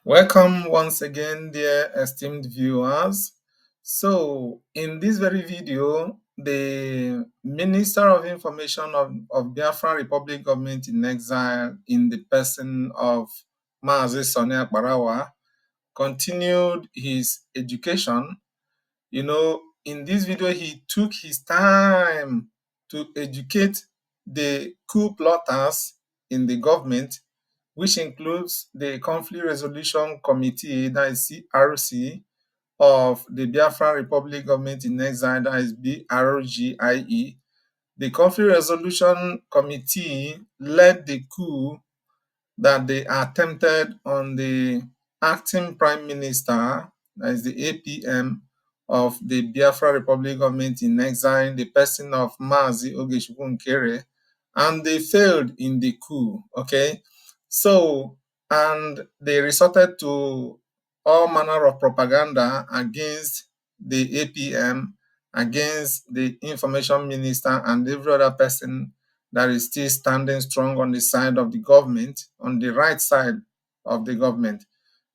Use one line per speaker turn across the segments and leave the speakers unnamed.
Welcome once again, dear esteemed viewers. So, in this very video, the Minister of Information of Biafra Republic Government in Exile, in the person of Mazi Akparawa, continued his education. In this video, he took his time to educate the coup plotters in the government, which includes the Conflict Resolution Committee, that is CRC, of the Biafra Republic Government in Exile, that is BRGIE. The Conflict Resolution Committee led the coup that they attempted on the acting Prime Minister, that is the APM, of the Biafra Republic Government in Exile, in the person of Mazi Nkere, and they failed in the coup. Okay, so and they resorted to all manner of propaganda against the APM, against the information minister, and every other person that is still standing strong on the side of the government, on the right side of the government.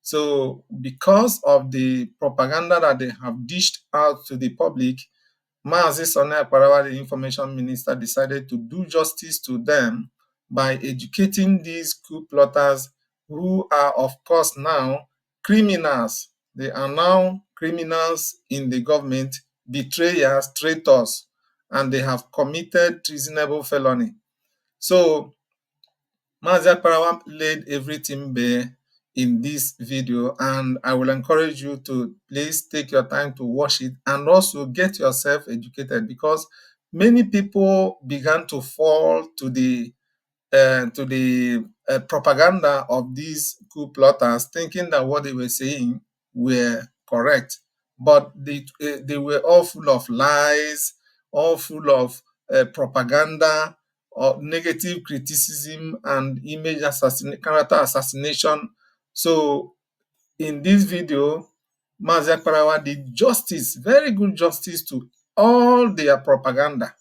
So, because of the propaganda that they have dished out to the public, Mazi Akparawa, the information minister, decided to do justice to them by educating these coup plotters, who are, of course, now criminals. They are now criminals in the government, betrayers, traitors, and they have committed treasonable felony. So, Mazi Akparawa laid everything bare in this video, and I will encourage you to please take your time to watch it and also get yourself educated, because many people began to fall to the propaganda of these coup plotters, thinking that what they were saying were correct, but they were all full of lies, all full of propaganda, or negative criticism and character assassination. So in this video, Mazi Akparawa did justice, very good justice, to all their propaganda.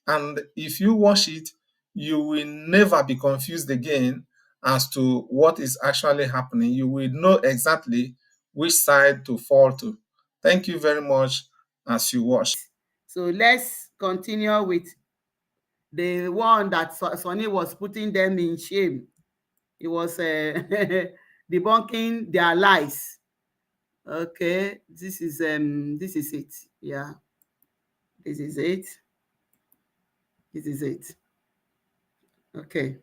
And if you watch it, you will never be confused again as to what is actually happening. You will know exactly which side to fall to. Thank you very much as you watch.
So let's continue with the one that Sonny was putting them in shame. He was debunking their lies. Okay, this is it. Yeah, this is it. This is it. Okay.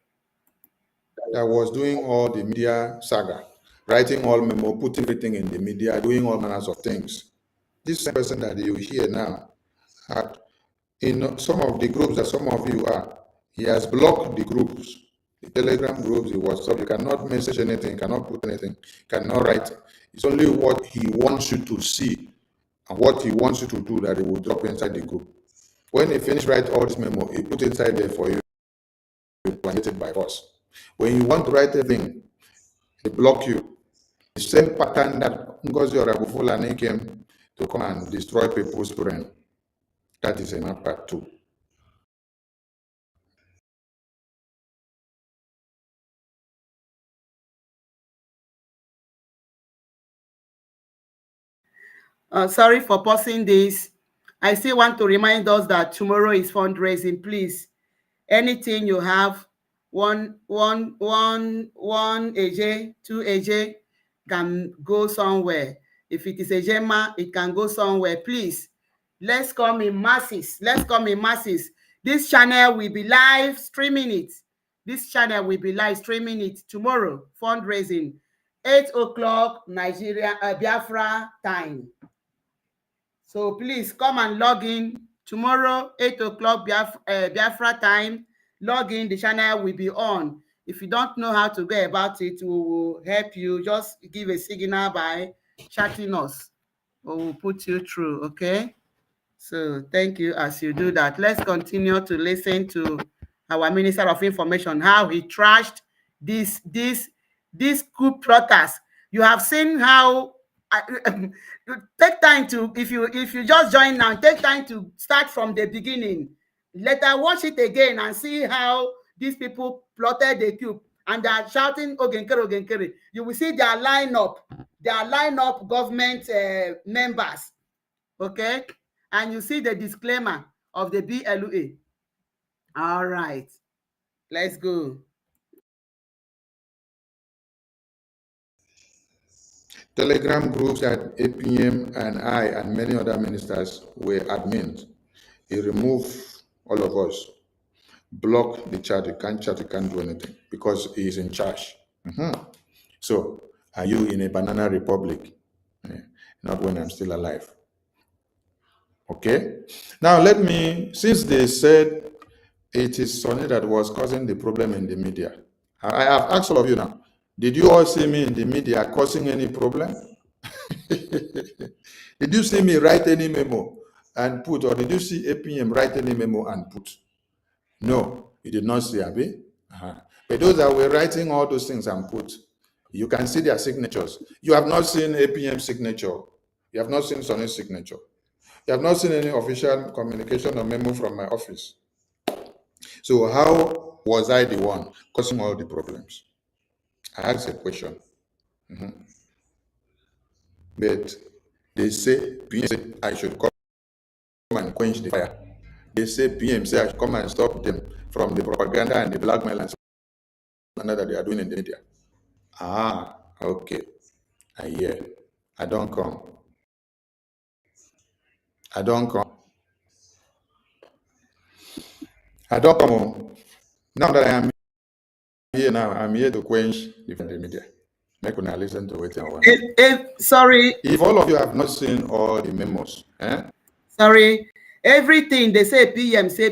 That was doing all the media saga, writing all memo, putting everything in the media, doing all manners of things. This same person that you hear now, had in some of the groups that some of you are, he has blocked the groups, the Telegram groups, the WhatsApp. You cannot message anything, cannot put anything, cannot write. It's only what he wants you to see and what he wants you to do that he will drop inside the group. When he finish write all this memo, he put inside there for you, planted by us. When you want to write a thing, they block you. The same pattern that Ngozi Orabufulani came to come and destroy people's brain. That is in part 2.
Sorry for pausing this. I still want to remind us that tomorrow is fundraising. Please, anything you have, one AJ, 2 AJ, can go somewhere. If it is a Gemma, it can go somewhere. Please, let's come in masses. Let's come in masses. This channel will be live streaming it. This channel will be live streaming it tomorrow. Fundraising, 8 o'clock Nigeria, Biafra time. So please come and log in tomorrow, 8 o'clock Biafra time. Log in, the channel will be on. If you don't know how to go about it, we will help you. Just give a signal by chatting us. We will put you through, okay? So thank you as you do that. Let's continue to listen to our Minister of Information, how he trashed these coup plotters. You have seen how take time to, if you just join now, take time to start from the beginning. Later watch it again and see how these people plotted the coup. and they are shouting Ogenkere, Ogenkere. You will see their lineup government members, okay? And you see the disclaimer of the BLUA. All right, let's go.
Telegram groups that APM and I and many other ministers were admins. He removed all of us, blocked the chat, you can't do anything because he is in charge. So, are you in a banana republic? Not when I'm still alive. Okay? Now, since they said it is Sonny that was causing the problem in the media, I have asked all of you now, did you all see me in the media causing any problem? Did you see me write any memo and put, or did you see APM write any memo and put? No, you did not see Abi. But those that were writing all those things and put, you can see their signatures. You have not seen APM signature. You have not seen Sonny's signature. You have not seen any official communication or memo from my office. So how was I the one causing all the problems? I asked a question. But they say I should come and quench the fire. They say PM say I should come and stop them from the propaganda and the blackmail and that they are doing in the media. Okay. I hear. I don't come. I don't come. Now that I am here now, I'm here to quench the media. Make una listen to it.
Sorry.
If all of you have not seen all the memos,
Sorry. Everything they say PM say,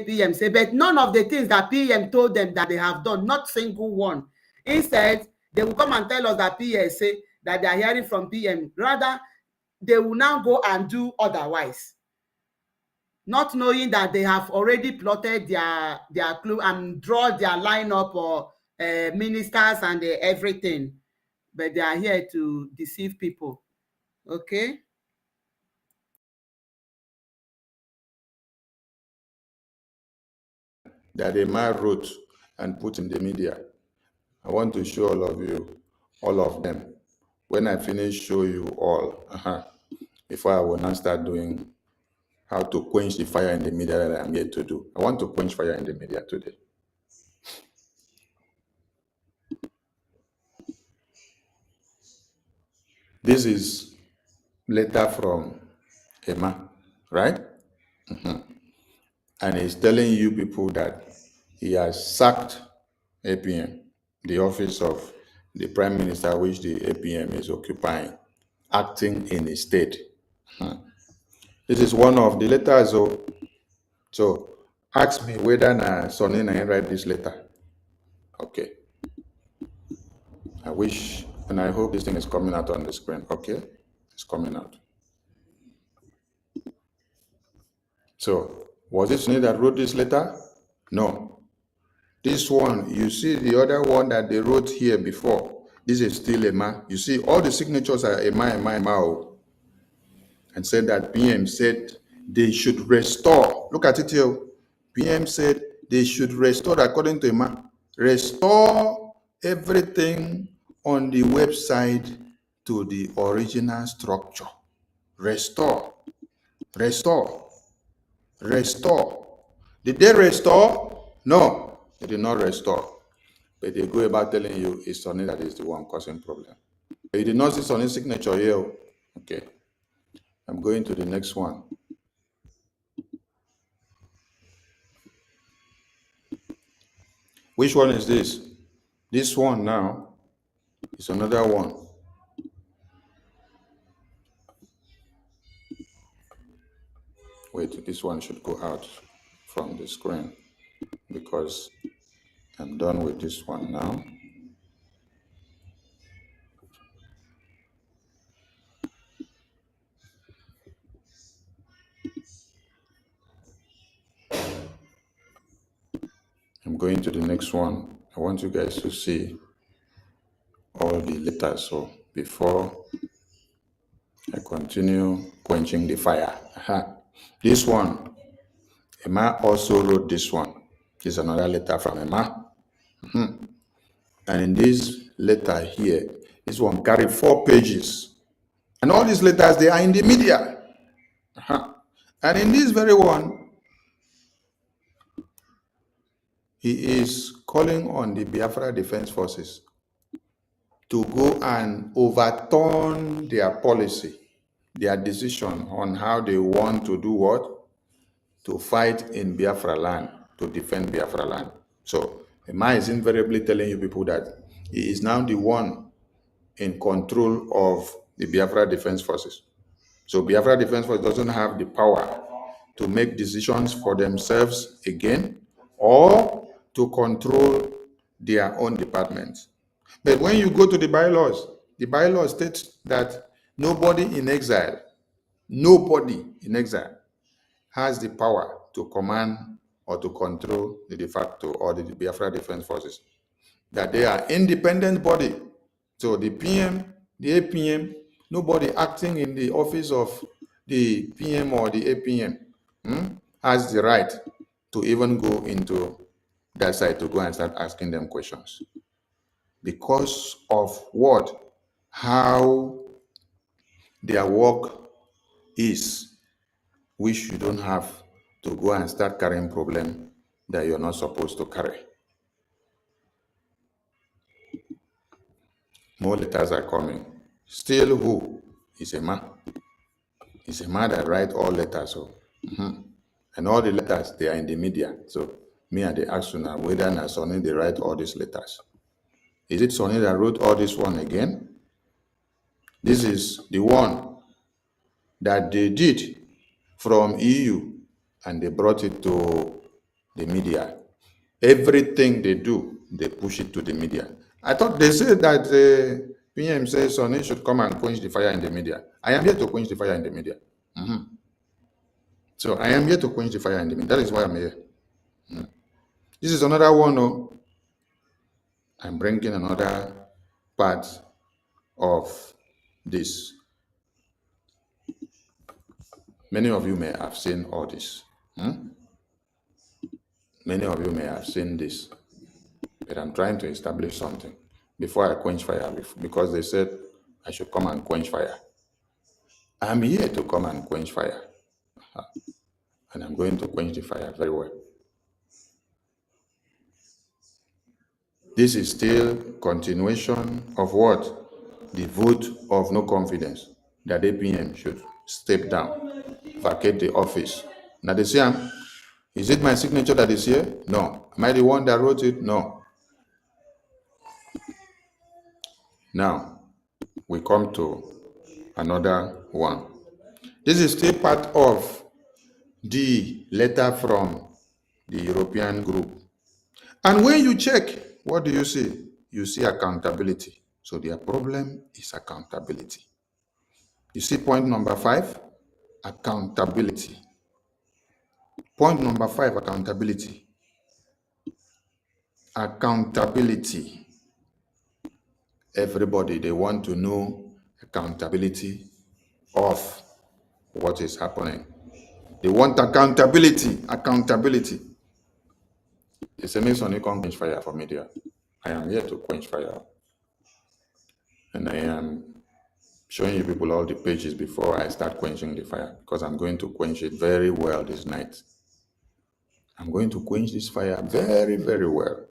but none of the things that PM told them that they have done, not single one. Instead, they will come and tell us that PM say that they are hearing from PM. Rather, they will now go and do otherwise, not knowing that they have already plotted their clue and draw their lineup or ministers and everything. But they are here to deceive people. Okay?
that a man wrote and put in the media. I want to show all of you, all of them. When I finish, show you all. Before I will now start doing how to quench the fire in the media that I'm here to do. I want to quench fire in the media today. This is letter from Emma, right? And he's telling you people that he has sacked APM, the office of the Prime Minister, which the APM is occupying, acting in his stead. This is one of the letters. So ask me whether Sonny na write this letter. Okay. I wish, and I hope this thing is coming out on the screen. Okay, it's coming out. So, was it Sonny that wrote this letter? No. This one, you see the other one that they wrote here before. This is still Emma. You see, all the signatures are Emma. And said that PM said they should restore. Look at it here. PM said they should restore, according to Emma, restore everything on the website to the original structure. Restore. Did they restore? No, they did not restore. But they go about telling you it's Sonny that is the one causing problem. But you did not see Sonny's signature here. Okay. I'm going to the next one. Which one is this? This one now is another one. Wait, this one should go out from the screen because I'm done with this one now. I'm going to the next one. I want you guys to see all the letters. So before I continue quenching the fire. This one, Emma also wrote this one. This is another letter from Emma. And in this letter here, this one carried 4 pages. And all these letters, they are in the media. And in this very one, he is calling on the Biafra Defense Forces to go and overturn their policy, their decision on how they want to do what? To fight in Biafra land, to defend Biafra land. So, Emma is invariably telling you people that he is now the one in control of the Biafra Defense Forces. So Biafra Defense Force doesn't have the power to make decisions for themselves again or to control their own departments. But when you go to the bylaws states that nobody in exile has the power to command or to control the de facto or the Biafra Defense Forces. That they are independent body. So the PM, the APM, nobody acting in the office of the PM or the APM has the right to even go into that side to go and start asking them questions. Because of what? How their work is, which you don't have to go and start carrying problem that you're not supposed to carry. More letters are coming. Still who? Is a man. It's a man that writes all letters. So, and all the letters, they are in the media. So me and the ask you now whether na Sonny they write all these letters. Is it Sonny that wrote all this one again? This is the one that they did from EU and they brought it to the media. Everything they do, they push it to the media. I thought they said that the PM says Sonny should come and quench the fire in the media. I am here to quench the fire in the media. So I am here to quench the fire in the media. That is why I'm here. This is another one. Oh, I'm bringing another part of this. Many of you may have seen all this. Many of you may have seen this. But I'm trying to establish something before I quench fire, because they said I should come and quench fire. I'm here to come and quench fire. And I'm going to quench the fire very well. This is still continuation of what? The vote of no confidence that APM should step down, vacate the office. Now they say, is it my signature that is here? No. Am I the one that wrote it? No. Now, we come to another one. This is still part of the letter from the European group. And when you check, what do you see? You see accountability. So their problem is accountability. You see point number 5? Accountability. Point number 5, accountability. Accountability. Everybody, they want to know accountability of what is happening. They want accountability. Accountability. It's a mason you can't quench fire for media. I am here to quench fire. And I am showing you people all the pages before I start quenching the fire, because I'm going to quench it very well this night. I'm going to quench this fire very, very well.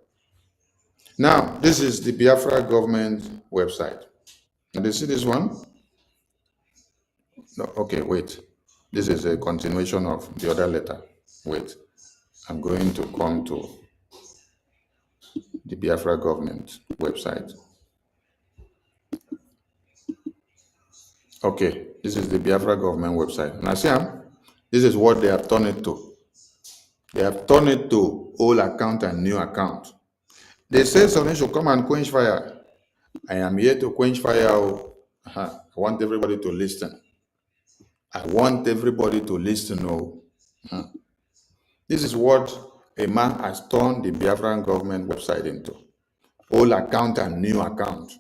Now, this is the Biafra government website. And you see this one? No, okay, wait. This is a continuation of the other letter. Wait. I'm going to come to the Biafra government website. Okay, this is the Biafra government website. Now see, this is what they have turned it to. They have turned it to old account and new account. They say something should come and quench fire. I am here to quench fire. I want everybody to listen. I want everybody to listen. This is what a man has turned the Biafran government website into. Old account and new account.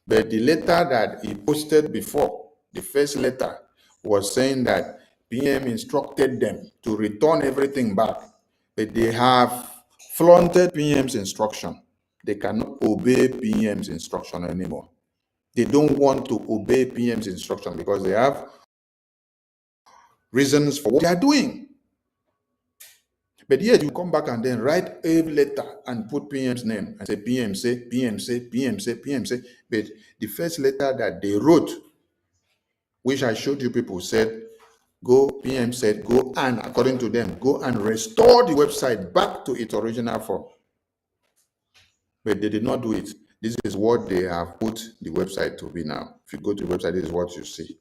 But the letter that he posted before, the first letter, was saying that PM instructed them to return everything back. But they have flaunted PM's instruction. they cannot obey PM's instruction anymore. They don't want to obey PM's instruction because they have reasons for what they are doing. But yet you come back and then write a letter and put PM's name and say PM say, PM say, PM say, PM say. But the first letter that they wrote, which I showed you people, said, go, PM said, go and, according to them, go and restore the website back to its original form. But they did not do it. This is what they have put the website to be now. If you go to the website, this is what you see.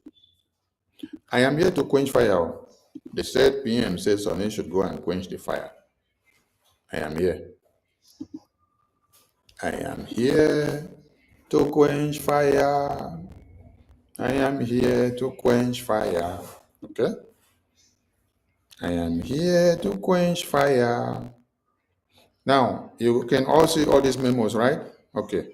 I am here to quench fire. They said PM said Sonny should go and quench the fire. I am here. I am here to quench fire. I am here to quench fire. Okay? I am here to quench fire. Now, you can all see all these memos, right? Okay.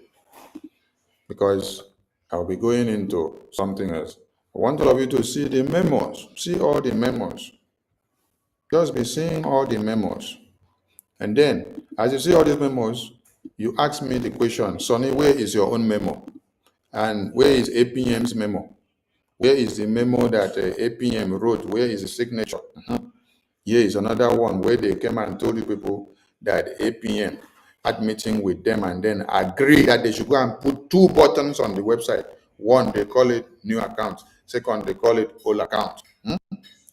Because I'll be going into something else. I want all of you to see the memos. See all the memos. Just be seeing all the memos. And then, as you see all these memos, you ask me the question, Sonny, where is your own memo? And where is APM's memo? Where is the memo that APM wrote? Where is the signature? Here is another one where they came and told you people that APM had meeting with them and then agreed that they should go and put 2 buttons on the website. One, they call it new account. Second, they call it old account,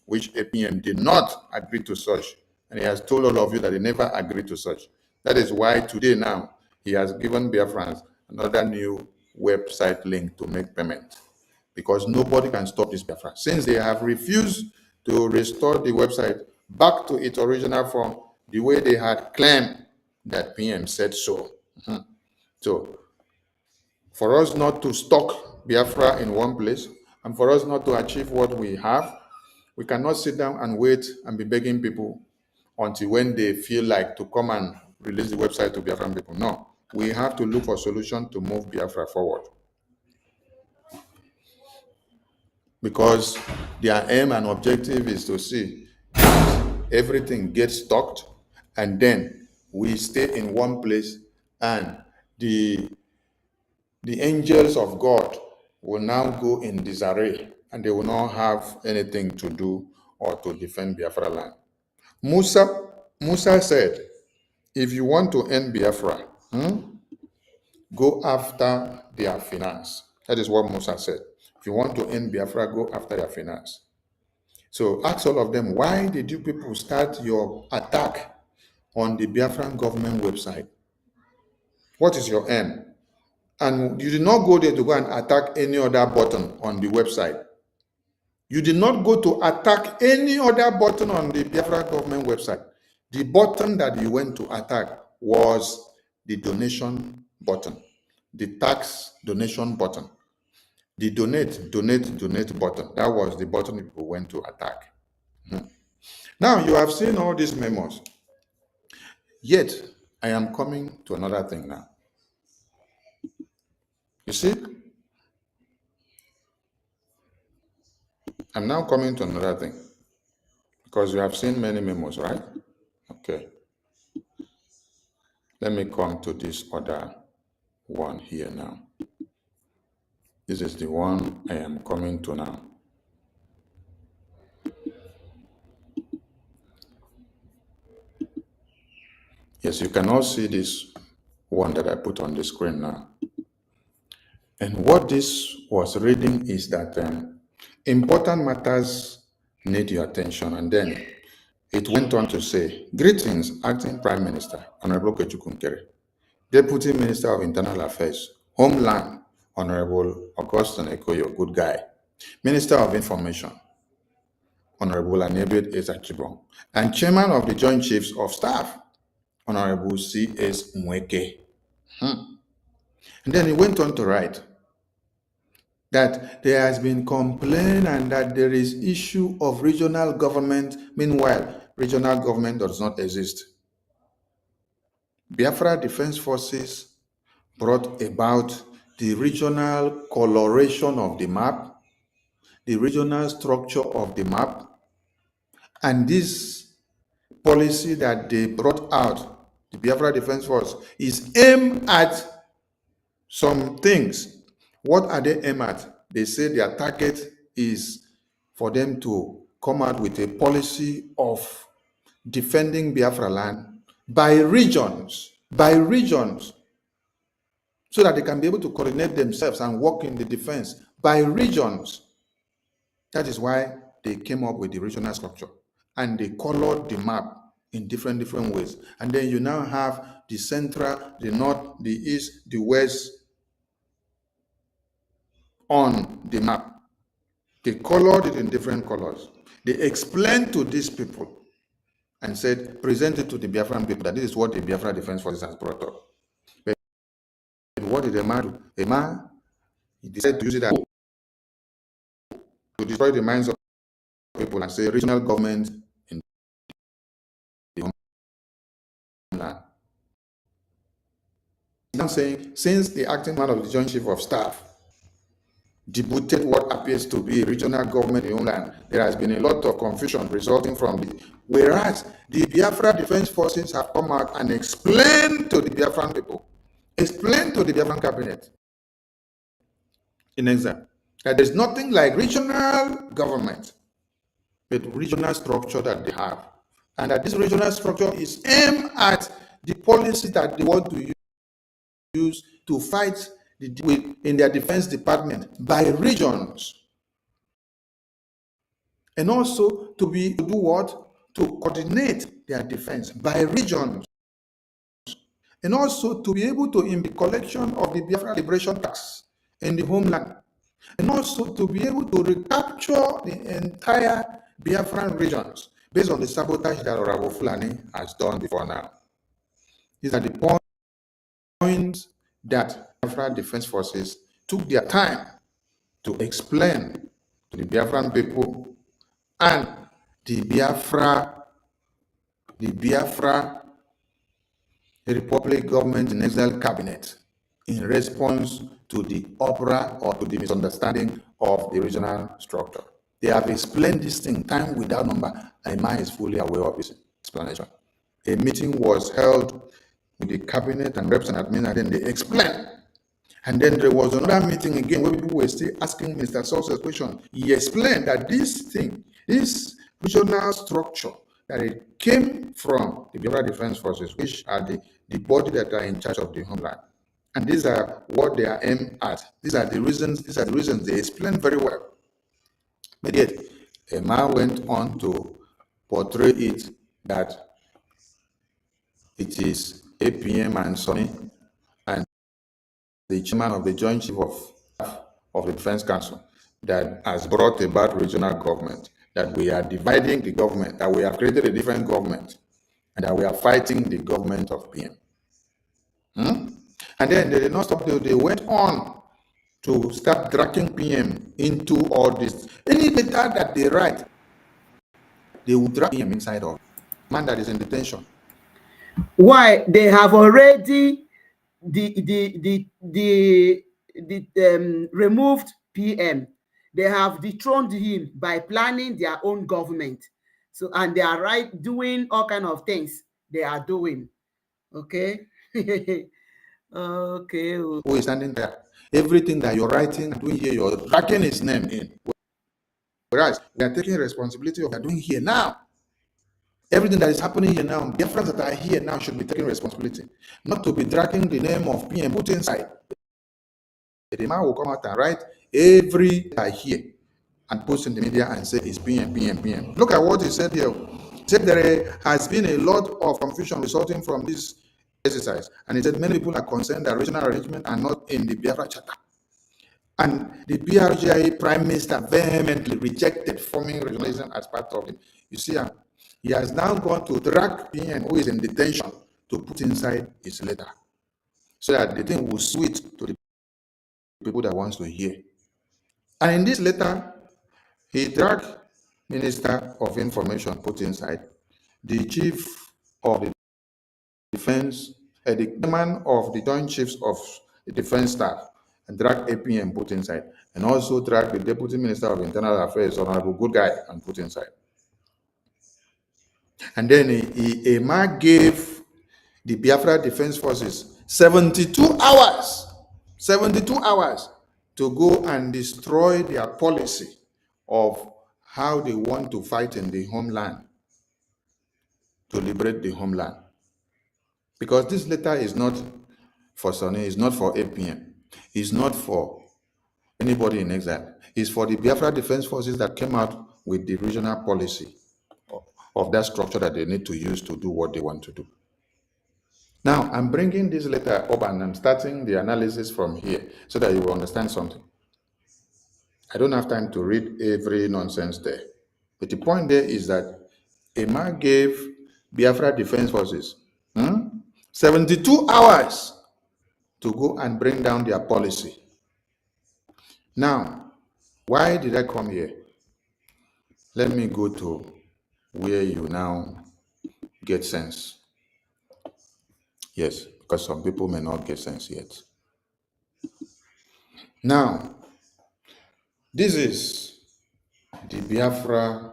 which APM did not agree to such. And he has told all of you that he never agreed to such. That is why today now, he has given Biafrans another new website link to make payment. Because nobody can stop this Biafra. Since they have refused to restore the website back to its original form, the way they had claimed that PM said so. So, for us not to stock Biafra in one place, and for us not to achieve what we have, we cannot sit down and wait and be begging people until when they feel like to come and release the website to Biafran people. No, we have to look for a solution to move Biafra forward. Because their aim and objective is to see everything gets stocked and then we stay in one place and the angels of God will now go in disarray and they will not have anything to do or to defend Biafra land. Musa said, if you want to end Biafra, go after their finance. That is what Musa said. If you want to end Biafra, go after their finance. So ask all of them, why did you people start your attack on the Biafran government website? What is your aim? And you did not go there to go and attack any other button on the website. You did not go to attack any other button on the Biafra government website. The button that you went to attack was the donation button, the tax donation button, the donate button. That was the button people went to attack. Now you have seen all these memos. Yet, I am coming to another thing now. You see? I'm now coming to another thing. Because you have seen many memos, right? Okay. Let me come to this other one here now. This is the one I am coming to now. Yes, you can all see this one that I put on the screen now. And what this was reading is that important matters need your attention. And then it went on to say, greetings, Acting Prime Minister, Honorable Okechukwu Nkere, Deputy Minister of Internal Affairs, Homeland, Honorable Augustine Ekoyo, good guy, Minister of Information, Honorable Anebet Ezachibon, and Chairman of the Joint Chiefs of Staff, Honorable C.S. Mweke. And then he went on to write that there has been complaint and that there is issue of regional government. Meanwhile, regional government does not exist. Biafra Defense Forces brought about the regional coloration of the map, the regional structure of the map, and this policy that they brought out the Biafra Defense Force, is aimed at some things. What are they aimed at? They say their target is for them to come out with a policy of defending Biafra land by regions, so that they can be able to coordinate themselves and work in the defense by regions. That is why they came up with the regional structure, and they colored the map in different ways. And then you now have the central, the north, the east, the west on the map. They colored it in different colors. They explained to these people and said, present it to the Biafran people that this is what the Biafra Defense Forces has brought up. But what did Emma do? Emma, he decided to use it to destroy the minds of people and say regional government in the homeland. Now saying, since the acting man of the Joint Chief of Staff debuted what appears to be a regional government in homeland, there has been a lot of confusion resulting from it. Whereas the Biafra Defense Forces have come out and explained to the Biafran people, explained to the Biafran cabinet in exam, that there's nothing like regional government, but regional structure that they have. And that this regional structure is aimed at the policy that they want to use to fight in their defense department by regions. And also to do what? To coordinate their defense by regions. And also to be able to in the collection of the Biafra liberation tax in the homeland. And also to be able to recapture the entire Biafran regions based on the sabotage that Orabo Fulani has done before now. These are the points that Biafra Defense Forces took their time to explain to the Biafran people and the Biafra Republic government in exile cabinet in response to the opera or to the misunderstanding of the regional structure. They have explained this thing time without number, and man is fully aware of this explanation. A meeting was held with the cabinet and reps and admin, and then they explained. And then there was another meeting again where people were still asking Mr. Source's question. He explained that this thing, this regional structure, that it came from the Biafra Defense Forces, which are the body that are in charge of the homeland. And these are what they are aimed at. These are the reasons they explained very well. But yet, a man went on to portray it that it is 8 p.m. and sunny, and the chairman of the Joint Chief of Staff of the Defense Council that has brought about regional government, that we are dividing the government, that we have created a different government, and that we are fighting the government of PM. And then they did not stop there. They went on to start dragging PM into all this. Any data that they write, they will drag PM inside of man that is in detention.
Why? They have already removed PM. They have dethroned him by planning their own government. So, and they are doing all kind of things they are doing. Okay. Okay.
Who is standing there? Everything that you're writing and doing here, you're dragging his name in. Whereas we are taking responsibility of what we are doing here now. Everything that is happening here now, Biafrans that are here now should be taking responsibility. Not to be dragging the name of PM put inside. The man will come out and write every guy here and post in the media and say it's PM. Look at what he said here. He said there has been a lot of confusion resulting from this exercise. And he said many people are concerned that regional arrangements are not in the Biafra Charter. And the BRGIE Prime Minister vehemently rejected forming regionalism as part of it. You see, he has now gone to drag PM, who is in detention, to put inside his letter, so that the thing will switch to the people that wants to hear. And in this letter, he dragged Minister of Information, put inside, the Chief of the Defense, the chairman of the Joint Chiefs of the Defense Staff, and dragged APM, put inside, and also dragged the Deputy Minister of Internal Affairs, Honorable Good Guy, and put inside. And then Emma gave the Biafra Defense Forces 72 hours to go and destroy their policy of how they want to fight in the homeland, to liberate the homeland. Because this letter is not for Sonny, it's not for APM, it's not for anybody in exile. It's for the Biafra Defense Forces that came out with the regional policy of that structure that they need to use to do what they want to do. Now, I'm bringing this letter up and I'm starting the analysis from here so that you will understand something. I don't have time to read every nonsense there. But the point there is that Emma gave Biafra Defense Forces 72 hours to go and bring down their policy. Now, why did I come here? Let me go to where you now get sense. Yes, because some people may not get sense yet. Now, this is the Biafra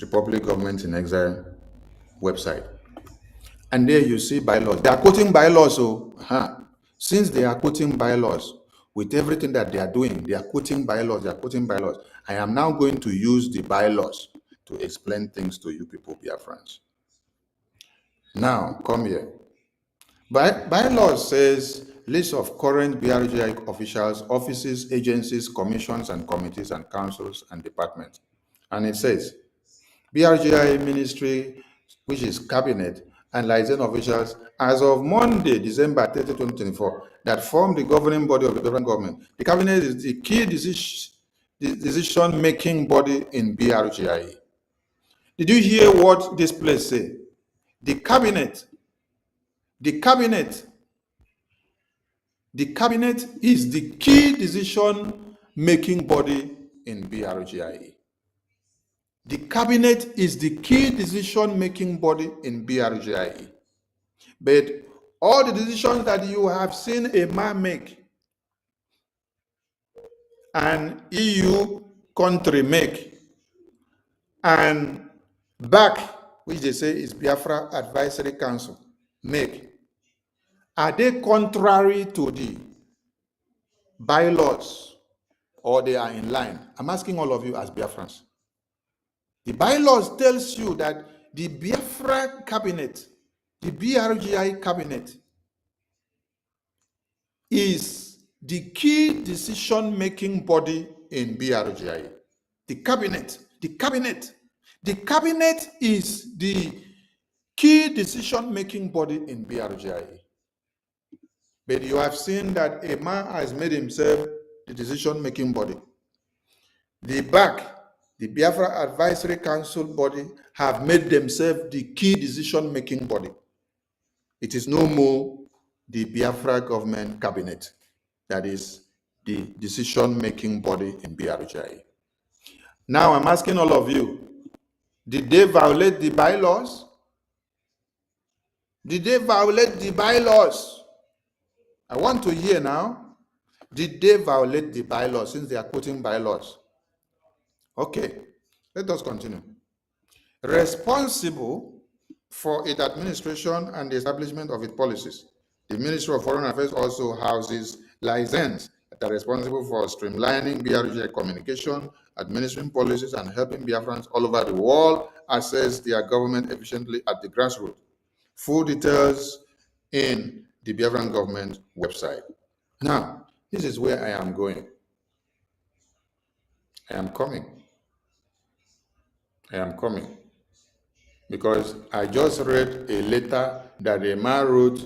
Republic Government in Exile website. And there you see bylaws. They are quoting bylaws. So, since they are quoting bylaws, with everything that they are doing, they are quoting bylaws. I am now going to use the bylaws to explain things to you people, Biafrans. Now, come here. Bylaws says list of current BRGIE officials, offices, agencies, commissions, and committees, and councils, and departments. And it says, BRGIE ministry, which is cabinet, and liaison officials, as of Monday, December 30, 2024, that form the governing body of the federal government. The cabinet is the key decision-making body in BRGIE. Did you hear what this place say? The cabinet is the key decision-making body in BRGIE. The cabinet is the key decision-making body in BRGIE. But all the decisions that you have seen a man make, an EU country make, and back, which they say is Biafra Advisory Council, make, are they contrary to the bylaws or they are in line? I'm asking all of you as Biafrans. The bylaws tells you that the Biafra cabinet, the BRGIE cabinet, is the key decision-making body in BRGIE. The cabinet is the key decision-making body in BRGIE. But you have seen that a man has made himself the decision-making body. The Biafra Advisory Council body have made themselves the key decision-making body. It is no more the Biafra government cabinet that is the decision-making body in BRGIE. Now I'm asking all of you, did they violate the bylaws? Did they violate the bylaws? I want to hear now, did they violate the bylaws since they are quoting bylaws? Okay, let us continue. Responsible for its administration and the establishment of its policies. The Ministry of Foreign Affairs also houses liaisons that are responsible for streamlining BRGIE communication, administering policies, and helping Biafrans all over the world access their government efficiently at the grassroots. Full details in the Biafran government website. Now, this is where I am going. I am coming. Because I just read a letter that a man wrote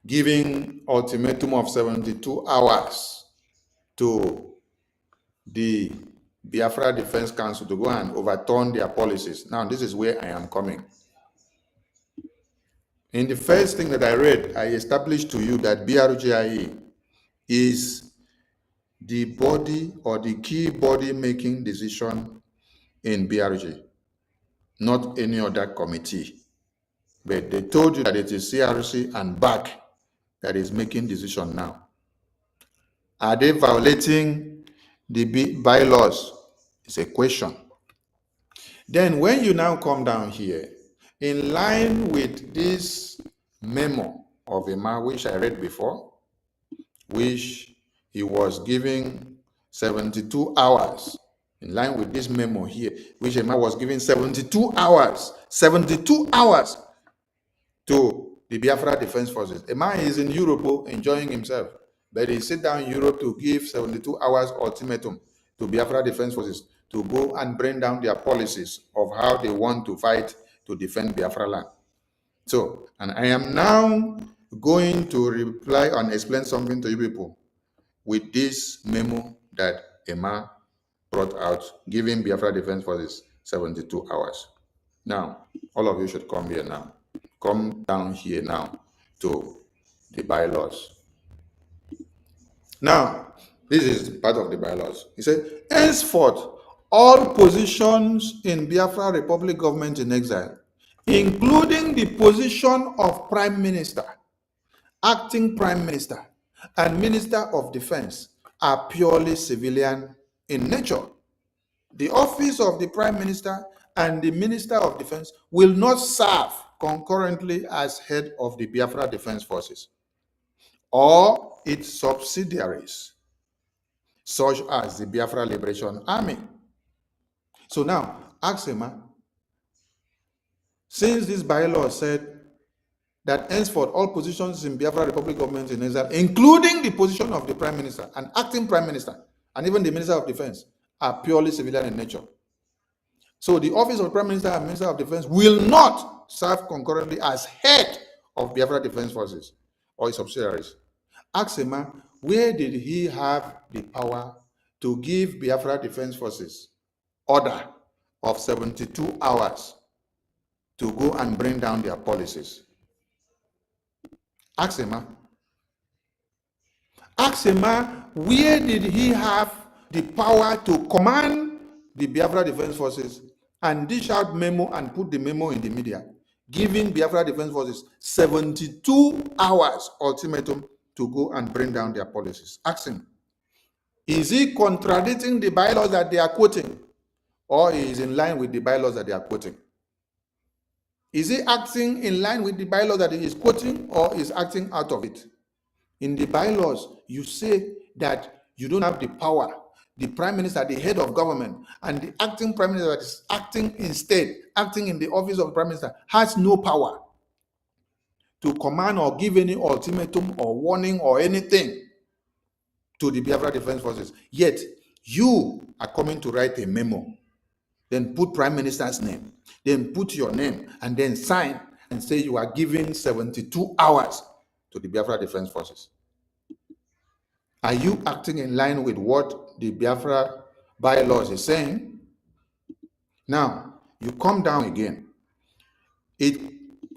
giving ultimatum of 72 hours to the Biafra Defense Council to go and overturn their policies. Now, this is where I am coming. In the first thing that I read, I established to you that BRGIE is the body or the key body making decision in BRG, not any other committee. But they told you that it is CRC and BAC that is making decision now. Are they violating the bylaws? It's a question. Then when you now come down here, in line with this memo of Emma, which I read before, which he was giving 72 hours, in line with this memo here, which Emma was giving 72 hours to the Biafra Defense Forces. Emma is in Europe enjoying himself, but he sit down in Europe to give 72 hours ultimatum to Biafra Defense Forces to go and bring down their policies of how they want to fight to defend Biafra land. So, and I am now going to reply and explain something to you people with this memo that Emma brought out, giving Biafra Defense Forces 72 hours. Now, all of you should come here now. Come down here now to the bylaws. Now, this is part of the bylaws. He said, henceforth, all positions in Biafra Republic government in exile, including the position of Prime Minister, Acting Prime Minister, and Minister of Defense, are purely civilian in nature. The office of the Prime Minister and the Minister of Defense will not serve concurrently as head of the Biafra Defense Forces or its subsidiaries, such as the Biafra Liberation Army. So now, ask Emma, since this bylaw said that henceforth all positions in Biafra Republic government in exile, including the position of the Prime Minister and Acting Prime Minister, and even the Minister of Defense, are purely civilian in nature. So the office of the Prime Minister and Minister of Defense will not serve concurrently as head of Biafra Defense Forces or its subsidiaries. Ask Emma, where did he have the power to give Biafra Defense Forces order of 72 hours to go and bring down their policies? Ask Emma. Ask Emma, where did he have the power to command the Biafra Defense Forces and dish out memo and put the memo in the media, giving Biafra Defense Forces 72 hours ultimatum to go and bring down their policies? Ask him. Is he contradicting the bylaws that they are quoting, or is in line with the bylaws that they are quoting? Is he acting in line with the bylaws that he is quoting, or is acting out of it? In the bylaws, you say that you don't have the power. The Prime Minister, the head of government, and the acting Prime Minister that is acting instead, acting in the office of the Prime Minister, has no power to command or give any ultimatum or warning or anything to the Biafra Defense Forces. Yet, you are coming to write a memo, then put Prime Minister's name, then put your name, and then sign and say you are giving 72 hours to the Biafra Defense Forces. Are you acting in line with what the Biafra bylaws is saying? Now, you come down again. It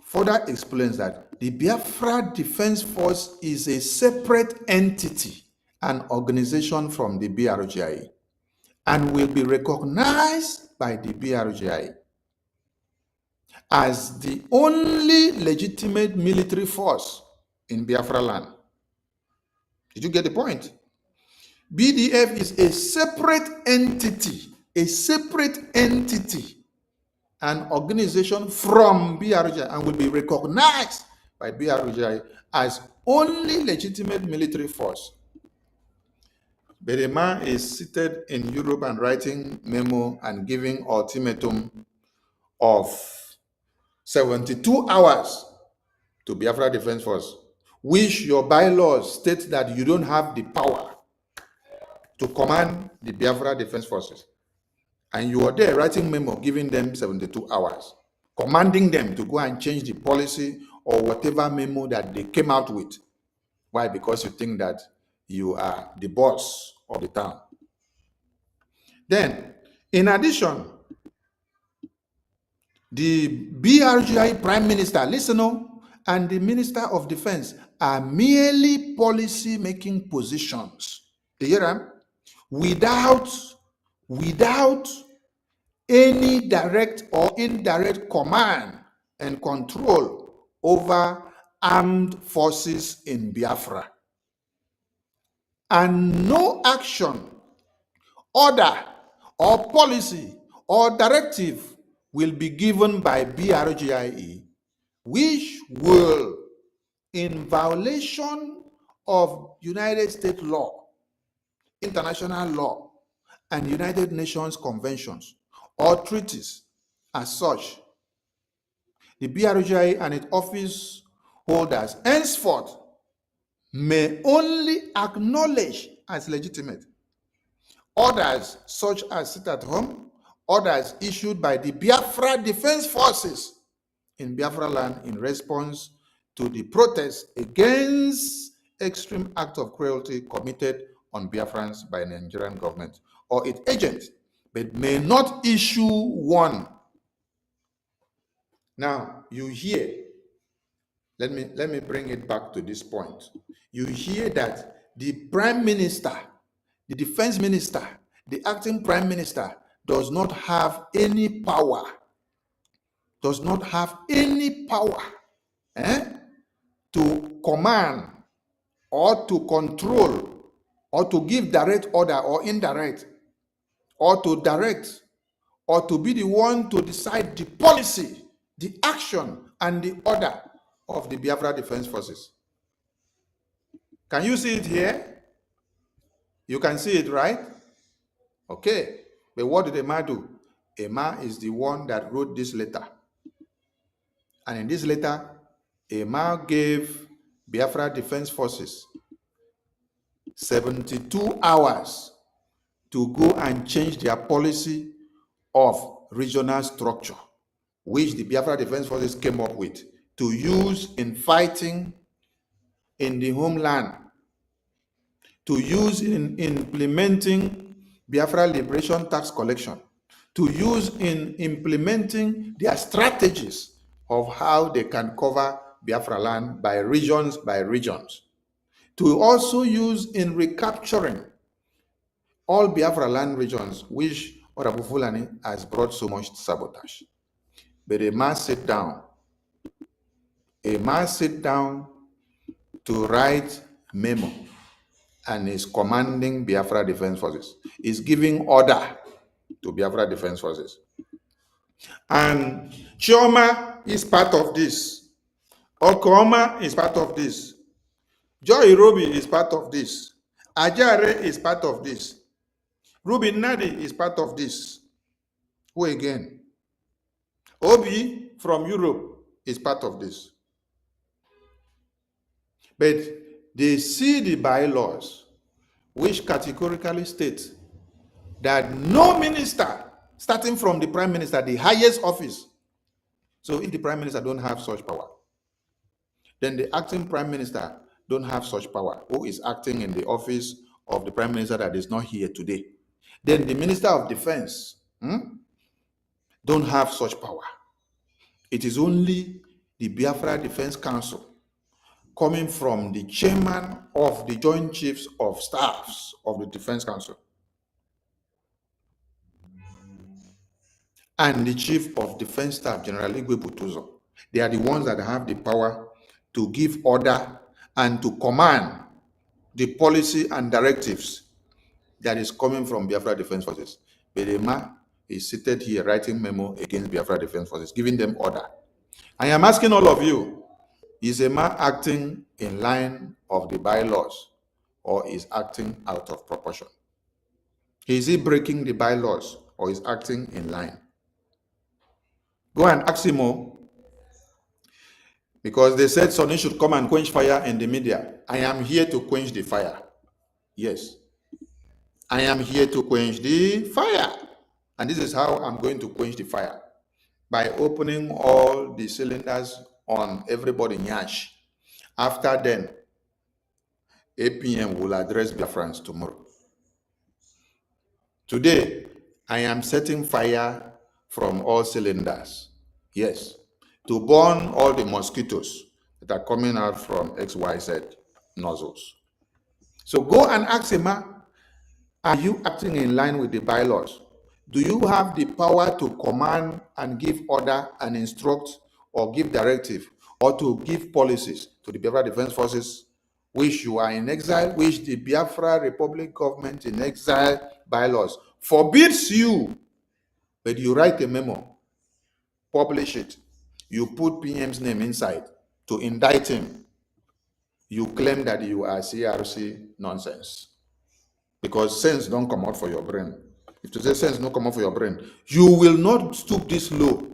further explains that the Biafra Defense Force is a separate entity, an organization from the BRGIE, and will be recognized by the BRGIE as the only legitimate military force in Biafra land. Did you get the point? BDF is a separate entity, an organization from BRGIE, and will be recognized by BRGIE as only legitimate military force. But a man is seated in Europe and writing memo and giving ultimatum of 72 hours to Biafra Defense Force, which your bylaws state that you don't have the power to command the Biafra Defense Forces. And you are there writing memo, giving them 72 hours, commanding them to go and change the policy or whatever memo that they came out with. Why? Because you think that you are the boss of the town. Then, in addition, the BRGIE Prime Minister, and the Minister of Defense are merely policy-making positions. Do you hear them? Without any direct or indirect command and control over armed forces in Biafra. And no action, order, or policy, or directive will be given by BRGIE, which will, in violation of United States law, international law, and United Nations conventions or treaties as such, the BRGIE and its office holders henceforth may only acknowledge as legitimate orders such as sit at home, orders issued by the Biafra Defense Forces in Biafra land in response to the protests against extreme acts of cruelty committed on Biafrans by the Nigerian government or its agents, but may not issue one. Now, you hear, let me bring it back to this point. You hear that the Prime Minister, the Defense Minister, the acting Prime Minister does not have any power, to command or to control or to give direct order or indirect or to direct or to be the one to decide the policy, the action, and the order of the Biafra Defense Forces. Can you see it here? You can see it, right? Okay. But what did Emma do? Emma is the one that wrote this letter. And in this letter, Emma gave Biafra Defense Forces 72 hours to go and change their policy of regional structure, which the Biafra Defense Forces came up with to use in fighting in the homeland, to use in implementing Biafra Liberation Tax Collection, to use in implementing their strategies of how they can cover Biafra land by regions, to also use in recapturing all Biafra land regions, which Orabu Fulani has brought so much sabotage. But a man sit down to write memo and is commanding Biafra Defense Forces, is giving order to Biafra Defense Forces. And Chioma is part of this. Okoma is part of this. Joy Robi is part of this. Ajare is part of this. Ruby Nadi is part of this. Who again? Obi from Europe is part of this. But they see the bylaws, which categorically state that no minister, starting from the Prime Minister, the highest office. So if the Prime Minister don't have such power, then the acting Prime Minister don't have such power, who is acting in the office of the Prime Minister that is not here today. Then the Minister of Defense don't have such power. It is only the Biafra Defense Council, coming from the chairman of the Joint Chiefs of Staffs of the Defense Council and the Chief of Defense Staff, General Igwe Butuzo. They are the ones that have the power to give order and to command the policy and directives that is coming from Biafra Defense Forces. Bedema is seated here writing memo against Biafra Defense Forces, giving them order. I am asking all of you, is Emma acting in line of the bylaws or is acting out of proportion? Is he breaking the bylaws or is acting in line? Go and ask him more. Because they said Sonny should come and quench fire in the media. I am here to quench the fire. Yes. I am here to quench the fire. And this is how I'm going to quench the fire. By opening all the cylinders on everybody nyash. After then, 8 p.m. will address Biafrans tomorrow. Today, I am setting fire from all cylinders. Yes. To burn all the mosquitoes that are coming out from XYZ nozzles. So go and ask him, are you acting in line with the bylaws? Do you have the power to command and give order and instruct or give directive or to give policies to the Biafra Defense Forces, which you are in exile, which the Biafra Republic government in exile bylaws forbids you, but you write a memo publish it, you put PM's name inside to indict him, you claim that you are CRC nonsense. Because sense don't come out for your brain. If to say sense don't come out for your brain, you will not stoop this low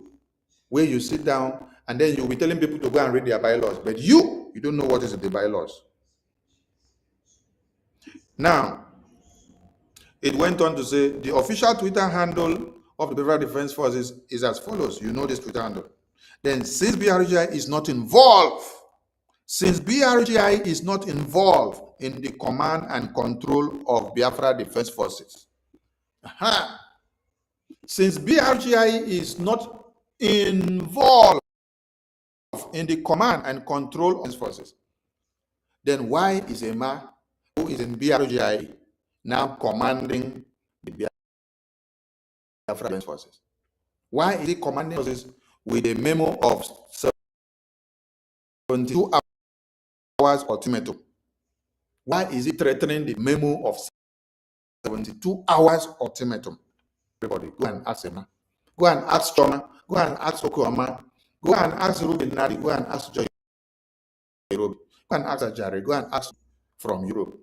where you sit down and then you'll be telling people to go and read their bylaws. But you don't know what is in the bylaws. Now, it went on to say the official Twitter handle of the Biafra Defense Forces is as follows. You know this Twitter handle. Then, since BRGIE is not involved in the command and control of Biafra Defense Forces, since BRGIE is not involved in the command and control of Defense Forces, then why is Emma, who is in BRGIE, now commanding the Biafra Defense Forces? Why is he commanding forces with a memo of 72 hours ultimatum? Why is he threatening the memo of 72 hours ultimatum? Everybody, go and ask Emma. Go and ask Choma. Go and ask Okuama. Go and ask Ruben Nadi. Go and ask Joy. Go and ask Ajare. Go and ask from Europe.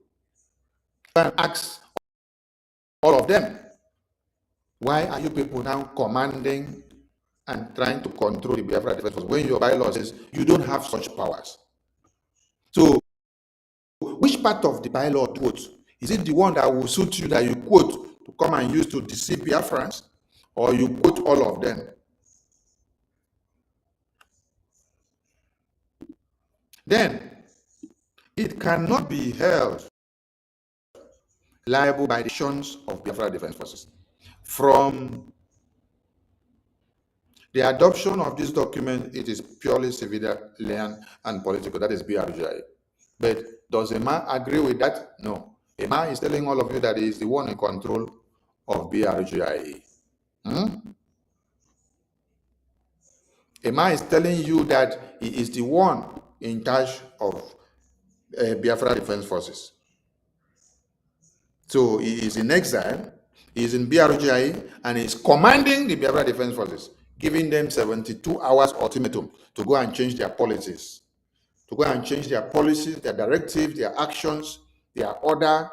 Go and ask all of them. Why are you people now commanding and trying to control the Biafra Defense Force when your bylaw says you don't have such powers? So, which part of the bylaw to quote? Is it the one that will suit you, that you quote to come and use to deceive Biafrans, or you quote all of them? Then, it cannot be held liable by the actions of Biafra Defense Forces. From the adoption of this document, it is purely civilian and political. That is BRGIE. But does Emma agree with that? No. Emma is telling all of you that he is the one in control of BRGIE. Emma is telling you that he is the one in charge of Biafra Defense Forces. So he is in exile, he is in BRGIE, and he is commanding the Biafra Defense Forces, giving them 72 hours ultimatum to go and change their policies, their directives, their actions, their order,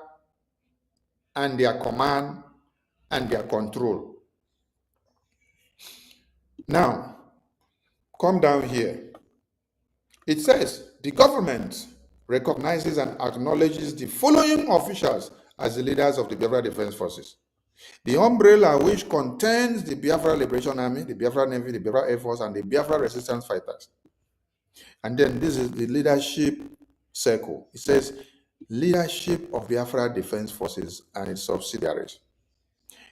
and their command, and their control. Now, come down here. It says, the government recognizes and acknowledges the following officials as the leaders of the Biafra Defense Forces. The umbrella which contains the Biafra Liberation Army, the Biafra Navy, the Biafra Air Force, and the Biafra Resistance Fighters. And then this is the leadership circle. It says, leadership of Biafra Defense Forces and its subsidiaries.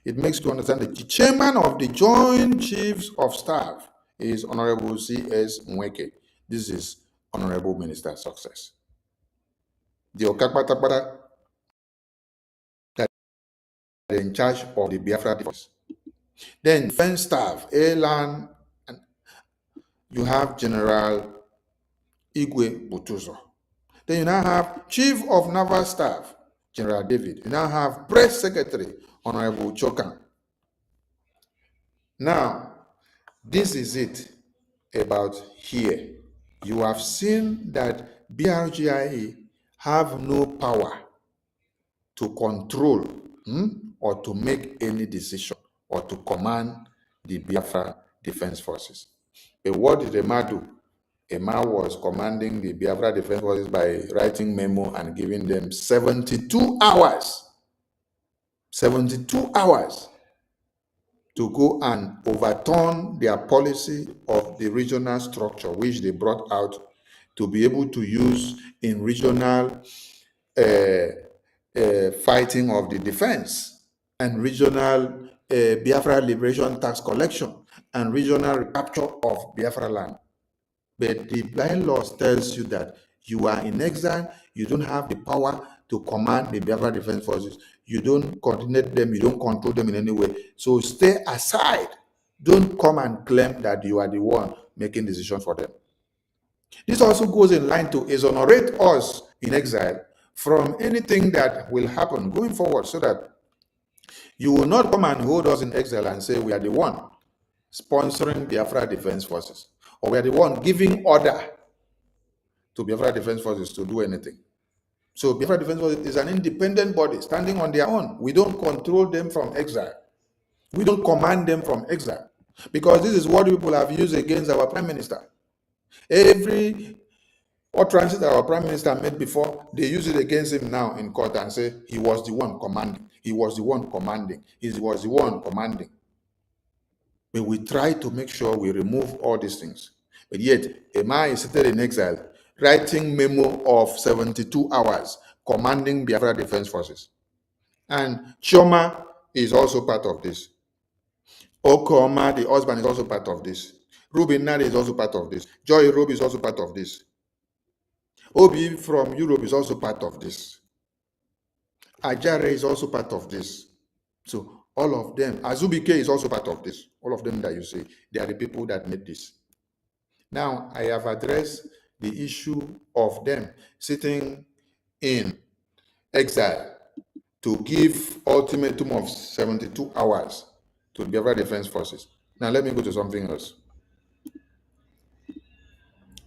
It makes you understand that the chairman of the Joint Chiefs of Staff is Honorable C.S. Mweke. This is Honorable Minister Success. The Okakpatakpata that are in charge of the Biafra Defense. Then defense staff, Airland, and you have General Igwe Butuzo. Then you now have Chief of Naval Staff, General David. You now have Press Secretary, Honorable Chokan. Now, this is it about here. You have seen that BRGIE have no power to control or to make any decision or to command the Biafra Defense Forces. But what did Emma do? Emma was commanding the Biafra Defense Forces by writing memo and giving them 72 hours. 72 hours to go and overturn their policy of the regional structure, which they brought out to be able to use in regional fighting of the defense and regional Biafra liberation tax collection and regional recapture of Biafra land. But the bylaws tells you that you are in exile, you don't have the power to command the Biafra Defense Forces, you don't coordinate them, you don't control them in any way. So stay aside. Don't come and claim that you are the one making decisions for them. This also goes in line to exonerate us in exile from anything that will happen going forward, so that you will not come and hold us in exile and say we are the one sponsoring Biafra Defense Forces, or we are the one giving order to Biafra Defense Forces to do anything. So Biafra Defense Forces is an independent body standing on their own. We don't control them from exile. We don't command them from exile, because this is what people have used against our Prime Minister. Every utterance that our Prime Minister made before, they use it against him now in court and say he was the one commanding. He was the one commanding. He was the one commanding. But we try to make sure we remove all these things. But yet, a man is seated in exile, writing memo of 72 hours, commanding Biafra Defense Forces. And Chioma is also part of this. Okoma, the husband, is also part of this. Ruben Nade is also part of this. Joy Robe is also part of this. Obi from Europe is also part of this. Ajare is also part of this. So all of them, Azubike is also part of this. All of them that you see, they are the people that made this. Now, I have addressed the issue of them sitting in exile to give ultimatum of 72 hours to the Biafra Defense Forces. Now, let me go to something else.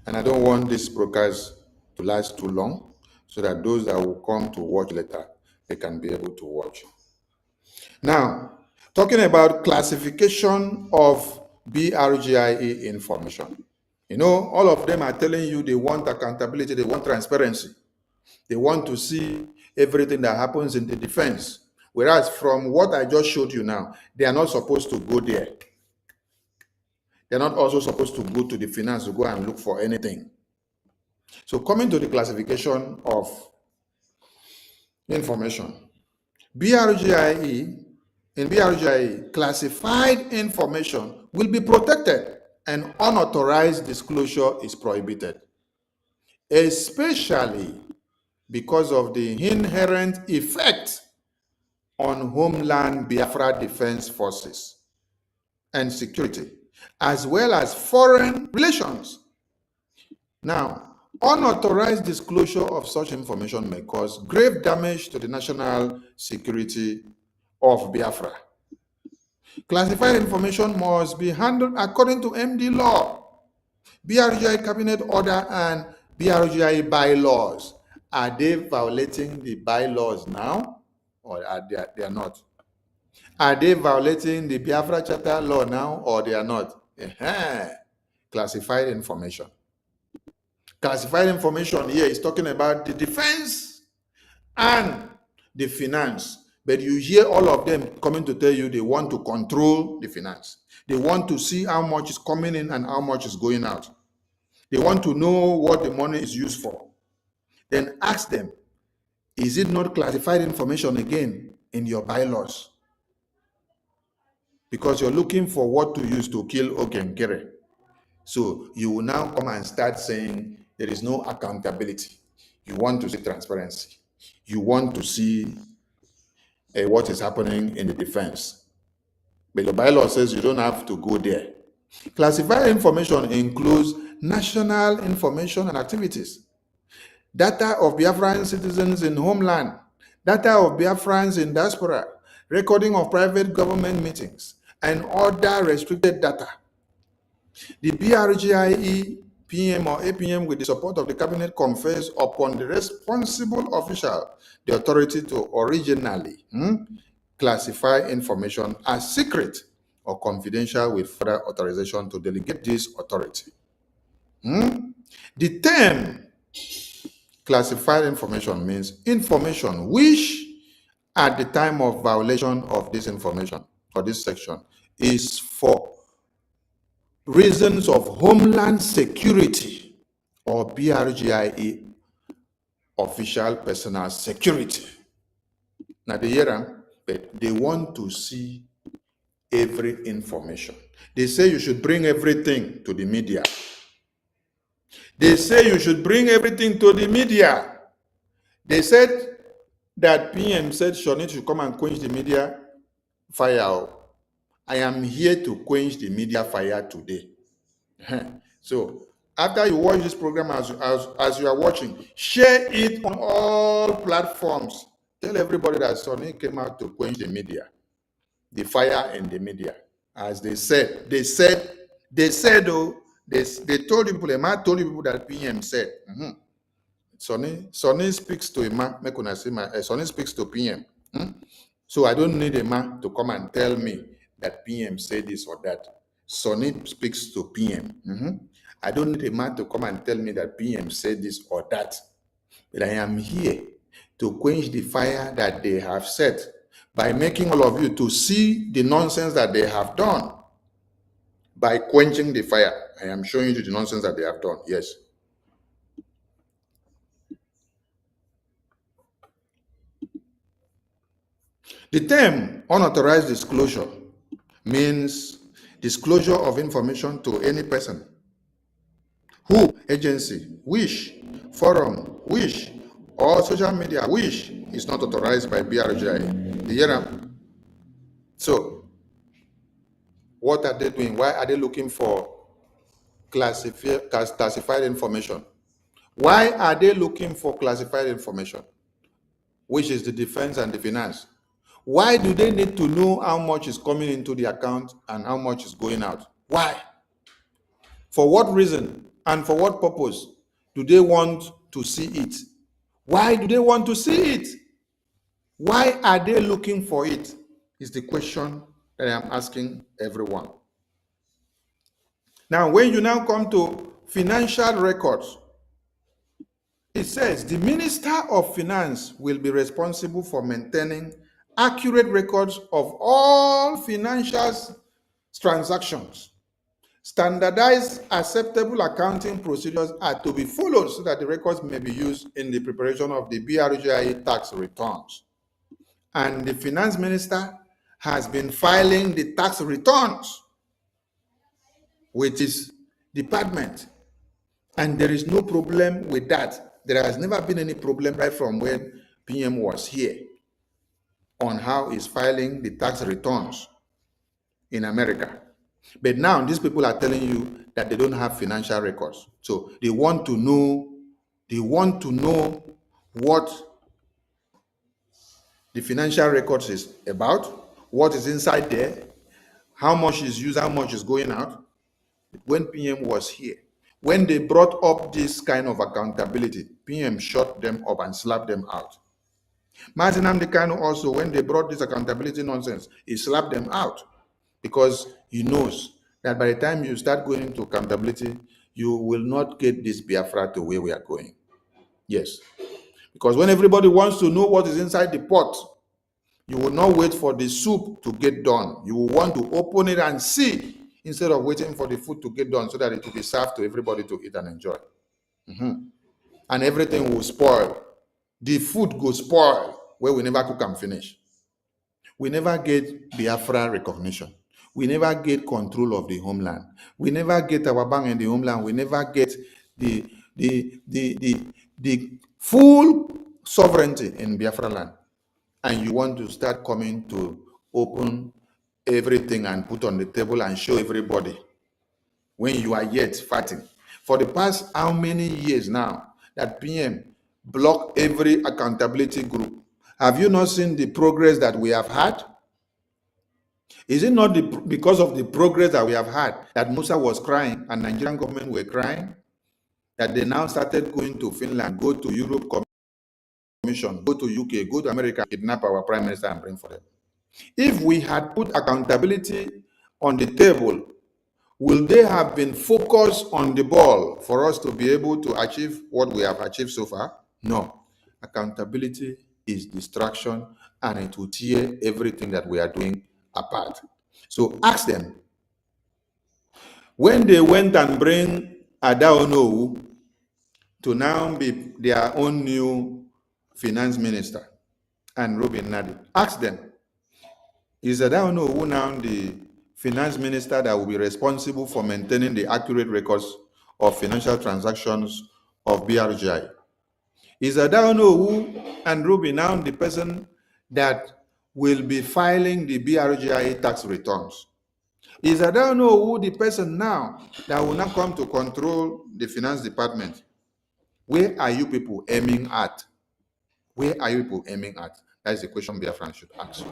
And I don't want this broadcast to last too long, so that those that will come to watch later, they can be able to watch. Now, talking about classification of BRGIE information. You know, all of them are telling you they want accountability, they want transparency. They want to see everything that happens in the defense. Whereas from what I just showed you now, they are not supposed to go there. They're not also supposed to go to the finance to go and look for anything. So coming to the classification of information, BRGIE, in BRGIE, classified information will be protected and unauthorized disclosure is prohibited, especially because of the inherent effect on homeland Biafra Defense Forces and security, as well as foreign relations. Now, unauthorized disclosure of such information may cause grave damage to the national security of Biafra. Classified information must be handled according to MD law, BRGIE Cabinet Order, and BRGIE bylaws. Are they violating the bylaws now, or are they are not? Are they violating the Biafra Charter law now, or they are not? Classified information. Classified information here is talking about the defense and the finance. But you hear all of them coming to tell you they want to control the finance. They want to see how much is coming in and how much is going out. They want to know what the money is used for. Then ask them, is it not classified information again in your bylaws? Because you're looking for what to use to kill Okenkere. So you will now come and start saying there is no accountability. You want to see transparency. You want to see what is happening in the defense. But your bylaw says you don't have to go there. Classified information includes national information and activities, data of Biafran citizens in homeland, data of Biafrans in diaspora, recording of private government meetings, and other restricted data. The BRGIE PM or APM, with the support of the cabinet, confers upon the responsible official the authority to originally classify information as secret or confidential with further authorization to delegate this authority. The term classified information means information which at the time of violation of this information or this section is for reasons of homeland security or BRGIE official personal security. Now they want to see every information. They say you should bring everything to the media. They say you should bring everything to the media. They said that PM said Shonit should come and quench the media fire. I am here to quench the media fire today. So after you watch this program, as you are watching, share it on all platforms. Tell everybody that Sonny came out to quench the media, the fire in the media. as they said, oh, they told people, Emma told people that PM said. Sonny speaks to Emma, make una say Sonny speaks to PM. So I don't need Emma to come and tell me that PM said this or that. Sonny speaks to PM. I don't need Emma to come and tell me that PM said this or that. But I am here to quench the fire that they have set by making all of you to see the nonsense that they have done. By quenching the fire, I am showing you the nonsense that they have done. Yes. The term unauthorized disclosure means disclosure of information to any person who, agency, wish, forum, wish, or social media wish is not authorized by BRGIE. You hear them? So, what are they doing? Why are they looking for classified information? Why are they looking for classified information, which is the defense and the finance? Why do they need to know how much is coming into the account and how much is going out? Why? For what reason and for what purpose do they want to see it? Why do they want to see it? Why are they looking for it? Is the question that I am asking everyone. Now, when you now come to financial records, it says the Minister of Finance will be responsible for maintaining accurate records of all financial transactions. Standardized, acceptable accounting procedures are to be followed so that the records may be used in the preparation of the BRGIE tax returns. And the Finance Minister has been filing the tax returns with his department. And there is no problem with that. There has never been any problem right from when PM was here on how he's filing the tax returns in America. But now these people are telling you that they don't have financial records. So they want to know what the financial records is about, what is inside there, how much is used, how much is going out. When PM was here, when they brought up this kind of accountability, PM shut them up and slapped them out. Mazi also, when they brought this accountability nonsense, he slapped them out because he knows that by the time you start going into accountability, you will not get this Biafra to where we are going. Yes. Because when everybody wants to know what is inside the pot, you will not wait for the soup to get done. You will want to open it and see instead of waiting for the food to get done so that it will be served to everybody to eat and enjoy. And everything will spoil. The food will spoil where we never cook and finish. We never get Biafra recognition. We never get control of the homeland. We never get our bang in the homeland. We never get the full sovereignty in Biafra land. And you want to start coming to open everything and put on the table and show everybody when you are yet fighting. For the past how many years now that PM blocked every accountability group? Have you not seen the progress that we have had? Is it not because of the progress that we have had that Musa was crying and Nigerian government were crying? That they now started going to Finland, go to Europe Commission, go to UK, go to America, kidnap our prime minister and bring for them. If we had put accountability on the table, will they have been focused on the ball for us to be able to achieve what we have achieved so far? No. Accountability is distraction and it will tear everything that we are doing apart. So ask them. When they went and bring Adaonowu to now be their own new finance minister and Robin Nadi, ask them, is Adaonowu now the finance minister that will be responsible for maintaining the accurate records of financial transactions of BRGIE? Is Adaonowu and Ruby now the person that will be filing the BRGIE tax returns? Is Adaonowu the person now that will now come to control the finance department? Where are you people aiming at? Where are you people aiming at? That is the question Biafran should ask.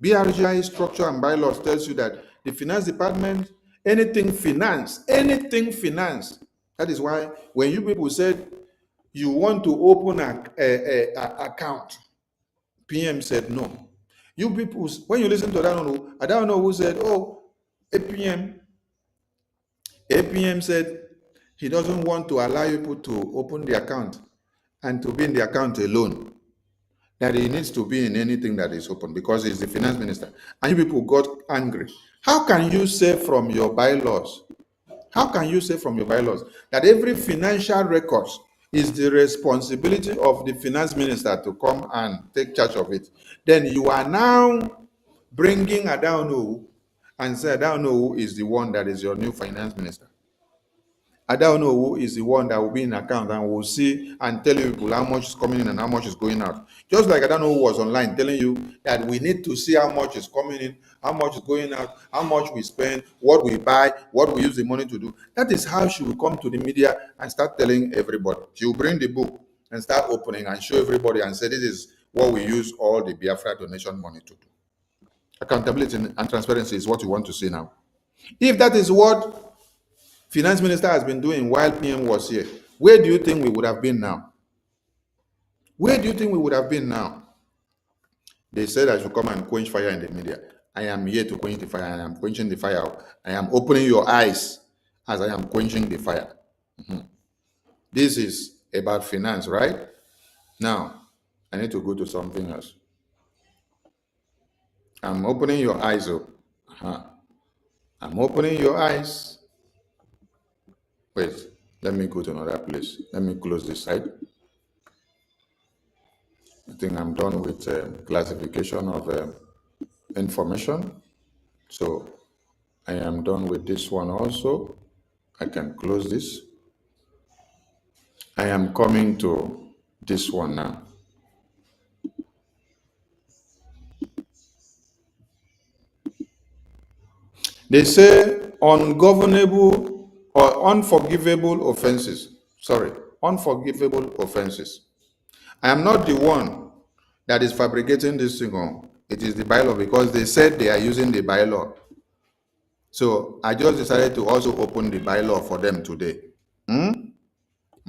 BRGIE structure and bylaws tells you that the finance department, anything finance. That is why when you people said you want to open an account, PM said no. You people, when you listen to that, I don't know who said, oh, APM said he doesn't want to allow people to open the account and to be in the account alone. That he needs to be in anything that is open because he's the finance minister. And you people got angry. How can you say from your bylaws, that every financial records is the responsibility of the finance minister to come and take charge of it? Then you are now bringing Adaono and say Adaono is the one that is your new finance minister. I don't know who is the one that will be in account and will see and tell you people how much is coming in and how much is going out. Just like I don't know who was online telling you that we need to see how much is coming in, how much is going out, how much we spend, what we buy, what we use the money to do. That is how she will come to the media and start telling everybody. She will bring the book and start opening and show everybody and say, this is what we use all the Biafra donation money to do. Accountability and transparency is what you want to see now. If that is what Finance Minister has been doing while PM was here, where do you think we would have been now? Where do you think we would have been now? They said I should come and quench fire in the media. I am here to quench the fire. I am quenching the fire. I am opening your eyes as I am quenching the fire. This is about finance, right? Now, I need to go to something else. I'm opening your eyes up. I'm opening your eyes. Wait, let me go to another place. Let me close this side. I think I'm done with classification of information. So I am done with this one also. I can close this. I am coming to this one now. They say ungovernable or unforgivable offenses. Sorry, unforgivable offenses. I am not the one that is fabricating this thing. It is the bylaw because they said they are using the bylaw. So I just decided to also open the bylaw for them today. I'm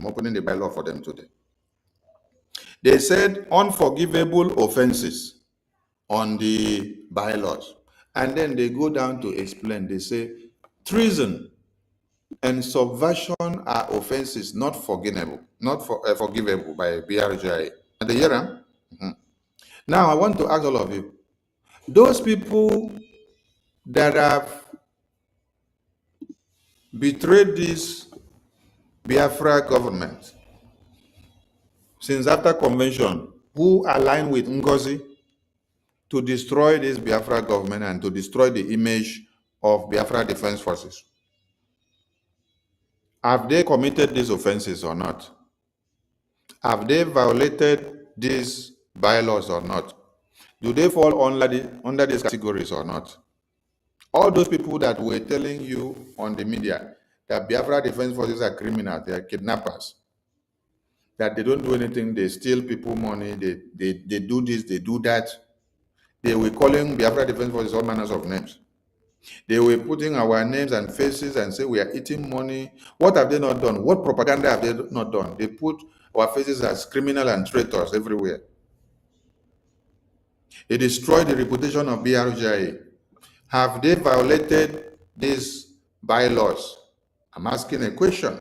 opening the bylaw for them today. They said unforgivable offenses on the bylaws. And then they go down to explain. They say treason and subversion are offenses not forgivable by BRGIE. And the year. Now I want to ask all of you, those people that have betrayed this Biafra government since after convention, who align with Ngozi to destroy this Biafra government and to destroy the image of Biafra Defense Forces, have they committed these offenses or not? Have they violated these bylaws or not? Do they fall under these categories or not? All those people that were telling you on the media that Biafra Defense Forces are criminals, they are kidnappers, that they don't do anything, they steal people money, they do this, they do that. They were calling Biafra Defense Forces all manners of names. They were putting our names and faces and say we are eating money. What have they not done? What propaganda have they not done? They put our faces as criminal and traitors everywhere. They destroyed the reputation of BRGIE. Have they violated these bylaws? I'm asking a question.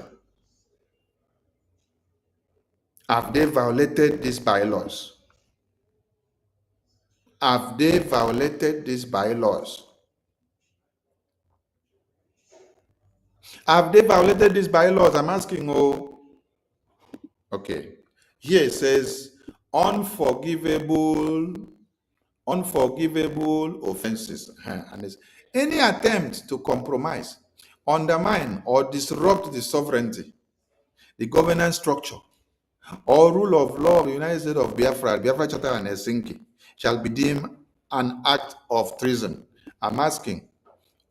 Have they violated these bylaws? Have they violated these bylaws? Have they violated these bylaws? I'm asking. Oh, okay. Here it says unforgivable offenses. And it's any attempt to compromise, undermine, or disrupt the sovereignty, the governance structure, or rule of law of the United States of Biafra, Biafra Charter and Helsinki, shall be deemed an act of treason. I'm asking,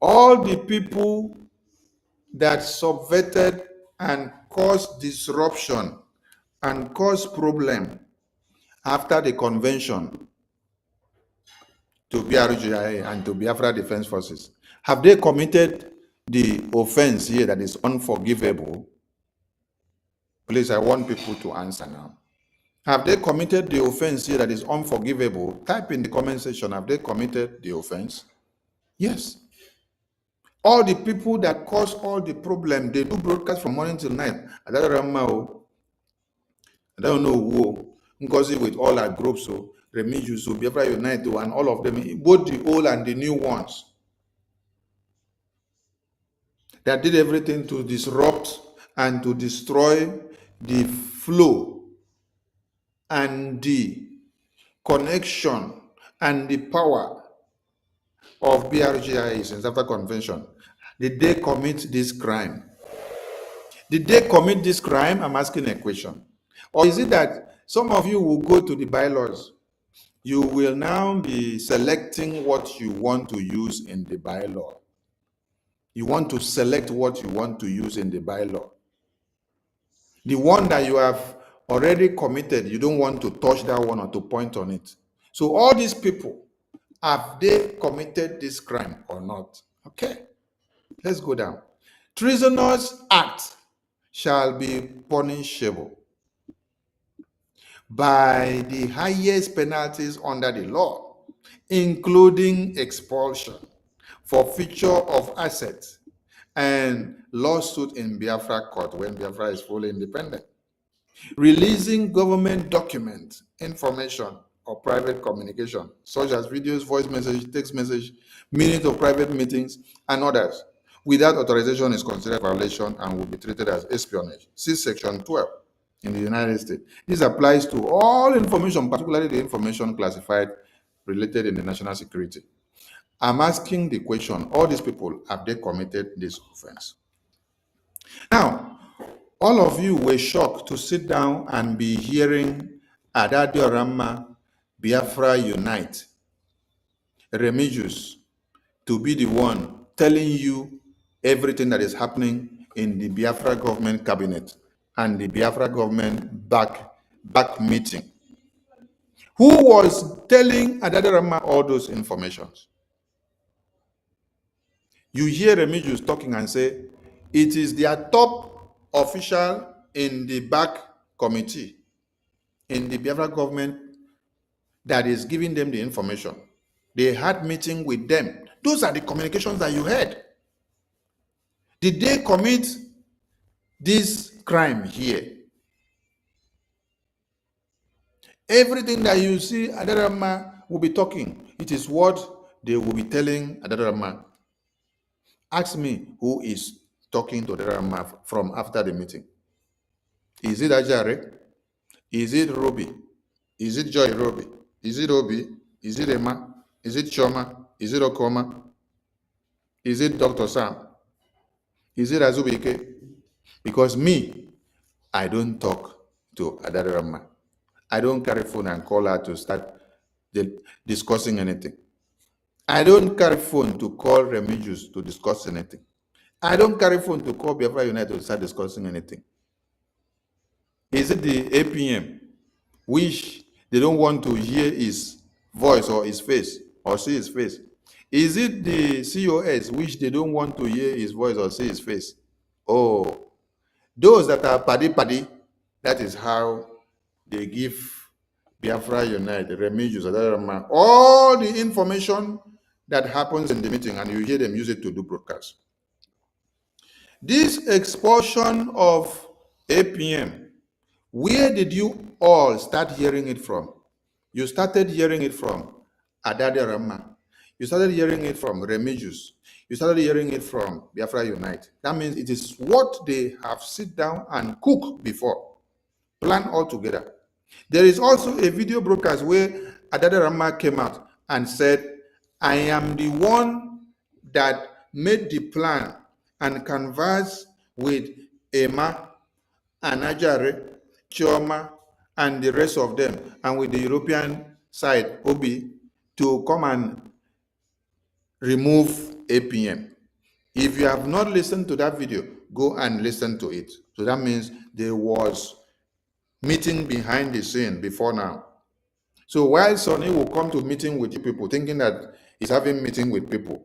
all the people that subverted and caused disruption and caused problem after the convention, to BRGIE and to Biafra Defense Forces? Have they committed the offense here that is unforgivable? Please, I want people to answer now. Have they committed the offense here that is unforgivable? Type in the comment section, have they committed the offense? Yes. All the people that cause all the problem, they do broadcast from morning till night. I don't know who, Ngozi with all our groups, so Remiju, so Biafra Unite, and all of them, both the old and the new ones, that did everything to disrupt and to destroy the flow and the connection and the power of BRGIE since after convention. Did they commit this crime? Did they commit this crime? I'm asking a question. Or is it that some of you will go to the bylaws? You will now be selecting what you want to use in the bylaw. You want to select what you want to use in the bylaw. The one that you have already committed, you don't want to touch that one or to point on it. So all these people, have they committed this crime or not? Okay, let's go down. Treasonous act shall be punishable by the highest penalties under the law, including expulsion, forfeiture of assets, and lawsuit in Biafra court when Biafra is fully independent. Releasing government document, information, or private communication, such as videos, voice message, text message, minutes of private meetings, and others, without authorization is considered violation and will be treated as espionage. See Section 12 in the United States. This applies to all information, particularly the information classified related in the national security. I'm asking the question, all these people, have they committed this offense? Now, all of you were shocked to sit down and be hearing Adadiorama, Biafra Unite, Remigius, to be the one telling you everything that is happening in the Biafra government cabinet and the Biafra government back meeting. Who was telling Adadiorama all those informations? You hear Remigius talking and say, it is their top official in the back committee, in the Biafra government, that is giving them the information. They had meeting with them. Those are the communications that you heard. Did they commit this crime here? Everything that you see Adarama will be talking, it is what they will be telling Adarama. Ask me who is talking to Adarama from after the meeting. Is it Ajare? Is it Ruby? Is it Joy Ruby? Is it Obi? Is it Emma? Is it Choma? Is it Okoma? Is it Dr. Sam? Is it Azubike? Because me, I don't talk to Adarama. I don't carry phone and call her to start discussing anything. I don't carry phone to call Remigius to discuss anything. I don't carry phone to call Biafra United to start discussing anything. Is it the APM, which they don't want to hear his voice or his face or see his face? Is it the COS, which they don't want to hear his voice or see his face? Oh, those that are paddy, that is how they give Biafra United, Remigius, all the information that happens in the meeting, and you hear them use it to do broadcast. This expulsion of APM, where did you all start hearing it from? You started hearing it from Adadiorama. You started hearing it from Remigius. You started hearing it from Biafra Unite. That means it is what they have sit down and cook before, plan all together. There is also a video broadcast where Adadiorama came out and said, I am the one that made the plan and conversed with Emma and Ajare, Chioma, and the rest of them, and with the European side, Obi, to come and remove APM. If you have not listened to that video, go and listen to it. So that means there was meeting behind the scene before now. So while Sonny will come to meeting with you people, thinking that he's having meeting with people,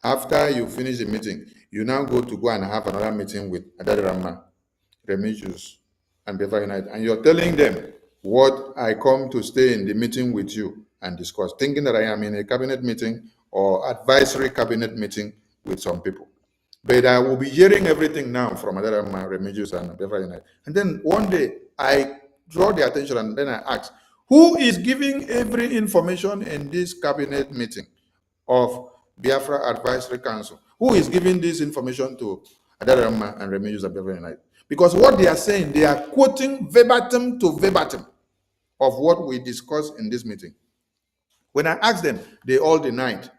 after you finish the meeting, you now go and have another meeting with Adadirama, Remigius, and Biafra Unite, and you're telling them what I come to stay in the meeting with you and discuss, thinking that I am in a cabinet meeting or advisory cabinet meeting with some people. But I will be hearing everything now from Adadirama, Remigius, and Biafra Unite. And then one day, I draw the attention and then I ask, who is giving every information in this cabinet meeting of Biafra Advisory Council? Who is giving this information to Adadirama and Remigius and Biafra Unite? Because what they are saying, they are quoting verbatim to verbatim of what we discussed in this meeting. When I asked them, they all denied.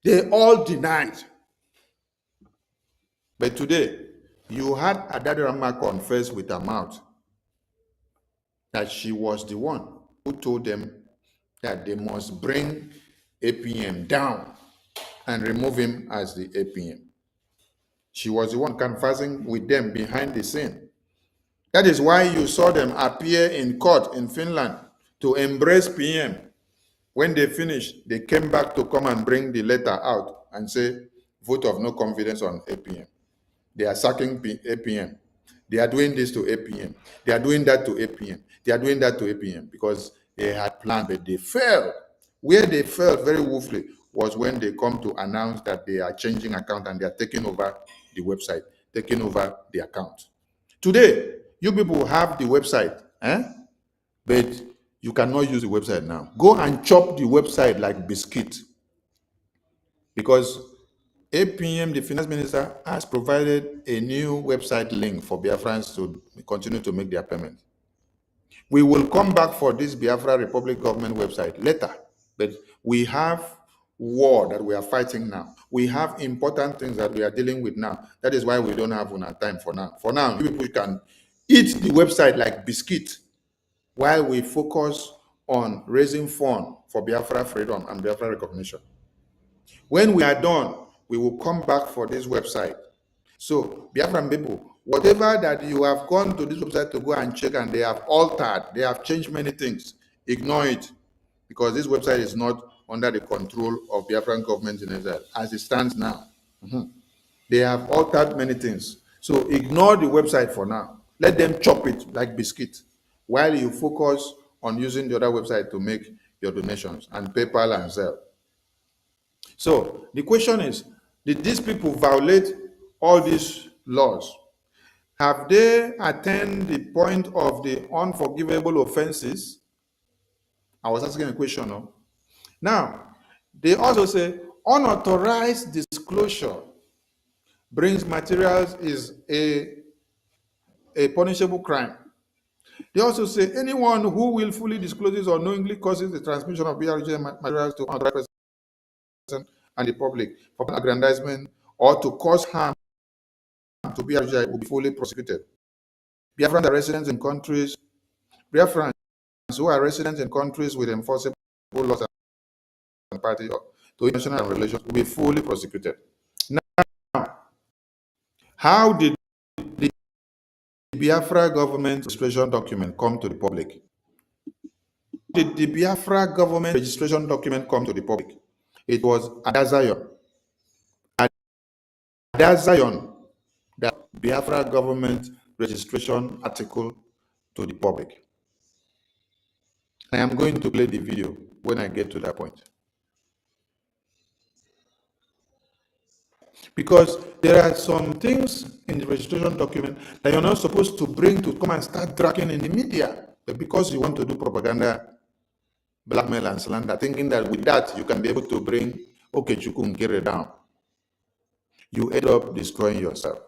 They all denied. But today, you had Adadirama confess with her mouth that she was the one who told them that they must bring APM down and remove him as the APM. She was the one conversing with them behind the scene. That is why you saw them appear in court in Finland to embrace PM. When they finished, they came back to come and bring the letter out and say, vote of no confidence on APM. They are sacking APM. They are doing this to APM. They are doing that to APM. They are doing that to APM because they had planned, but they failed. Where they failed very woefully was when they come to announce that they are changing account and they are taking over the website, taking over the account. Today, you people have the website, but you cannot use the website now. Go and chop the website like biscuit because APM, the finance minister, has provided a new website link for Biafrans to continue to make their payment. We will come back for this Biafra Republic government website later, but we have war that we are fighting now. We have important things that we are dealing with now. That is why we don't have enough time for now. For now, you people can eat the website like biscuit while we focus on raising funds for Biafra freedom and Biafra recognition. When we are done, we will come back for this website. So, Biafran people, whatever that you have gone to this website to go and check and they have altered, they have changed many things, ignore it, because this website is not under the control of Biafran government in Israel as it stands now. They have altered many things. So ignore the website for now. Let them chop it like biscuit while you focus on using the other website to make your donations and PayPal and Zelle. So the question is, did these people violate all these laws? Have they attained the point of the unforgivable offenses? I was asking a question. No? Now, they also say unauthorized disclosure brings materials is a punishable crime. They also say anyone who willfully discloses or knowingly causes the transmission of BRGIE materials to another person and the public for aggrandizement or to cause harm to BRGIE will be fully prosecuted. Biafrans are residents in countries, Biafrans who are residents in countries with enforceable laws and party to international relations will be fully prosecuted. Now, how did the Biafra government registration document come to the public? Did the Biafra government registration document come to the public? It was Adazion. Adazion, the Biafra government registration article to the public. I am going to play the video when I get to that point. Because there are some things in the registration document that you're not supposed to bring to come and start dragging in the media. But because you want to do propaganda, blackmail and slander, thinking that with that you can be able to bring Okechukwu Nkere down, you end up destroying yourself.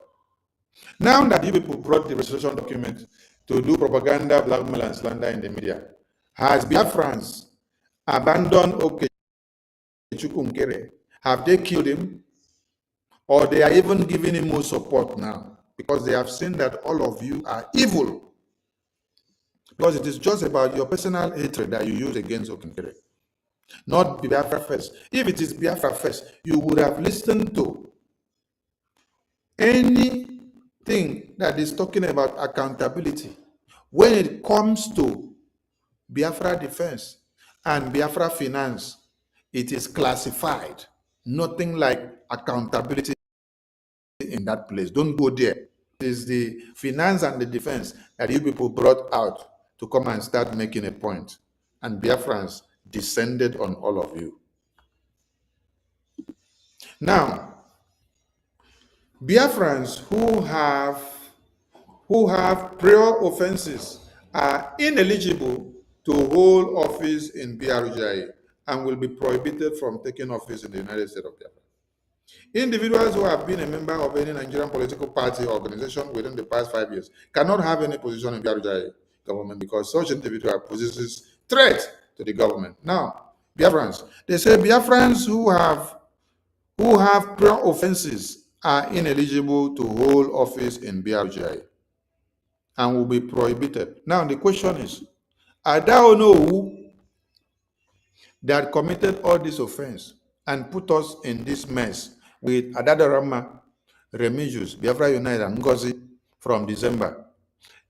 Now that you people brought the registration document to do propaganda, blackmail and slander in the media, has Biafrans abandoned Okechukwu Nkere? Have they killed him? Or they are even giving him more support now because they have seen that all of you are evil. Because it is just about your personal hatred that you use against Okechukwu, not Biafra first. If it is Biafra first, you would have listened to anything that is talking about accountability when it comes to Biafra defense. and Biafra finance, it is classified. Nothing like accountability in that place. Don't go there. It is the finance and the defense that you people brought out to come and start making a point. And Biafrans descended on all of you. Now, Biafrans who have prior offenses are ineligible to hold office in BRGIE and will be prohibited from taking office in the United States of Biafra. Individuals who have been a member of any Nigerian political party or organization within the past 5 years cannot have any position in BRGIE government because such individual poses threat to the government. Now, Biafrans, they say Biafrans who have prior offenses are ineligible to hold office in BRGIE and will be prohibited. Now, the question is, I don't know who that committed all this offense and put us in this mess with Adadarama, Remigius, Biafra United, and Ngozi from December.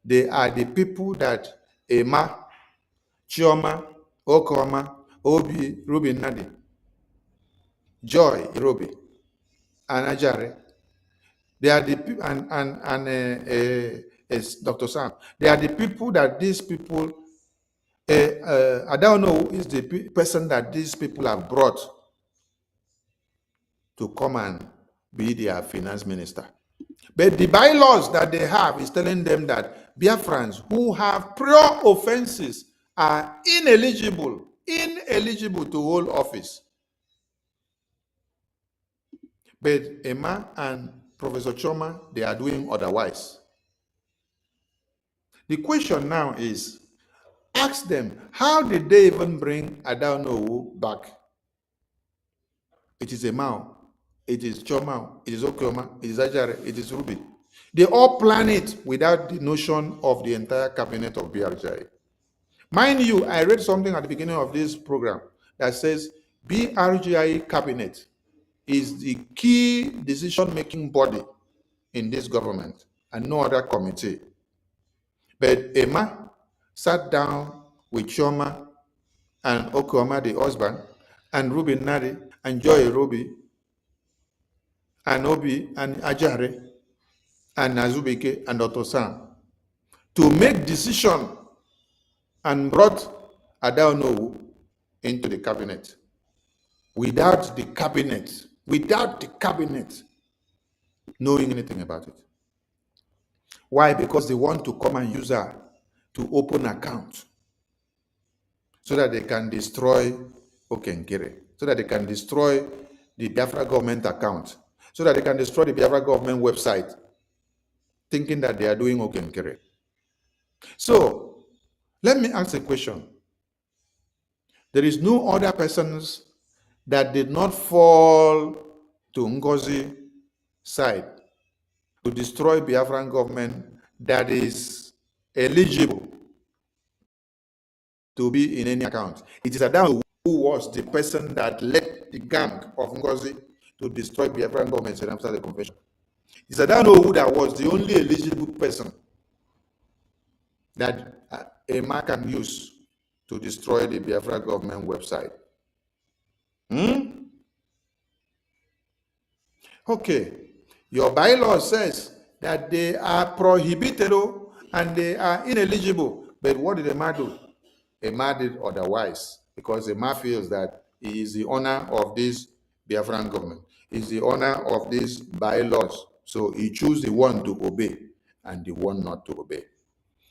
They are the people that Emma, Chioma, Okoma, Obi, Ruby Nadi, Joy, Irobi, and Ajare. They are the people, and Dr. Sam. They are the people that these people, I don't know who is the person that these people have brought to come and be their finance minister. But the bylaws that they have is telling them that Biafrans who have prior offenses are ineligible to hold office. But Emma and Professor Choma, they are doing otherwise. The question now is, ask them, how did they even bring Adaonowu back? It is Emma, it is Choma, it is Okioma, it is Ajare, it is Ruby. They all plan it without the notion of the entire cabinet of BRGIE. Mind you, I read something at the beginning of this program that says BRGIE cabinet is the key decision-making body in this government and no other committee. But Emma sat down with Choma and Okioma, the husband, and Ruby Nadi, and Joy Ruby, and Obi, and Ajare, and Azubike, and Dr. Sam, to make decision and brought Adaonowu into the cabinet. Without the cabinet knowing anything about it. Why? Because they want to come and use her to open accounts so that they can destroy Okenkere, so that they can destroy the Biafra government account, so that they can destroy the Biafra government website, thinking that they are doing Okenkere. So, let me ask a question. There is no other persons that did not fall to Ngozi's side to destroy Biafran government that is eligible to be in any account. It is Adam who was the person that led the gang of Ngozi to destroy Biafran government after the convention. It's Adam who that was the only eligible person that a man can use to destroy the Biafra government website. Okay, your bylaw says that they are prohibited and they are ineligible. But what did Emma do? Emma did otherwise, because Emma feels that he is the owner of this Biafran government. He is the owner of these bylaws. So he chose the one to obey and the one not to obey.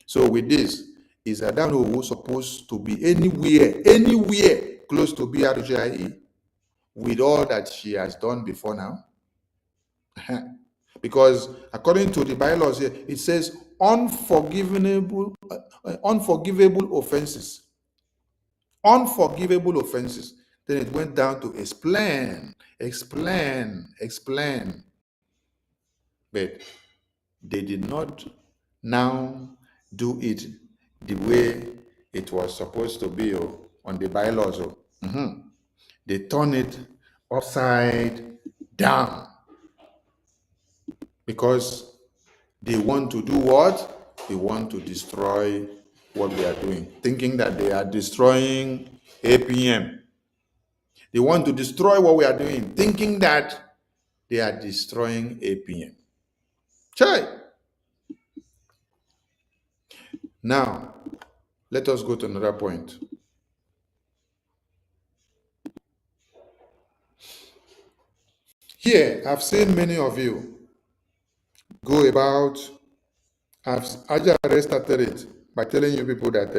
So with this, is Adano who supposed to be anywhere close to BRGIE with all that she has done before now? Because according to the bylaws here, it says unforgivable offenses. Unforgivable offenses. Then it went down to explain. But they did not now do it the way it was supposed to be on the bylaws. They turn it upside down because they want to do what? They want to destroy what we are doing, thinking that they are destroying APM. They want to destroy what we are doing, thinking that they are destroying APM. Chai. Now, let us go to another point. Here, I've seen many of you go about, Ajare started it by telling you people that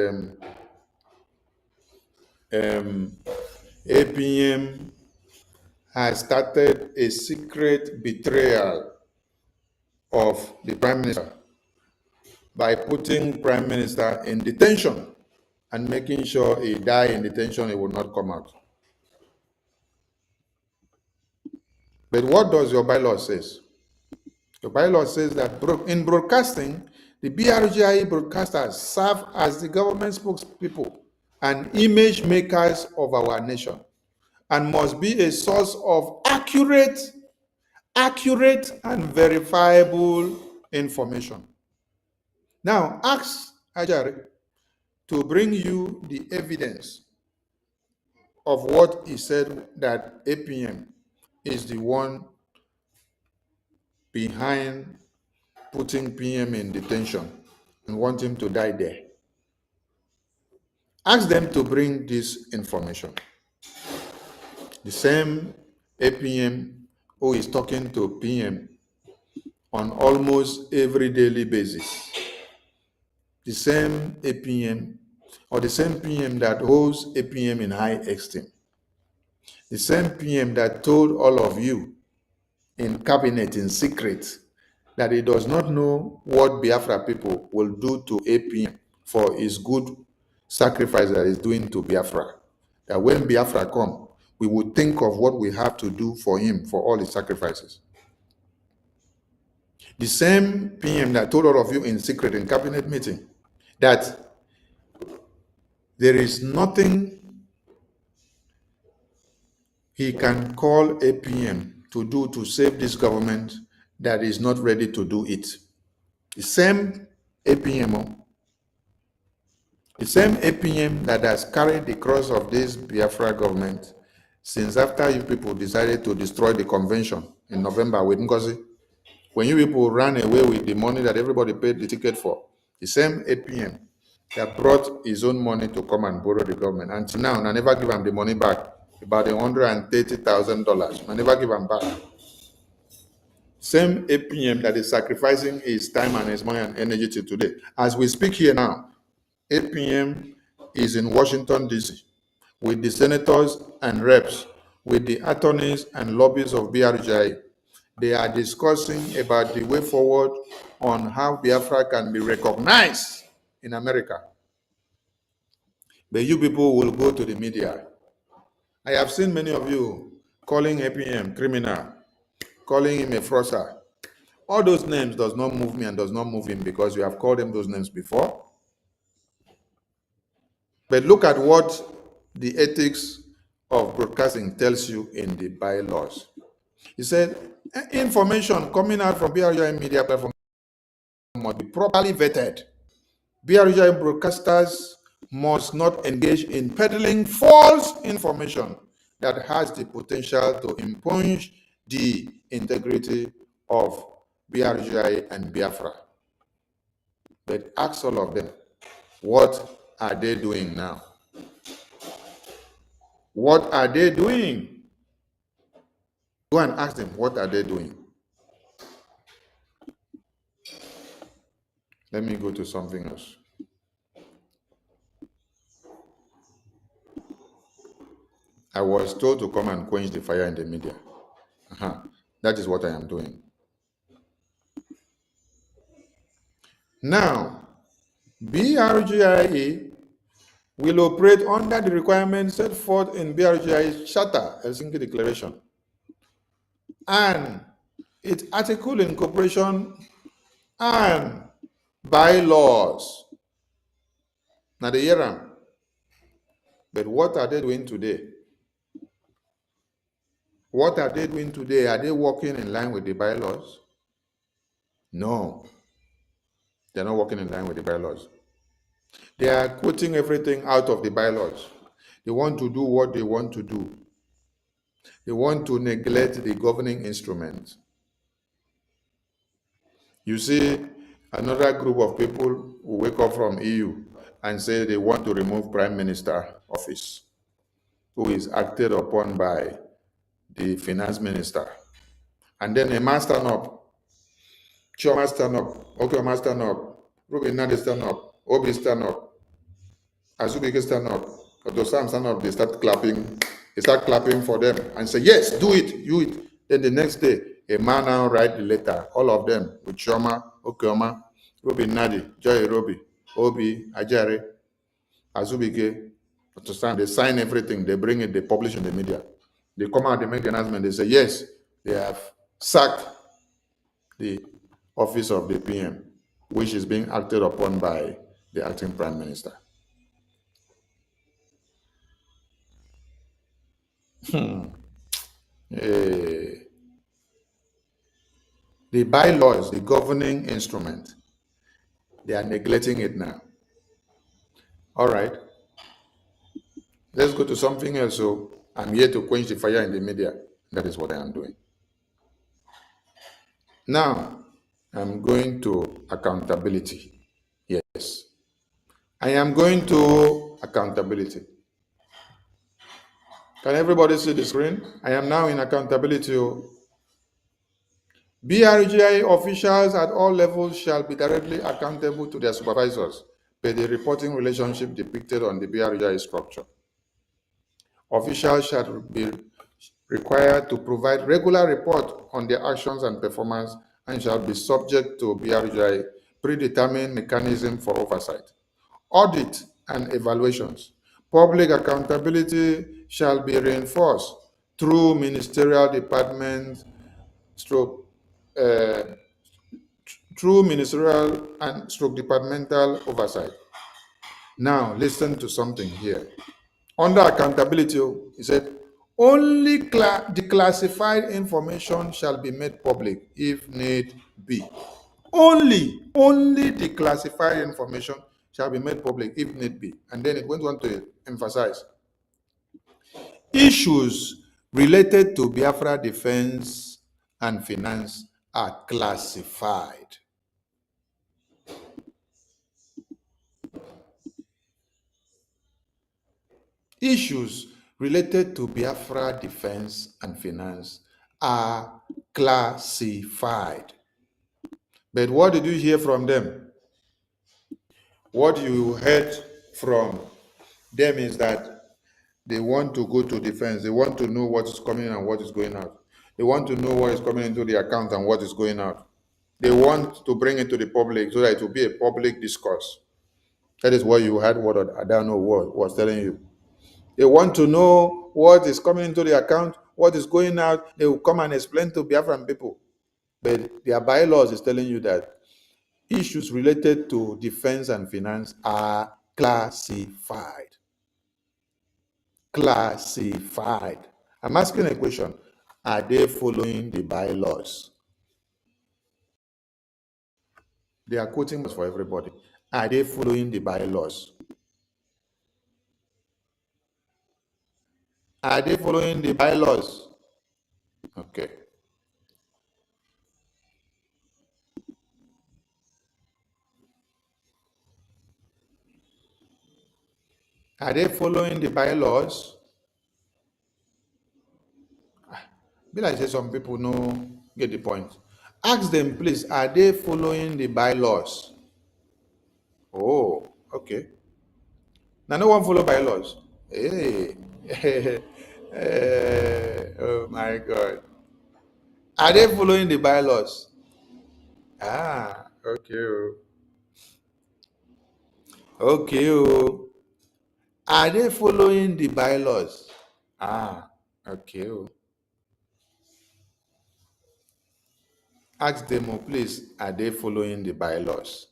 APM has started a secret betrayal of the Prime Minister by putting Prime Minister in detention and making sure he die in detention, he will not come out. But what does your bylaw says? Your bylaw says that in broadcasting, the BRGIE broadcasters serve as the government spokespeople and image makers of our nation and must be a source of accurate and verifiable information. Now, ask Ajare to bring you the evidence of what he said that APM is the one behind putting PM in detention and want him to die there. Ask them to bring this information. The same APM who is talking to PM on almost every daily basis. The same APM or the same PM that holds APM in high esteem. The same PM that told all of you in cabinet in secret that he does not know what Biafra people will do to APM for his good sacrifice that he's doing to Biafra. That when Biafra come, we would think of what we have to do for him for all his sacrifices. The same PM that told all of you in secret in cabinet meeting that there is nothing he can call APM to do to save this government that is not ready to do it. The same APM, the same APM that has carried the cross of this Biafra government since after you people decided to destroy the convention in November with Ngozi. When you people ran away with the money that everybody paid the ticket for, the same APM that brought his own money to come and borrow the government. Until now, I never give him the money back, about $130,000. I never give him back. Same APM that is sacrificing his time and his money and energy to today. As we speak here now, APM is in Washington, D.C. with the senators and reps, with the attorneys and lobbyists of BRGIE. They are discussing about the way forward on how Biafra can be recognized in America. But you people will go to the media. I have seen many of you calling APM criminal, calling him a frauster. All those names does not move me and does not move him because you have called him those names before. But look at what the ethics of broadcasting tells you in the bylaws. He said, information coming out from BRGIE media platform must be properly vetted. BRGIE broadcasters must not engage in peddling false information that has the potential to impugn the integrity of BRGIE and Biafra. But ask all of them, what are they doing now? What are they doing? Go and ask them, what are they doing? Let me go to something else. I was told to come and quench the fire in the media. That is what I am doing. Now, BRGIE will operate under the requirements set forth in BRGIE's Charter, Helsinki Declaration, and its article incorporation and bylaws. Now they hear them. But what are they doing today? What are they doing today? Are they working in line with the bylaws? No. They're not working in line with the bylaws. They are quoting everything out of the bylaws. They want to do what they want to do. They want to neglect the governing instrument. You see, another group of people who wake up from EU and say they want to remove Prime Minister office, who is acted upon by the Finance Minister. And then a man stand up, Chioma stand up, Okioma stand up, Ruben Nadi stand up, Obi stand up, Azubike stand up, Otosam stand up, they start clapping. They start clapping for them and say, yes, do it, do it. Then the next day, a man now write the letter, all of them, with Chioma, Okioma, Ruben Nadi, Joy Robi, Obi, Ajare, Azubike, Otosam, they sign everything, they bring it, they publish in the media. They come out, they make the announcement, they say, yes, they have sacked the office of the PM, which is being acted upon by the acting Prime Minister. The bylaws, the governing instrument, they are neglecting it now. All right. Let's go to something else. So I'm here to quench the fire in the media. That is what I am doing. Now, I'm going to accountability. Yes. I am going to accountability. Can everybody see the screen? I am now in accountability. BRGIE officials at all levels shall be directly accountable to their supervisors per the reporting relationship depicted on the BRGIE structure. Officials shall be required to provide regular report on their actions and performance and shall be subject to BRGIE predetermined mechanism for oversight, audit, and evaluations. Public accountability shall be reinforced through ministerial departments, through ministerial and departmental oversight. Now, listen to something here. Under accountability, he said, only declassified information shall be made public if need be. Only declassified information shall be made public if need be. And then it went on to emphasize issues related to Biafra defense and finance are classified. Issues related to Biafra defense and finance are classified. But what did you hear from them? What you heard from them is that they want to go to defense. They want to know what is coming and what is going out. They want to know what is coming into the account and what is going out. They want to bring it to the public so that it will be a public discourse. That is what you heard what Adano was telling you. They want to know what is coming into the account, what is going out. They will come and explain to Biafran people. But their bylaws is telling you that issues related to defense and finance are classified. Classified. I'm asking a question. Are they following the bylaws? They are quoting for everybody. Are they following the bylaws? Are they following the bylaws? Okay. Are they following the bylaws? Be like say some people no get the point. Ask them, please, are they following the bylaws? Oh, okay. Now no one follow bylaws. Hey. Oh my God. Are they following the bylaws? Ah, okay. Okay. Are they following the bylaws? Ah, okay. Ask them, please, are they following the bylaws?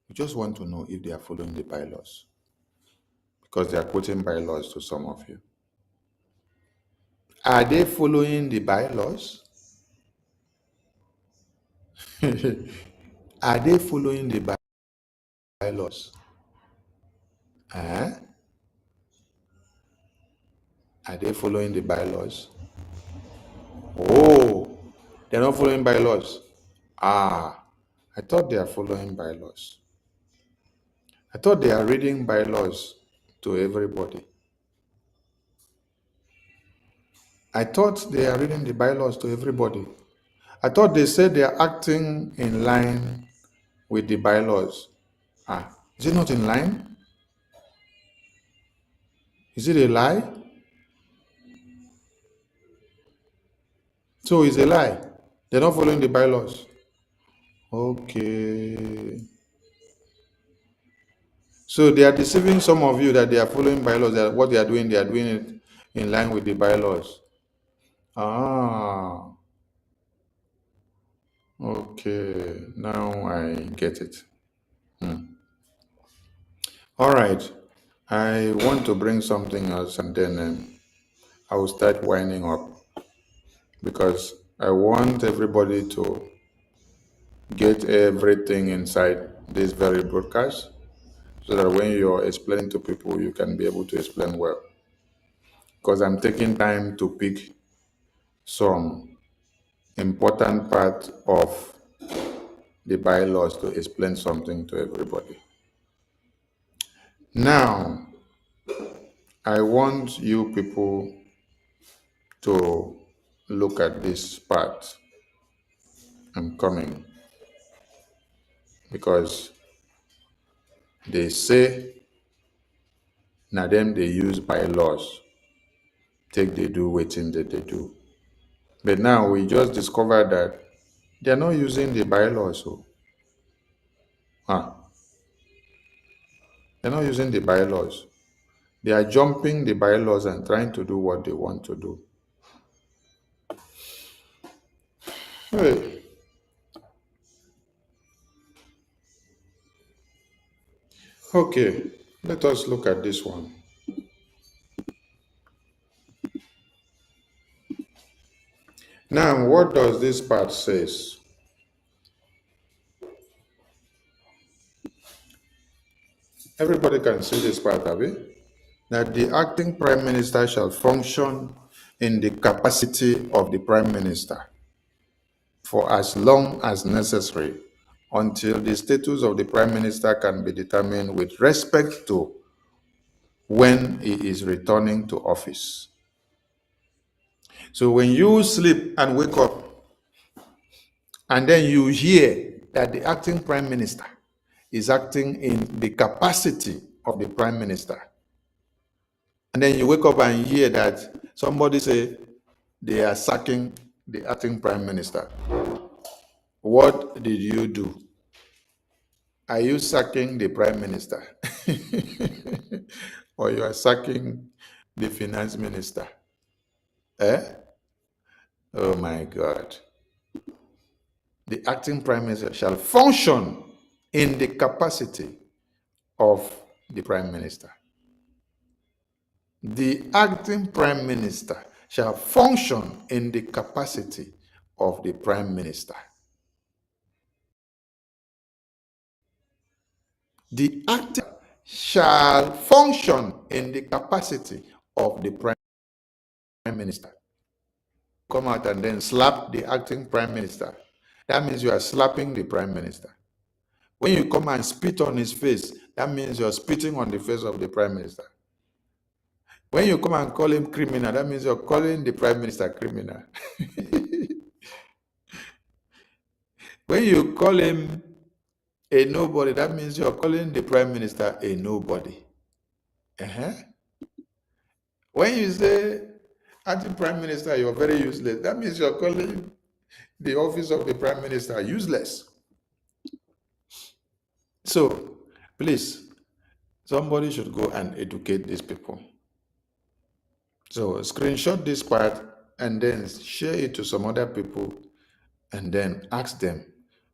We just want to know if they are following the bylaws, because they are quoting bylaws to some of you. Are they following the bylaws? Are they following the bylaws? Are they following the bylaws? Oh, they're not following bylaws. Ah, I thought they are following bylaws. I thought they are reading bylaws to everybody. I thought they are reading the bylaws to everybody. I thought they said they are acting in line with the bylaws. Ah, is it not in line? Is it a lie? So it's a lie. They're not following the bylaws. Okay. So they are deceiving some of you that they are following bylaws, that what they are doing it in line with the bylaws. Ah, okay. Now I get it. All right. I want to bring something else and then I will start winding up because I want everybody to get everything inside this very broadcast so that when you're explaining to people, you can be able to explain well. Because I'm taking time to pick some important part of the bylaws to explain something to everybody. Now, I want you people to look at this part. I'm coming because they say now them they use bylaws take they do waiting that they do. But now we just discovered that they're not using the bylaws. So, they're not using the bylaws. They are jumping the bylaws and trying to do what they want to do. Hey. Okay, let us look at this one. Now, what does this part says? Everybody can see this part of it. That the acting prime minister shall function in the capacity of the prime minister for as long as necessary until the status of the prime minister can be determined with respect to when he is returning to office. So when you sleep and wake up and then you hear that the acting prime minister is acting in the capacity of the prime minister, and then you wake up and hear that somebody say they are sacking the acting prime minister, what did you do? Are you sacking the prime minister? Or you are sacking the finance minister? Eh? Oh my God. The acting prime minister shall function in the capacity of the prime minister. The acting prime minister shall function in the capacity of the prime minister. The acting shall function in the capacity of the prime minister. Come out and then slap the acting prime minister. That means you are slapping the prime minister. When you come and spit on his face, that means you're spitting on the face of the prime minister. When you come and call him criminal, that means you're calling the prime minister criminal. When you call him a nobody, that means you're calling the prime minister a nobody. When you say acting prime minister, you're very useless, that means you're calling the office of the prime minister useless. So, please, somebody should go and educate these people. So, screenshot this part and then share it to some other people and then ask them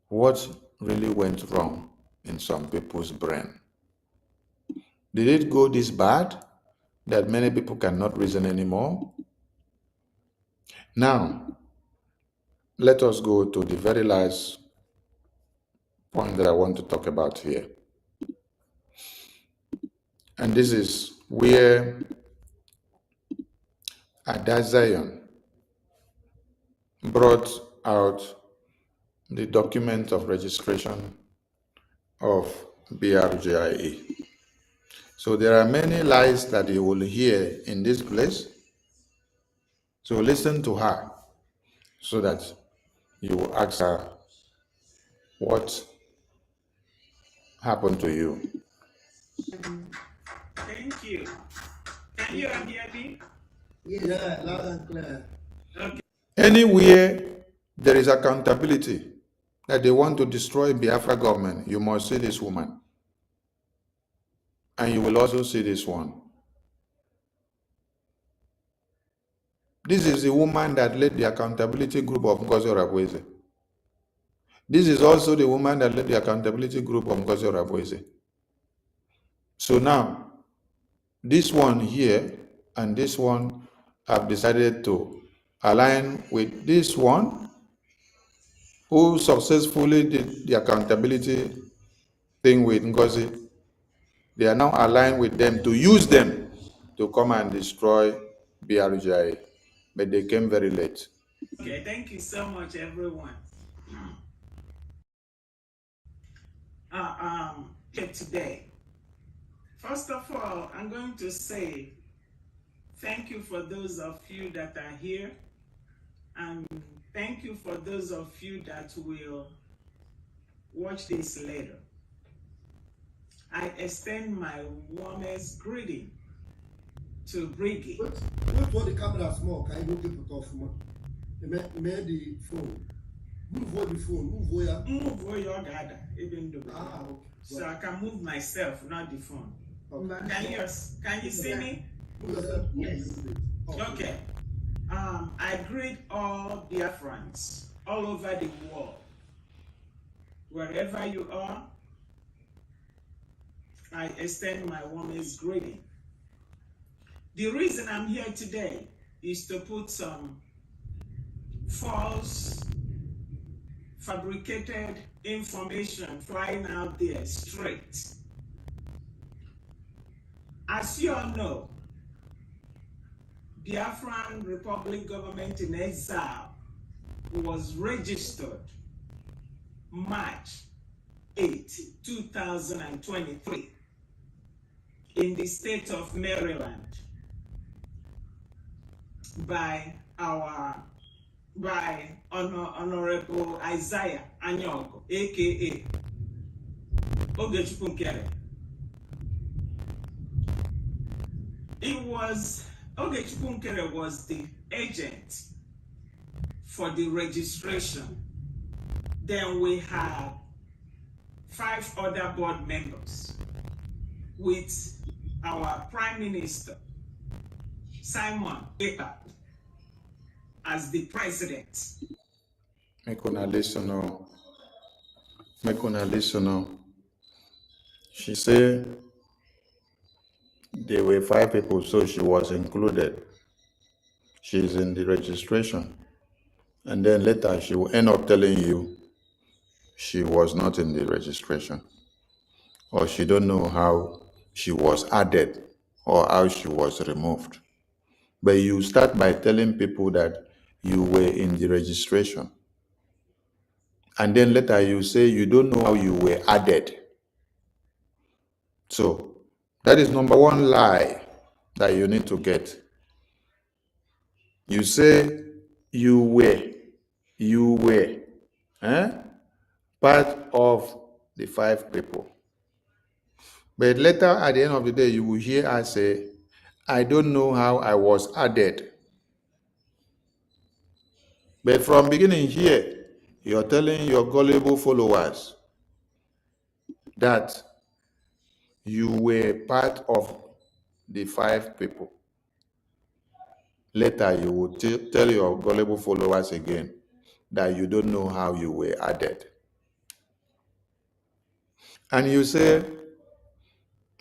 what really went wrong in some people's brain. Did it go this bad that many people cannot reason anymore? Now, let us go to the very last point that I want to talk about here. And this is where at that Zion brought out the document of registration of BRGIE. So there are many lies that you will hear in this place. So listen to her so that you will ask her what happened to you.
Thank you. Can you hear me?
Yeah, loud and clear.
Okay.
Anywhere there is accountability that they want to destroy Biafra government, you must see this woman. And you will also see this one. This is the woman that led the accountability group of Ngozi Orakwe. This is also the woman that led the accountability group of Ngozi Orakwe. So now, this one here and this one have decided to align with this one who successfully did the accountability thing with Ngozi. They are now aligned with them to use them to come and destroy BRGIE. But they came very late.
Okay, thank you so much, everyone. Today, first of all, I'm going to say thank you for those of you that are here, and thank you for those of you that will watch this later. I extend my warmest greeting to BRGIE.
Wait for the camera small. Can you keep it off? Made the phone. Move the phone. Move where?
Move where you gather, even though.
Okay.
So I can move myself, not the phone.
Okay.
Can you see me?
Yes.
Okay. I greet all Biafrans all over the world. Wherever you are, I extend my warmest greeting. The reason I'm here today is to put some false, fabricated information flying out there straight. As you all know, Biafran Republic Government in Exile was registered March 8, 2023 in the state of Maryland by Honorable Isaiah Anyogo, aka Ogechukwu Nkere. Ogechukwu Nkere was the agent for the registration. Then we had 5 other board members with our Prime Minister, Simon Ekpa, as the president.
Make una listen now. Make una listen now. She said there were 5 people, so she was included. She's in the registration. And then later she will end up telling you she was not in the registration. Or she don't know how she was added or how she was removed. But you start by telling people that you were in the registration. And then later you say you don't know how you were added. So that is number 1 lie that you need to get. You say you were part of the 5 people. But later at the end of the day, you will hear her say, I don't know how I was added. But from beginning here, you're telling your gullible followers that you were part of the 5 people. Later, you will tell your gullible followers again that you don't know how you were added. And you say,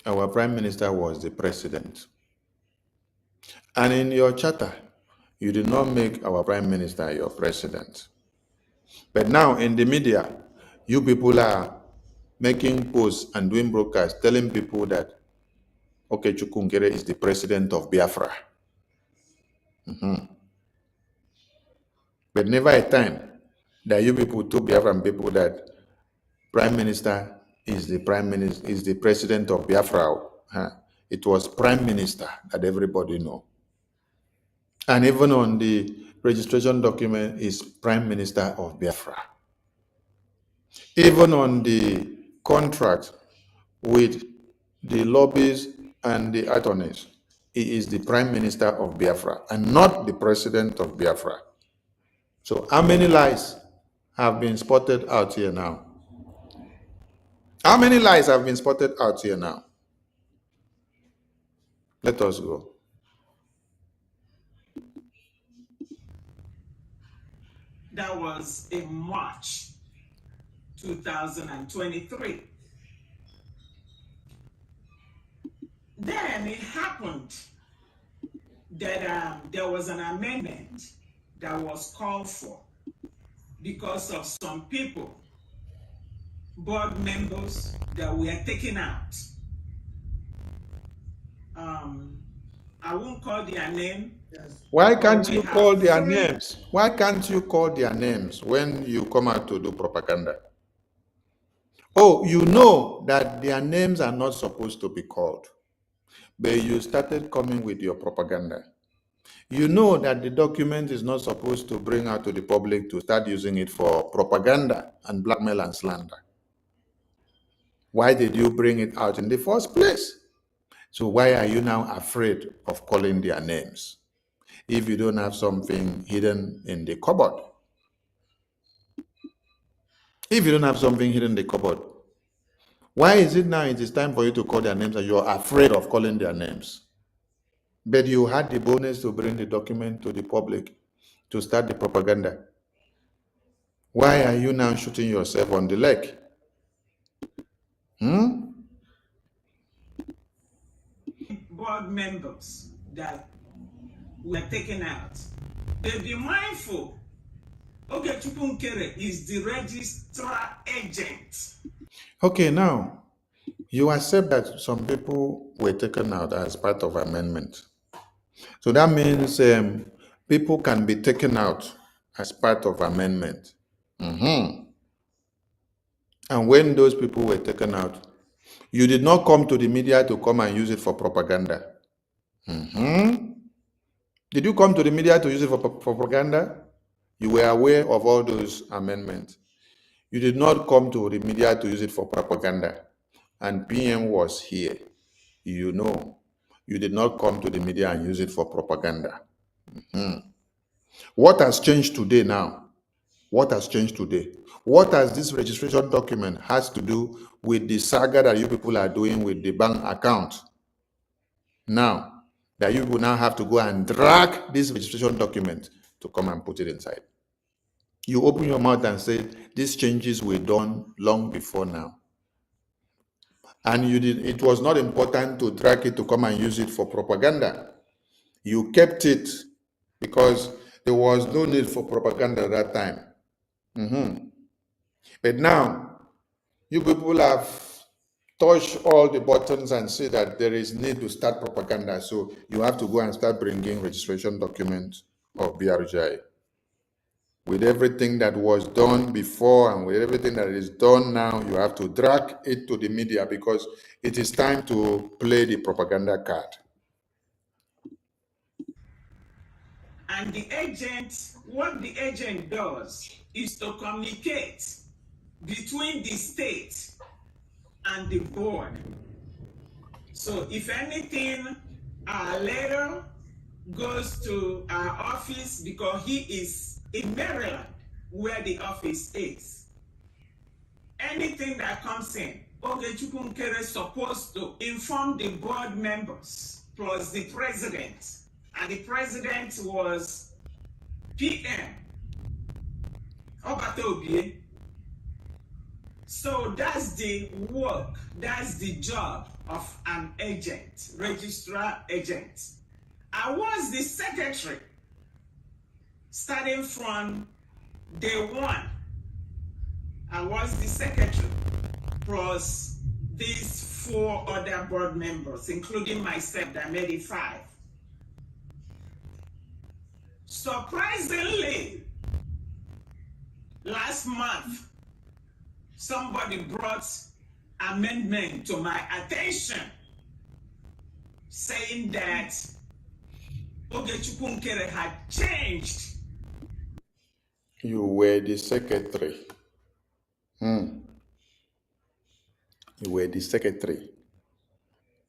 our Prime Minister was the president. And in your charter, you did not make our Prime Minister your president. But now in the media, you people are making posts and doing broadcasts telling people that Okechukwu Nkere is the president of Biafra. But never a time that you people told Biafran people that Prime Minister is the president of Biafra. Huh? It was Prime Minister that everybody know. And even on the registration document is Prime Minister of Biafra. Even on the contract with the lobbies and the attorneys, he is the Prime Minister of Biafra and not the President of Biafra. So how many lies have been spotted out here now? How many lies have been spotted out here now? Let us go.
That was in March 2023. Then it happened that there was an amendment that was called for because of some people, board members that were taken out. I won't call their name.
Yes.
Why can't you call their names? Why can't you call their names when you come out to do propaganda? Oh, you know that their names are not supposed to be called, but you started coming with your propaganda. You know that the document is not supposed to bring out to the public to start using it for propaganda and blackmail and slander. Why did you bring it out in the first place? So why are you now afraid of calling their names if you don't have something hidden in the cupboard? If you don't have something hidden in the cupboard, why is it now it is time for you to call their names and you're afraid of calling their names? But you had the boldness to bring the document to the public to start the propaganda. Why are you now shooting yourself on the leg?
Board members that were taken out. They be mindful. Okay, Chupunkere is the registrar agent.
Okay, now you accept that some people were taken out as part of amendment. So that means people can be taken out as part of amendment. And when those people were taken out, you did not come to the media to come and use it for propaganda. Did you come to the media to use it for propaganda? You were aware of all those amendments. You did not come to the media to use it for propaganda. And PM was here. You know, you did not come to the media and use it for propaganda. What has changed today now? What has changed today? What has this registration document has to do with the saga that you people are doing with the bank account? Now, that you will now have to go and drag this registration document to come and put it inside. You open your mouth and say, these changes were done long before now. And you did. It was not important to drag it to come and use it for propaganda. You kept it because there was no need for propaganda at that time. But now, you people have touched all the buttons and see that there is need to start propaganda. So you have to go and start bringing registration documents of BRGIE. With everything that was done before and with everything that is done now, you have to drag it to the media because it is time to play the propaganda card.
And the agent, what the agent does is to communicate between the state and the board. So if anything, our letter goes to our office because he is in Maryland, where the office is. Anything that comes in, Ogechukwu is supposed to inform the board members plus the president. And the president was PM. Obatobie. So that's the work, that's the job of an agent, registrar agent. I was the secretary starting from day one. I was the secretary plus these 4 other board members, including myself, that made it 5. Surprisingly, last month, somebody brought amendment to my attention saying that Ogechukwu Nkere had changed.
You were the secretary. You were the secretary.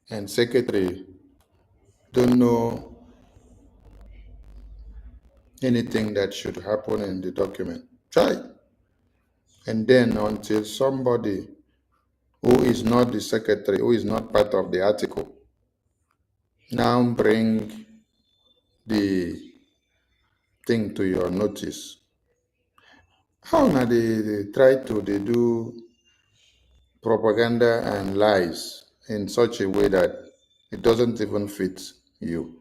And secretary don't know anything that should happen in the document. Try. And then until somebody who is not the secretary, who is not part of the article, now bring the thing to your notice. How now they try to do propaganda and lies in such a way that it doesn't even fit you?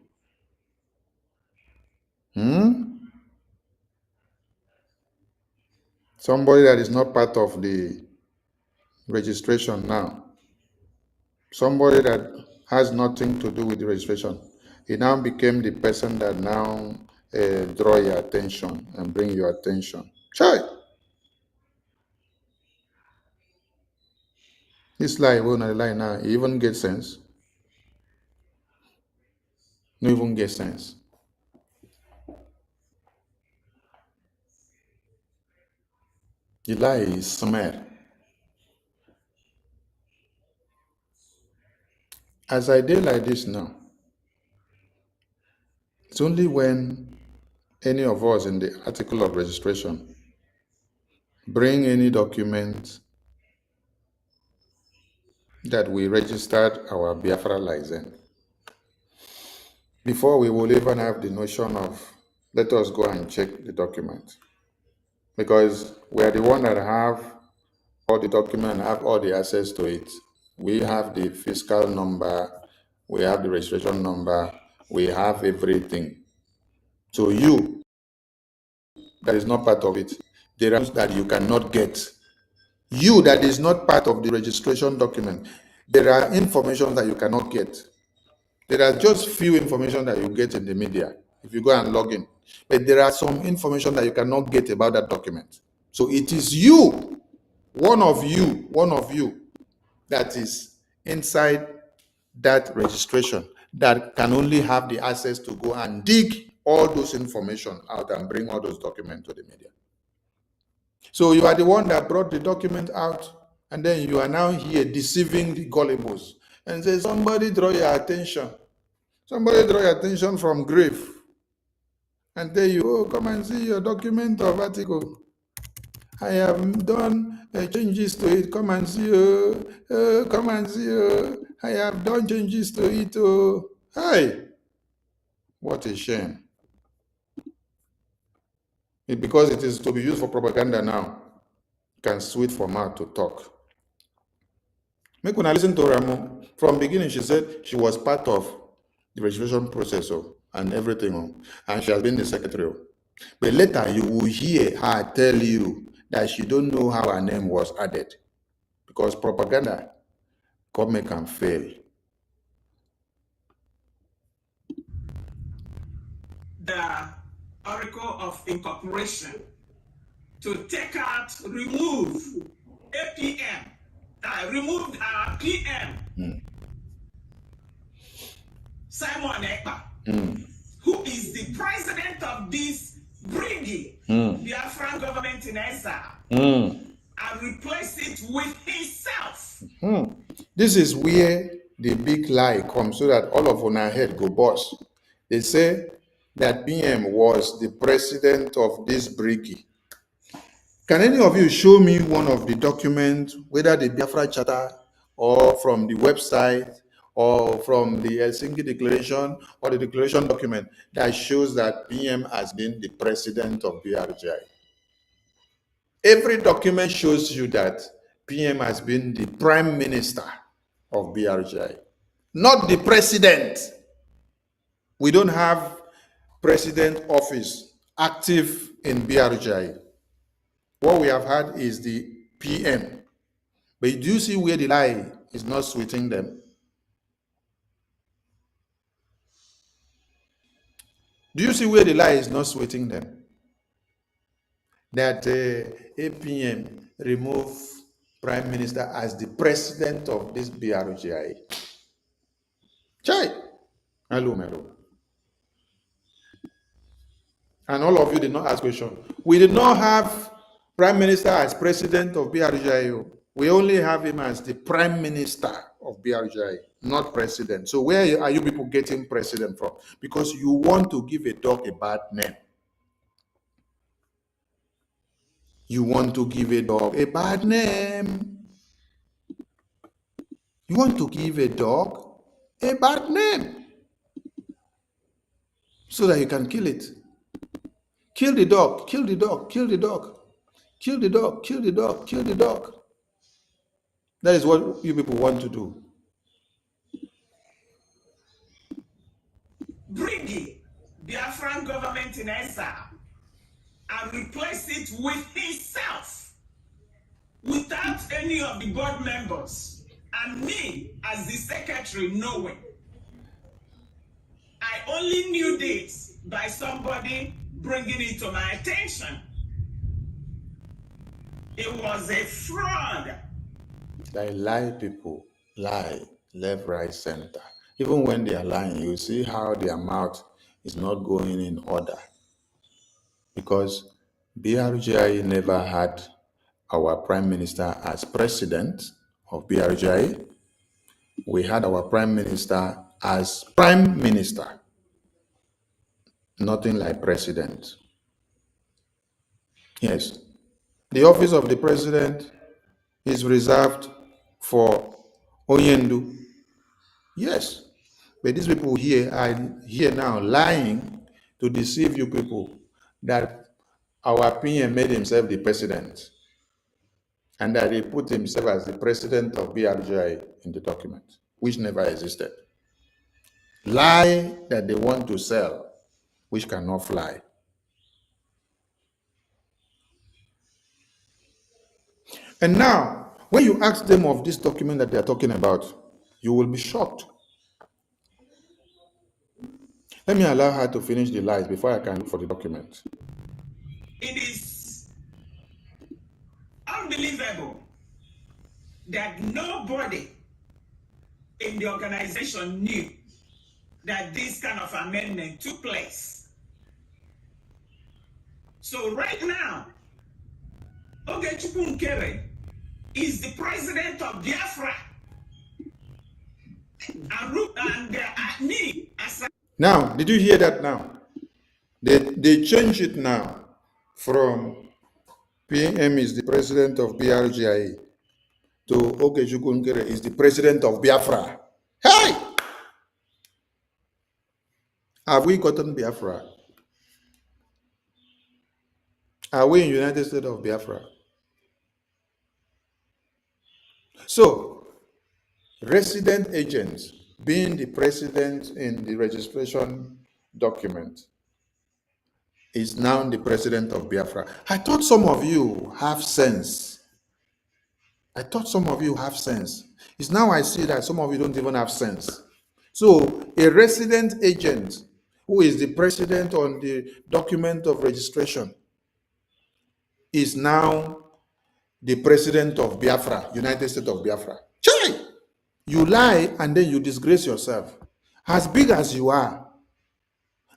Somebody that is not part of the registration now, somebody that has nothing to do with the registration, he now became the person that now draw your attention and bring your attention. Chai! This lie, well, not a lie now, it even get sense. No even get sense. The lie is smear. As I did like this now, it's only when any of us in the article of registration bring any document that we registered our Biafra license. Before we will even have the notion of, let us go and check the document. Because we are the one that have all the document and have all the access to it. We have the fiscal number, we have the registration number, we have everything. So you, that is not part of it, there are things that you cannot get. You that is not part of the registration document, there are information that you cannot get. There are just few information that you get in the media if you go and log in. But there are some information that you cannot get about that document. So it is you, one of you that is inside that registration that can only have the access to go and dig all those information out and bring all those documents to the media. So you are the one that brought the document out, and then you are now here deceiving the gullibles and say, somebody draw your attention. Somebody draw your attention from grave and tell you, oh, come and see your document of article. I have done changes to it. Come and see. Come and see. I have done changes to it. Hey, what a shame. Because it is to be used for propaganda now, can sweet for mouth to talk. Make when I listen to Ramu, from beginning she said she was part of the registration process and everything, and she has been the secretary. But later you will hear her tell you that she don't know how her name was added, because propaganda come make and fail.
The Oracle of Incorporation to take out, remove APM, removed our PM, Simon Ekpa, who is the president of this BRGIE, Biafra government in exile, and replace it with himself.
This is where the big lie comes, so that all of our head go bust. They say that PM was the president of this BRGIE. Can any of you show me one of the documents, whether the Biafra Charter or from the website or from the Helsinki Declaration or the Declaration document that shows that PM has been the president of BRGIE? Every document shows you that PM has been the prime minister of BRGIE, not the president. We don't have president office active in BRGIE. What we have had is the PM. But do you see where the lie is not sweeting them? Do you see where the lie is not sweating them? That APM remove Prime Minister as the president of this BRGIE. Chai! Hello. And all of you did not ask question. We did not have Prime Minister as president of BRGIE. We only have him as the Prime Minister of BRGIE, not president. So where are you people getting president from? Because you want to give a dog a bad name. You want to give a dog a bad name. You want to give a dog a bad name so that you can kill it. Kill the dog, kill the dog, kill the dog, kill the dog, kill the dog, kill the dog. That is what you people want to do.
BRGIE, Biafran government in exile, and replace it with himself, without any of the board members, and me as the secretary knowing. I only knew this by somebody bringing it to my attention. It was a fraud.
They lie, people. Lie. Left, right, center. Even when they are lying, you see how their mouth is not going in order. Because BRGIE never had our Prime Minister as president of BRGIE. We had our Prime Minister as Prime Minister. Nothing like president. Yes. The office of the president is reserved for Onyendu. Yes. But these people here are here now lying to deceive you people that our PM made himself the president and that he put himself as the president of BRGI in the document, which never existed. Lie that they want to sell, which cannot fly. And now, when you ask them of this document that they are talking about, you will be shocked. Let me allow her to finish the lies before I can look for the document.
It is unbelievable that nobody in the organization knew that this kind of amendment took place. So right now, Ogechukwu Nkere is the president of Biafra. And me as a...
Now, did you hear that now? They changed it now from PM is the president of BRGIE to Ogechukwu Nkere is the president of Biafra. Hey! Have we gotten Biafra? Are we in United States of Biafra? So, resident agents being the president in the registration document is now the president of Biafra. I thought some of you have sense. It's now I see that some of you don't even have sense. So, a resident agent who is the president on the document of registration is now the president of Biafra, United States of Biafra. Chai! You lie and then you disgrace yourself. As big as you are,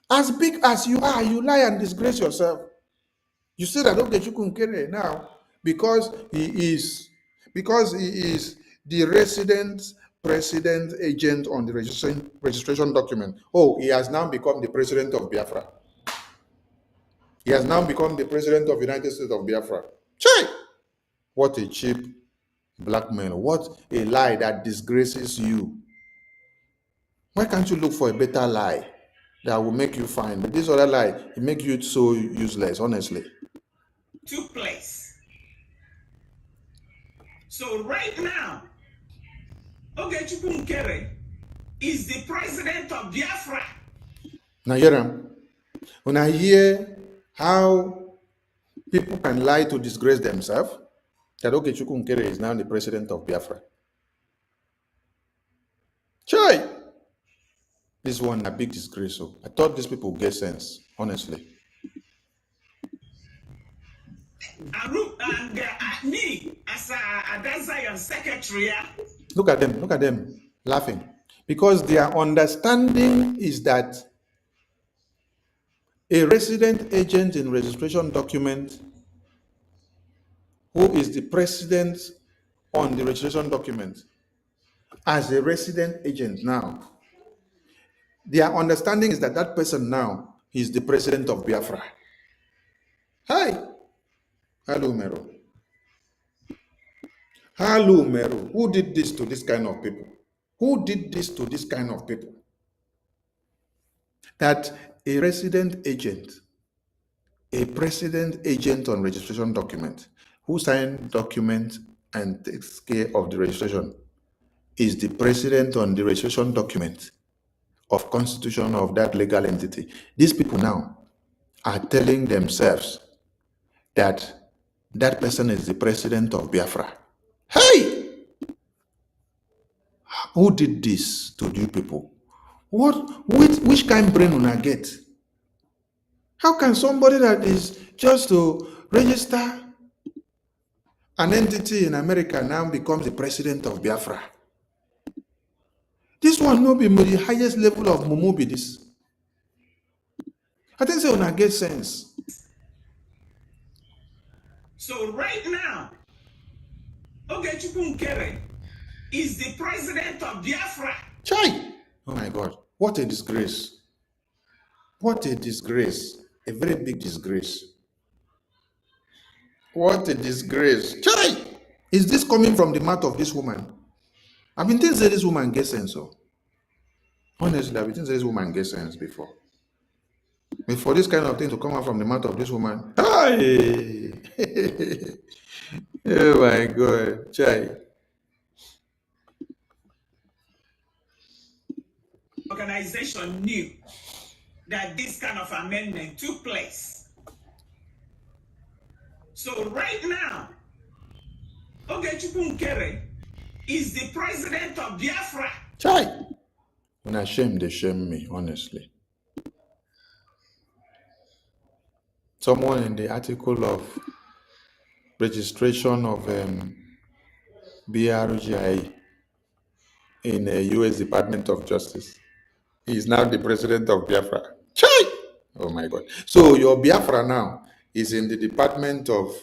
you lie and disgrace yourself. You say that Ogechukwu Nkere now, because he is the resident president agent on the registration document. Oh, he has now become the president of Biafra. He has now become the president of United States of Biafra. Chai! What a cheap blackmail. What a lie that disgraces you. Why can't you look for a better lie that will make you fine? But this other lie, it makes you so useless, honestly.
Took place. So right now, Ogechukwu Nkere is the president of Biafra.
Now, when I hear how people can lie to disgrace themselves, that Ogechukwu Nkere is now the president of Biafra. Chai! This one a big disgrace. So I thought these people get sense, honestly.
And me, as a Zion secretary,
Look at them laughing. Because their understanding is that a resident agent in registration document who is the president on the registration document as a resident agent now, their understanding is that that person now is the president of Biafra. Hi. Hello, Mero. Hello, Mero. Who did this to this kind of people? Who did this to this kind of people? That a resident agent, a president agent on registration document, who signs document and takes care of the registration, is the president on the registration document of constitution of that legal entity. These people now are telling themselves that that person is the president of Biafra. Hey! Who did this to you people? Which kind of brain una get? How can somebody that is just to register an entity in America now becomes the president of Biafra? This one no be the highest level of mumu be this. I think so una get sense.
So right now, Ogechukwu Nkere is the president of Biafra.
Chai! Oh my God, what a disgrace. What a disgrace. A very big disgrace. What a disgrace. Chai! Is this coming from the mouth of this woman? I've been thinking that this woman gets sense. So. Honestly, I've been thinking this woman gets sense before. Before this kind of thing to come out from the mouth of this woman. Hi! Oh my God. Chai.
Organization knew that this kind of amendment took place. So right now, Ogechukwu Nkere is the president of Biafra.
Chai! When I shame, they shame me, honestly. Someone in the article of registration of BRGIE in the U.S. Department of Justice, he is now the president of Biafra. Chai! Oh my God. So your Biafra now is in the Department of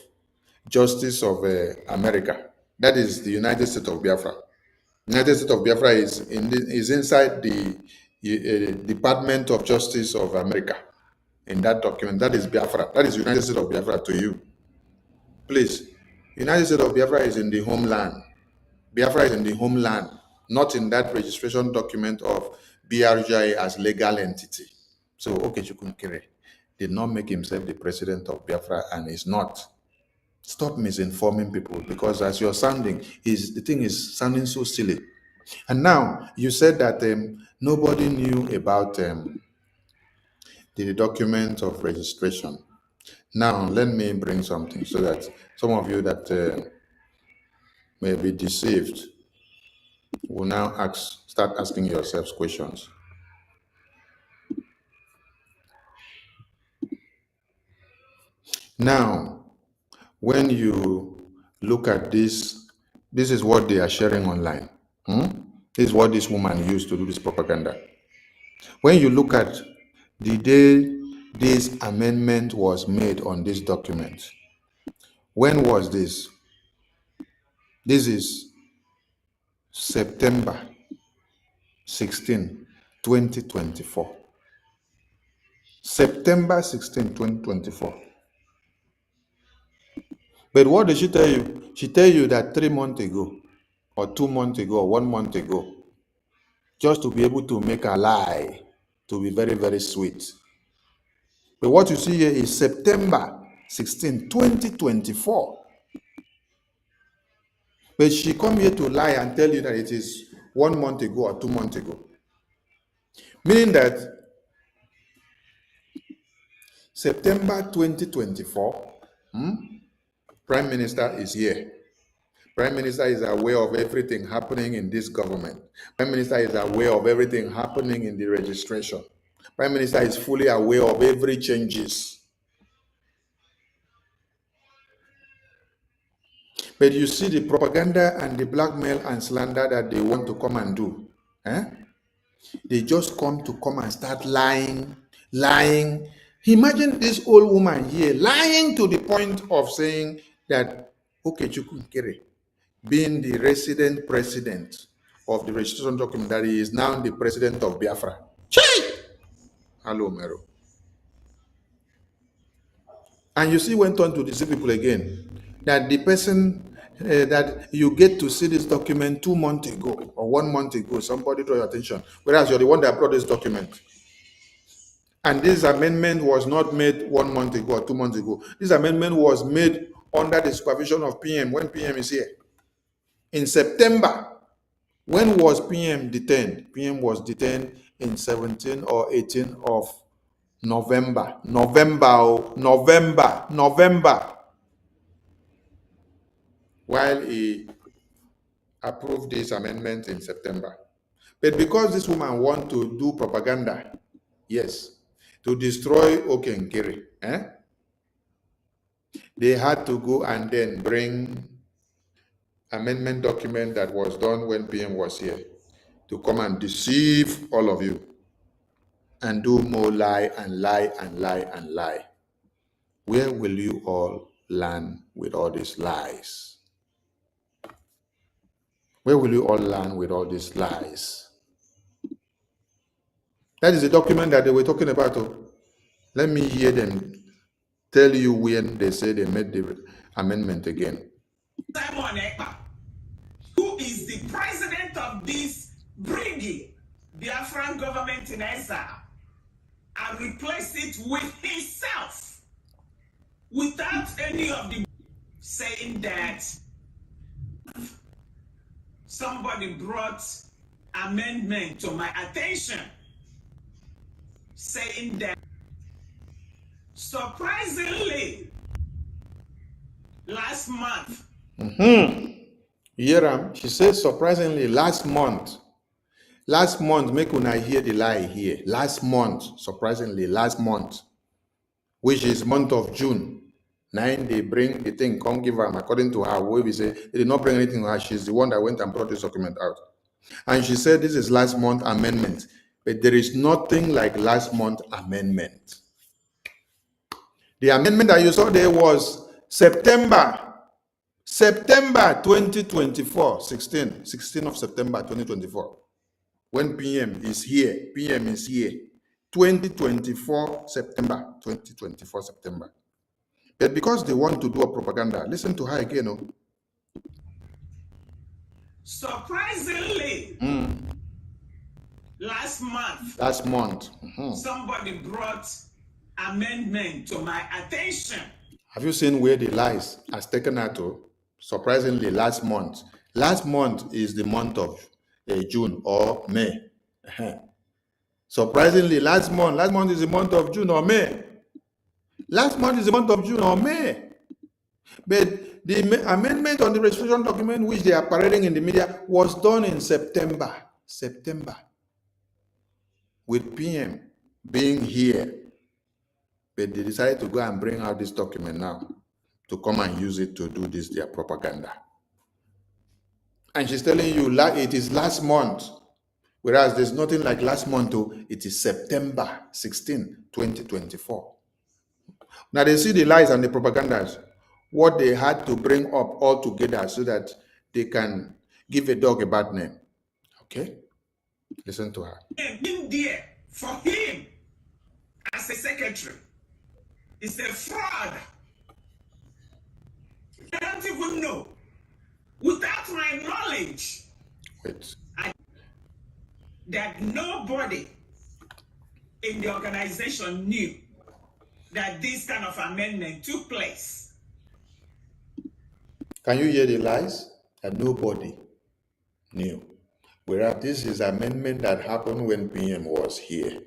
Justice of America. That is the United States of Biafra. United States of Biafra is inside the Department of Justice of America. In that document, that is Biafra. That is United States of Biafra to you. Please, United States of Biafra is in the homeland. Biafra is in the homeland, not in that registration document of BRGIE as legal entity. So, Ogechukwu Nkere did not make himself the president of Biafra and is not. Stop misinforming people, because as you're sounding, the thing is sounding so silly. And now you said that nobody knew about the document of registration. Now let me bring something so that some of you that may be deceived will now start asking yourselves questions. Now, when you look at this is what they are sharing online. This is what this woman used to do this propaganda. When you look at the day this amendment was made on this document, when was this? This is September 16, 2024. September 16, 2024. But what did she tell you? She tell you that 3 months ago, or 2 months ago, or 1 month ago, just to be able to make a lie to be very, very sweet. But what you see here is September 16, 2024. But she come here to lie and tell you that it is 1 month ago or 2 months ago. Meaning that September 2024, Prime Minister is here. Prime Minister is aware of everything happening in this government. Prime Minister is aware of everything happening in the registration. Prime Minister is fully aware of every changes. But you see the propaganda and the blackmail and slander that they want to come and do. Eh? They just come and start lying. Imagine this old woman here lying to the point of saying that Okechukwu Nkere, being the resident president of the registration document, that he is now the president of Biafra. Chai! Hello, Mero. And you see, went on to deceive people again, that the person that you get to see this document 2 months ago or 1 month ago, somebody draw your attention, whereas you're the one that brought this document. And this amendment was not made 1 month ago or 2 months ago. This amendment was made under the supervision of PM when PM is here. In September, when was PM detained? PM was detained in 17 or 18 of November. While he approved this amendment in September. But because this woman want to do propaganda, yes, to destroy Okenkere, they had to go and then bring amendment document that was done when PM was here to come and deceive all of you and do more lie and lie and lie and lie. Where will you all land with all these lies? Where will you all land with all these lies? That is the document that they were talking about. Let me hear them tell you when they say they made the amendment again.
Simon Ekpa, who is the president of this BRGIE, Biafran government in exile, and replace it with himself without any of the saying that somebody brought amendment to my attention, saying that surprisingly last month.
Yeram, she says surprisingly last month, make una hear the lie here. Last month, surprisingly, last month, which is month of June. 9, they bring the thing, come give her, according to her, where we say they did not bring anything to her. She's the one that went and brought this document out. And she said this is last month amendment, but there is nothing like last month amendment. The amendment that you saw there was September 2024, 16 of September 2024. When PM is here, 2024 September. But because they want to do a propaganda, listen to her again.
Surprisingly, last month, somebody brought amendment to my attention.
Have you seen where the lies has taken her to? Surprisingly, last month. Last month is the month of June or May. Surprisingly, last month is the month of June or May. Last month is the month of June or May. But the amendment on the registration document, which they are parading in the media, was done in September. With PM being here. But they decided to go and bring out this document now to come and use it to do this, their propaganda. And she's telling you it is last month. Whereas there's nothing like last month, it is September 16, 2024. Now they see the lies and the propagandas, what they had to bring up all together so that they can give a dog a bad name. Okay? Listen to her.
Being there for him as a secretary is a fraud. I don't even know. Without my knowledge, that nobody in the organization knew that this kind of amendment took place.
Can you hear the lies? That nobody knew. Whereas this is amendment that happened when PM was here.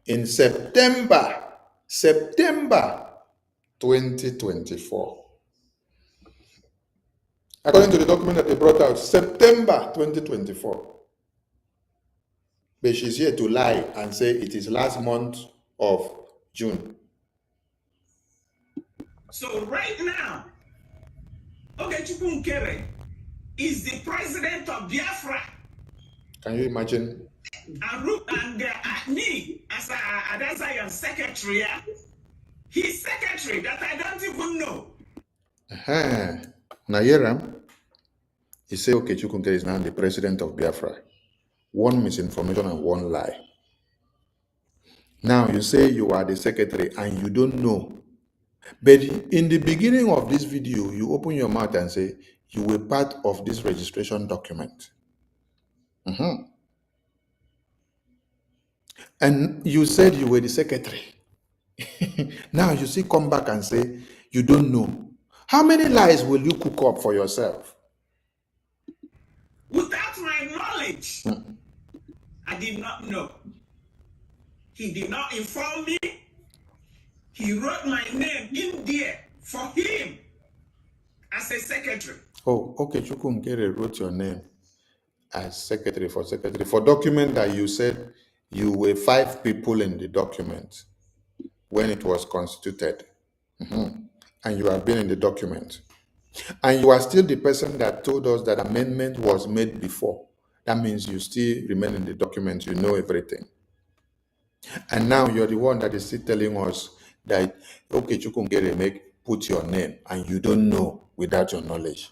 In September 2024. According to the document that they brought out, September 2024. But she's here to lie and say it is last month of June.
So right now, Ogechukwu Nkere is the president of Biafra.
Can you imagine?
And me, as I am secretary, he's secretary that I don't even know.
Nayeram, he said Okechukwu Nkere is now the president of Biafra. One misinformation and one lie. Now you say you are the secretary and you don't know. But in the beginning of this video, you open your mouth and say you were part of this registration document. And you said you were the secretary. Now you see, come back and say you don't know. How many lies will you cook up for yourself?
Without my knowledge, I did not know. He did not inform me. He wrote my name in there for him as a secretary.
Oh, okay, Okechukwu Nkere wrote your name as secretary. For document that you said you were 5 people in the document when it was constituted. And you have been in the document. And you are still the person that told us that amendment was made before. That means you still remain in the document, you know everything. And now you're the one that is still telling us that, okay, Okechukwu Nkere put your name and you don't know without your knowledge.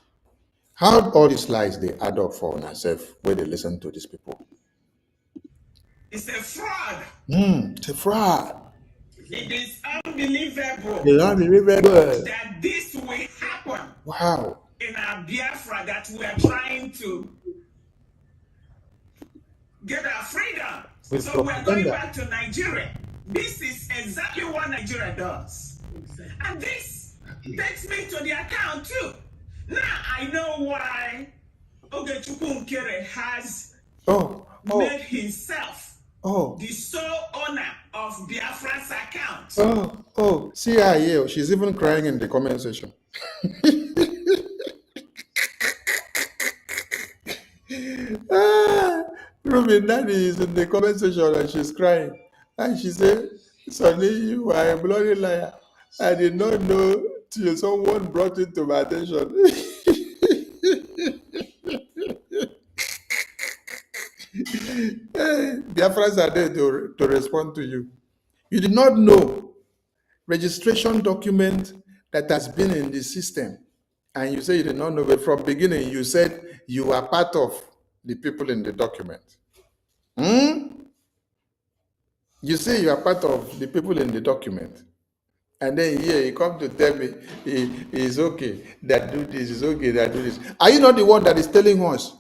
How all these lies they add up for ourselves where they listen to these people?
It's a fraud.
It's a fraud.
It is unbelievable.
It's unbelievable
that this will happen.
Wow.
In our Biafra that we are trying to get our freedom.
With
so
propaganda.
We're going back to Nigeria. This is exactly what Nigeria does. And this takes me to the account too. Now I know why Ogechukwu Nkere has made himself the sole owner of Biafra's account.
See her here. She's even crying in the comment section. Ruben Daddy is in the comment section and she's crying. And she said, Sonny, you are a bloody liar. I did not know till someone brought it to my attention. Biafrans are there to respond to you. You did not know registration document that has been in the system. And you say you did not know, but from beginning you said you are part of the people in the document. You say you are part of the people in the document. And then here you come to tell me it's okay that do this, it's okay that do this. Are you not the one that is telling us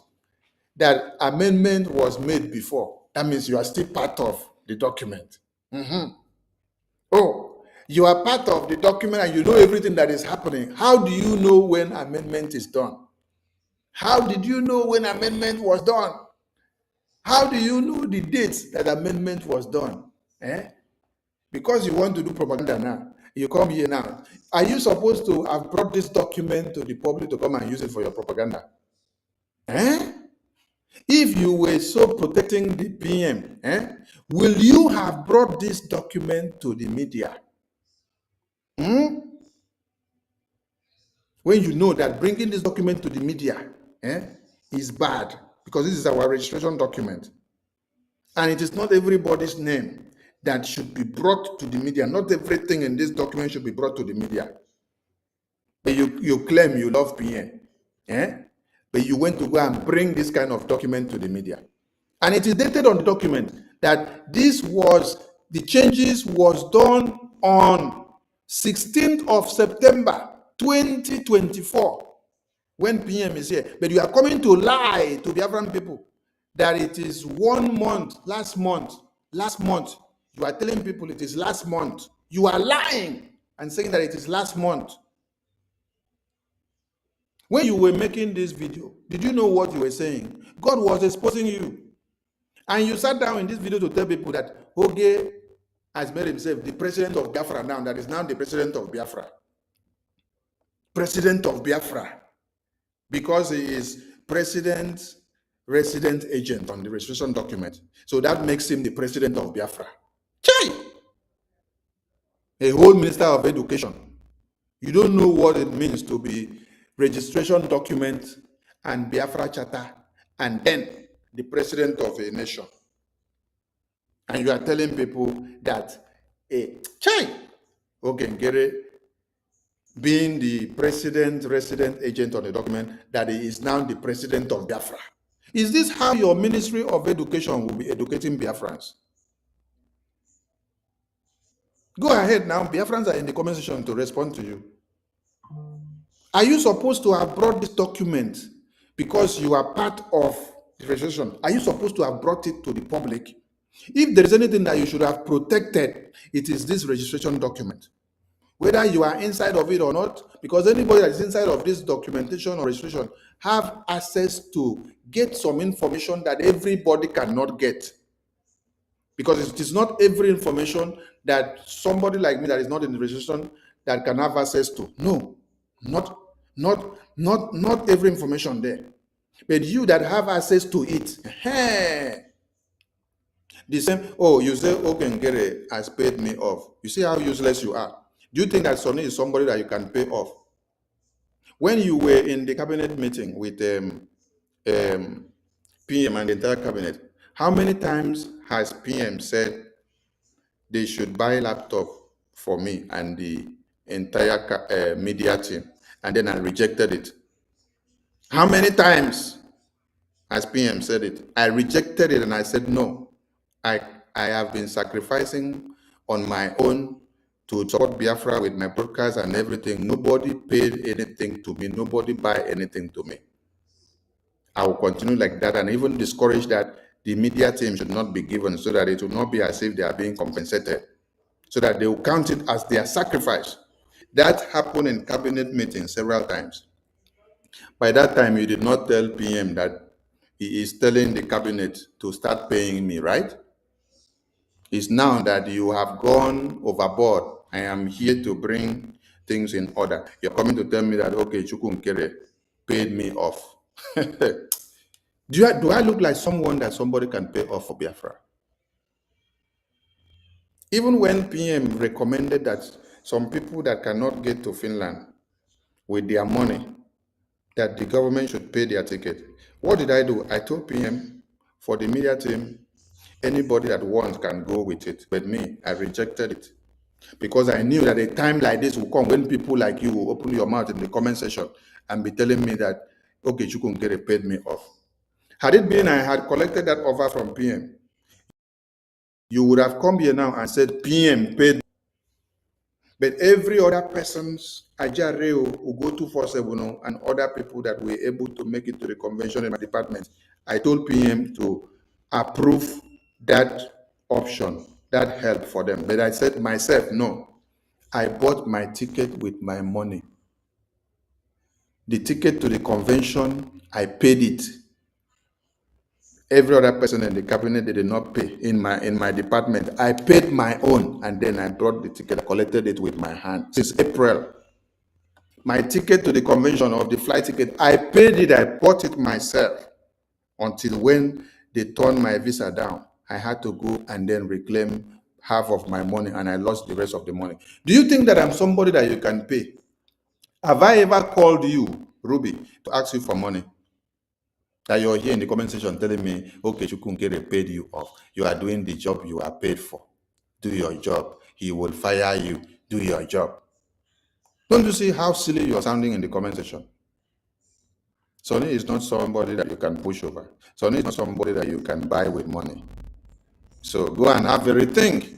that amendment was made before? That means you are still part of the document. Oh, you are part of the document and you know everything that is happening. How do you know when amendment is done? How did you know when amendment was done? How do you know the dates that amendment was done? Because you want to do propaganda now. You come here now. Are you supposed to have brought this document to the public to come and use it for your propaganda? If you were so protecting the PM, will you have brought this document to the media? When you know that bringing this document to the media is bad, because this is our registration document. And it is not everybody's name that should be brought to the media. Not everything in this document should be brought to the media. But you claim you love PM. But you went to go and bring this kind of document to the media. And it is dated on the document that the changes was done on 16th of September 2024 when PM is here. But you are coming to lie to the Biafran people that it is 1 month, last month. You are telling people it is last month. You are lying and saying that it is last month. When you were making this video, did you know what you were saying? God was exposing you. And you sat down in this video to tell people that Oge has made himself the president of Biafra now, that is now the president of Biafra. President of Biafra. because he is president resident agent on the registration document. So that makes him the president of Biafra. Chai! A whole minister of education. You don't know what it means to be registration document and Biafra charter and then the president of a nation. And you are telling people that Chai Ogengere being the president resident agent on the document, that he is now the president of Biafra. Is this how your Ministry of Education will be educating Biafrans? Go ahead now. Biafrans are in the comment section to respond to you. Are you supposed to have brought this document because you are part of the registration? Are you supposed to have brought it to the public? If there is anything that you should have protected, it is this registration document. Whether you are inside of it or not, because anybody that is inside of this documentation or registration have access to get some information that everybody cannot get. Because it is not every information that somebody like me that is not in the registration that can have access to. No, not every information there. But you that have access to it, the same, oh, you say, Okengere has paid me off. You see how useless you are. Do you think that Sonny is somebody that you can pay off? When you were in the cabinet meeting with PM and the entire cabinet, how many times has PM said they should buy a laptop for me and the entire media team, and then I rejected it? How many times has PM said it? I rejected it and I said no. I have been sacrificing on my own to support Biafra with my broadcast and everything. Nobody paid anything to me. Nobody buy anything to me. I will continue like that and even discourage that the media team should not be given, so that it will not be as if they are being compensated, so that they will count it as their sacrifice. That happened in cabinet meetings several times. By that time, you did not tell PM that he is telling the cabinet to start paying me, right? It's now that you have gone overboard. I am here to bring things in order. You're coming to tell me that, okay, Chukwunkere paid me off. Do I look like someone that somebody can pay off for Biafra? Even when PM recommended that some people that cannot get to Finland with their money, that the government should pay their ticket, what did I do? I told PM, for the media team, anybody that wants can go with it. But me, I rejected it. Because I knew that a time like this will come when people like you will open your mouth in the comment section and be telling me that, okay, Chukwunkere paid me off. Had it been I had collected that offer from PM, you would have come here now and said, PM paid. But every other person's Ajareo who go 247 and other people that were able to make it to the convention in my department, I told PM to approve that option, that help for them. But I said myself, no. I bought my ticket with my money. The ticket to the convention, I paid it. Every other person in the cabinet, they did not pay. In my department, I paid my own, and then I brought the ticket, I collected it with my hand. Since April, my ticket to the convention, of the flight ticket, I paid it, I bought it myself. Until when they turned my visa down, I had to go and then reclaim half of my money, and I lost the rest of the money. Do you think that I'm somebody that you can pay? Have I ever called you, Ruby, to ask you for money? That you're here in the comment section telling me, okay, Chukwunkere paid you off. You are doing the job you are paid for. Do your job. He will fire you. Do your job. Don't you see how silly you're sounding in the comment section? Sonny is not somebody that you can push over. Sonny is not somebody that you can buy with money. So go and have a rethink.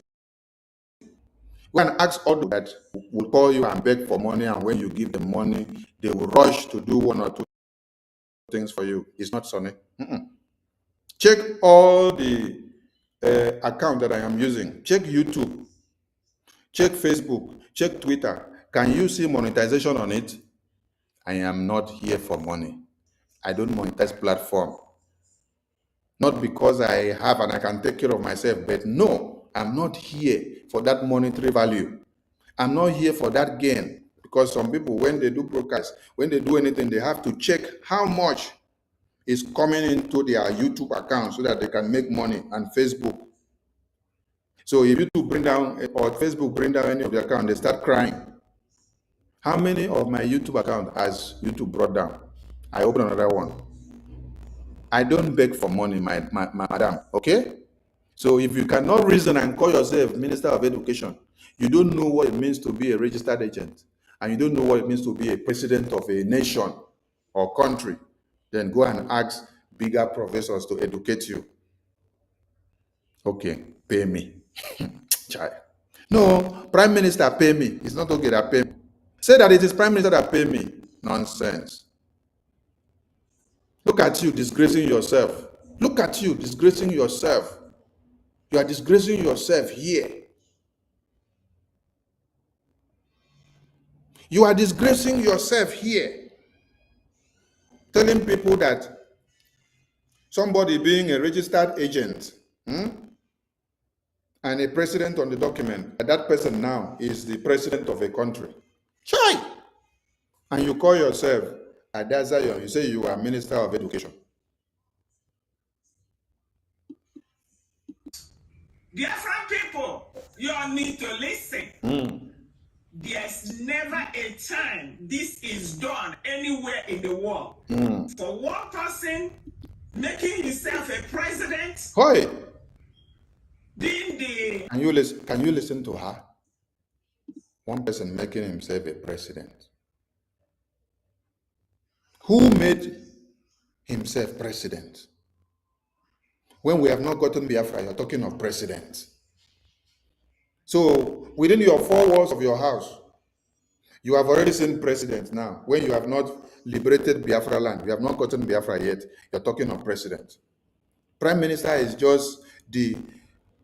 Go and ask all that will call you and beg for money, and when you give them money, they will rush to do one or two things for you. It's not Sonny. Check all the account that I am using. Check YouTube. Check Facebook. Check Twitter. Can you see monetization on it? I am not here for money. I don't monetize platform. Not because I have and I can take care of myself, but no, I'm not here for that monetary value. I'm not here for that gain, Because some people, when they do broadcast, when they do anything, they have to check how much is coming into their YouTube account so that they can make money, and Facebook. So if YouTube bring down or Facebook bring down any of their account, they start crying. How many of my YouTube account has YouTube brought down? I open another one. I don't beg for money, my madam, okay? So if you cannot reason and call yourself Minister of Education, you don't know what it means to be a registered agent, and you don't know what it means to be a president of a nation or country, then go and ask bigger professors to educate you. Okay, pay me. Child. No, Prime Minister pay me. It's not okay that pay me. Say that it is Prime Minister that pay me. Nonsense. Look at you disgracing yourself. Look at you disgracing yourself. You are disgracing yourself here. You are disgracing yourself here. Telling people that somebody being a registered agent and a president on the document, that person now is the president of a country. Chai! And you call yourself Adazayon, you say you are Minister of Education.
Biafra people, you all need to listen. There's never a time this is done anywhere in the world. For one person making himself a president,
Hoy!
being the...
Can you listen to her? One person making himself a president. Who made himself president? When we have not gotten Biafra, you're talking of president. So within your four walls of your house, you have already seen president now. When you have not liberated Biafra land, you have not gotten Biafra yet, you're talking of president. Prime Minister is just the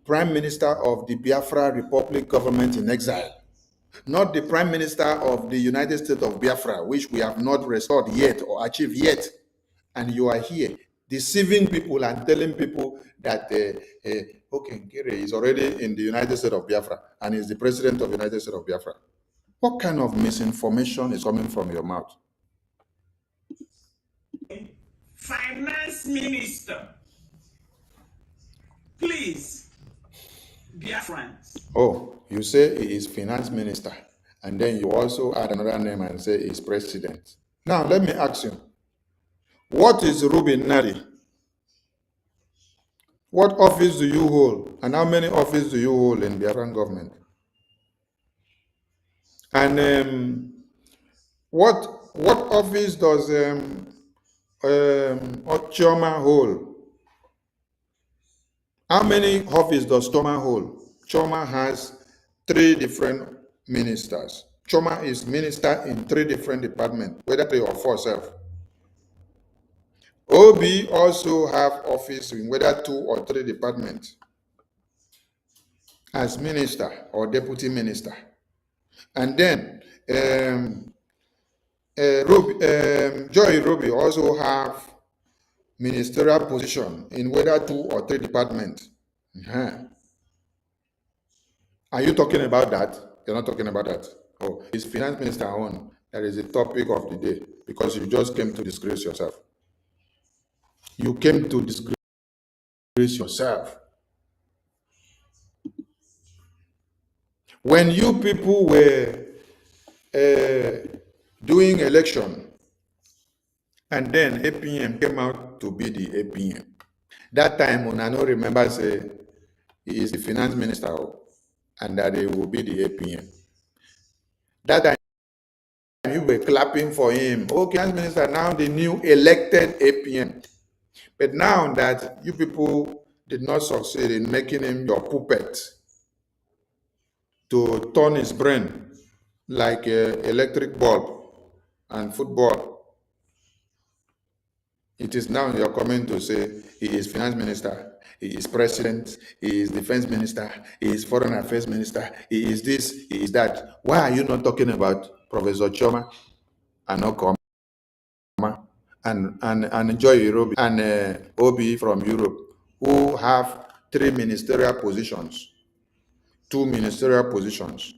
Prime Minister of the Biafra Republic government in exile, not the Prime Minister of the United States of Biafra, which we have not restored yet or achieved yet. And you are here deceiving people and telling people that okay, Nkere is already in the United States of Biafra and is the president of the United States of Biafra. What kind of misinformation is coming from your mouth?
finance minister. Please, Biafrans.
Oh, you say he is finance minister, and then you also add another name and say he's president. Now, let me ask you, what is Ruben Nari? What office do you hold, and how many offices do you hold in Biafran government? And what office does Chioma hold? How many offices does Chioma hold? Chioma has 3 different ministers. Chioma is minister in 3 different departments, whether 3 or 4 self. Obi also have office in whether 2 or 3 departments as minister or deputy minister. And then Joy Robi also have ministerial position in whether 2 or 3 departments. Are you talking about that? You're not talking about that. Oh, is finance minister on? That is the topic of the day, because you just came to disgrace yourself. You came to disgrace yourself. When you people were doing election, and then APM came out to be the APM. That time, when I don't remember, say he is the finance minister, and that he will be the APM. That time, you were clapping for him. Oh, finance minister, now the new elected APM. But now that you people did not succeed in making him your puppet to turn his brain like an electric bulb and football, it is now you're coming to say he is finance minister, he is president, he is defense minister, he is foreign affairs minister, he is this, he is that. Why are you not talking about Professor Chioma and Okoma and Joy Europe and Obi from Europe, who have 3 ministerial positions, 2 ministerial positions?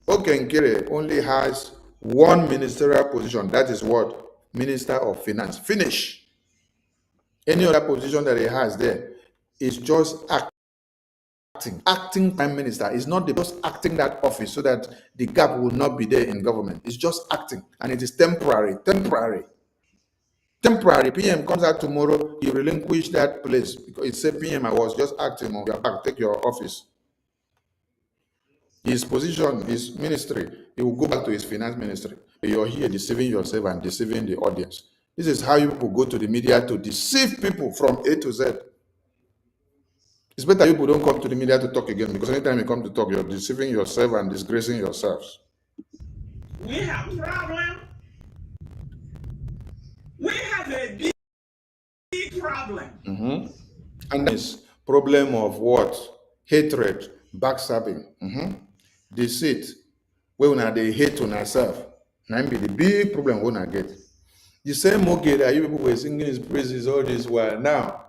Okenkere only has one ministerial position. That is what? Minister of Finance. Finish. Any other position that he has there is just acting prime minister. Is not just acting that office so that the gap will not be there in government. It's just acting, and it is temporary. PM comes out tomorrow, he relinquish that place because it said, PM, I was just acting on your back, take your office. His position, his ministry, he will go back to his finance ministry. You're here deceiving yourself and deceiving the audience. This is how you people go to the media to deceive people from A to Z. It's better you people don't come to the media to talk again, because anytime you come to talk, you're deceiving yourself and disgracing yourselves.
We have problem. We have a big problem.
And this problem of what? Hatred, backstabbing, deceit, where una they hate on ourselves. Now be the big problem we una get. The same Moge that you people were singing his praises all this while now,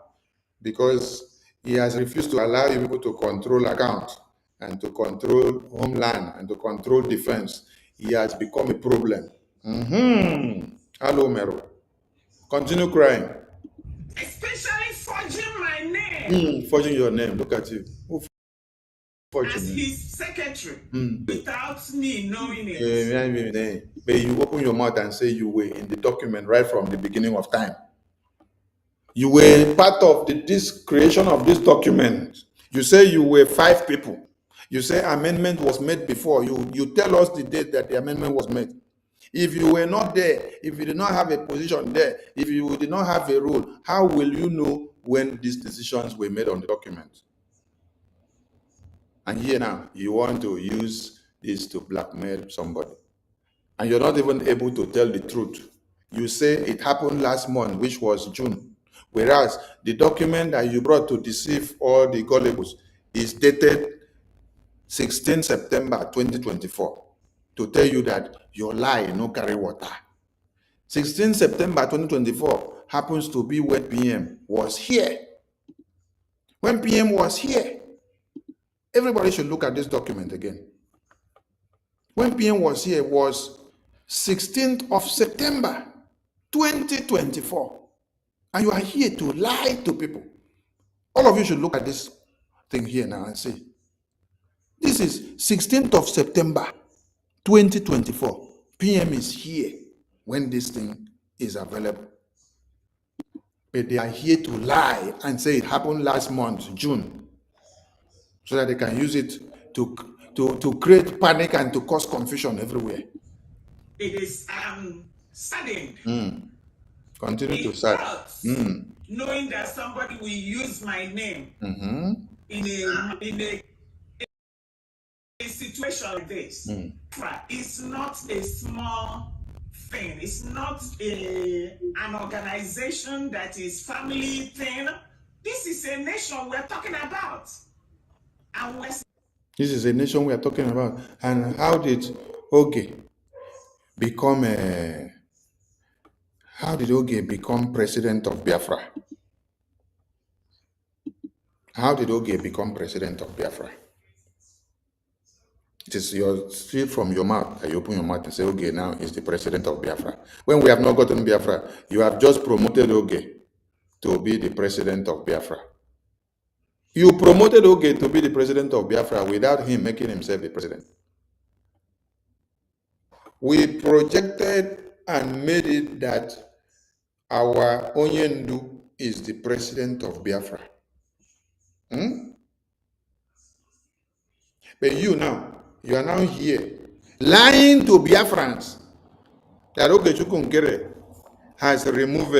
because he has refused to allow you people to control account and to control homeland and to control defense. He has become a problem. Hello, Mero. Continue crying.
Especially forging my name.
Forging your name. Look at you. Who forged
As
your name?
his secretary, without me knowing it.
But you open your mouth and say you were in the document right from the beginning of time. You were part of this creation of this document. You say you were 5 people. You say amendment was made before. You tell us the date that the amendment was made. If you were not there, if you did not have a position there, if you did not have a role, how will you know when these decisions were made on the document? And here now, you want to use this to blackmail somebody. And you're not even able to tell the truth. You say it happened last month, which was June. Whereas the document that you brought to deceive all the gullibles is dated 16 September 2024 to tell you that your lie no carry water. 16 September 2024 happens to be when PM was here. When PM was here, everybody should look at this document again. When PM was here was 16th of September 2024. And you are here to lie to people. All of you should look at this thing here now and say, this is 16th of September 2024. PM is here when this thing is available. But they are here to lie and say it happened last month, June, so that they can use it to create panic and to cause confusion everywhere.
It is saddened.
Continue to
It
say.
hurts knowing that somebody will use my name in a situation like this. It's not a small thing. It's not an organization that is family thing. This is a nation we're talking about. And
this is a nation we are talking about. And how did Oge become president of Biafra? How did Oge become president of Biafra? It is straight from your mouth that you open your mouth and say, Oge now is the president of Biafra. When we have not gotten Biafra, you have just promoted Oge to be the president of Biafra. You promoted Oge to be the president of Biafra without him making himself the president. We projected and made it that our Onyendu is the president of Biafra. But you are now here lying to Biafrans that Ogechukwu Nkere has removed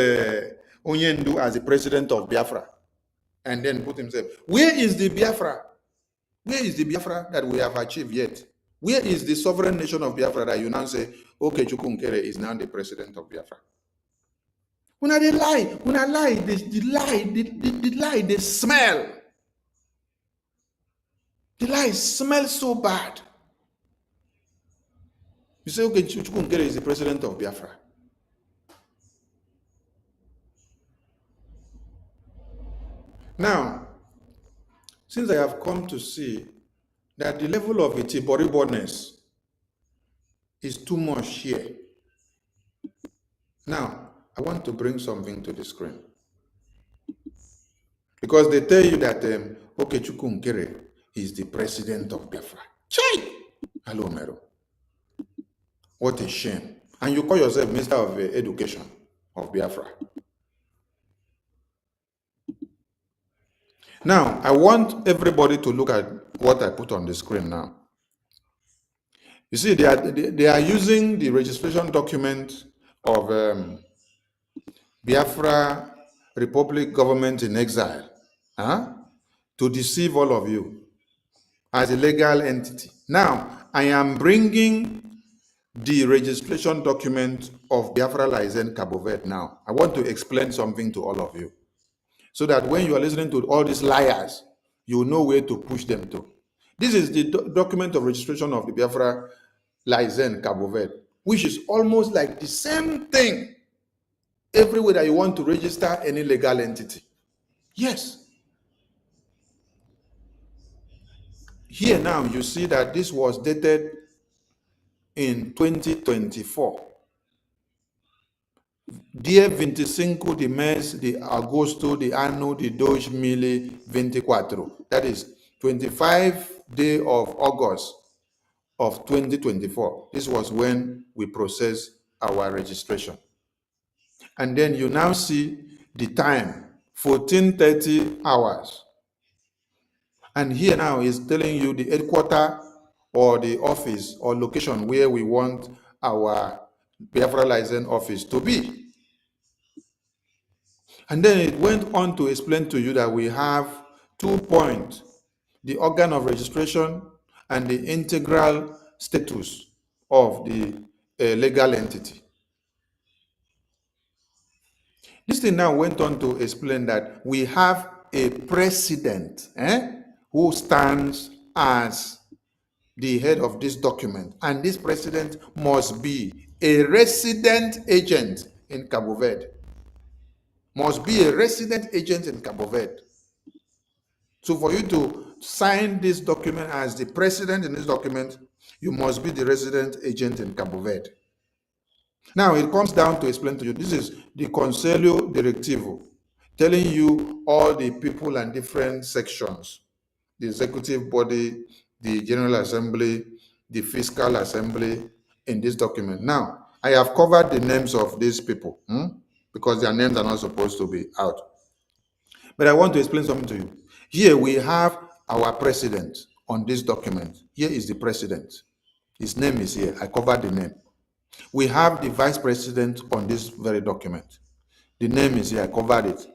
Onyendu as the president of Biafra and then put himself. Where is the Biafra? Where is the Biafra that we have achieved yet? Where is the sovereign nation of Biafra that you now say, Ogechukwu Nkere is now the president of Biafra? When they lie, the lie, they smell. The lie smells so bad. You say, okay, Ogechukwu Nkere is the president of Biafra. Now, since I have come to see that the level of itiboriboness is too much here. Now, I want to bring something to the screen. Because they tell you that Okechukwu Nkere is the president of Biafra. Chai! Hello, Mero. What a shame. And you call yourself Minister of Education of Biafra. Now, I want everybody to look at what I put on the screen now. You see, they are using the registration document of Biafra Republic Government in Exile to deceive all of you as a legal entity. Now, I am bringing the registration document of Biafra Lizen Cabo Verde now. I want to explain something to all of you, so that when you are listening to all these liars, you know where to push them to. This is the document of registration of the Biafra Lizen Cabo Verde, which is almost like the same thing everywhere that you want to register any legal entity. Yes. Here now, you see that this was dated in 2024. Dia 25 de mês de agosto de ano de 2024. That is 25 day of August of 2024. This was when we processed our registration. And then you now see the time, 14:30 hours. And here now is telling you the headquarter or the office or location where we want our Biafra license office to be. And then it went on to explain to you that we have 2 points, the organ of registration and the integral status of the legal entity. This thing now went on to explain that we have a president who stands as the head of this document, and this president must be a resident agent in Cabo Verde. Must be a resident agent in Cabo Verde. So for you to sign this document as the president in this document, you must be the resident agent in Cabo Verde. Now it comes down to explain to you, this is the Conselho Directivo, telling you all the people and different sections, the executive body, the General Assembly, the Fiscal Assembly in this document. Now, I have covered the names of these people because their names are not supposed to be out. But I want to explain something to you. Here we have our president on this document. Here is the president. His name is here. I covered the name. We have the vice president on this very document. The name is here. I covered it.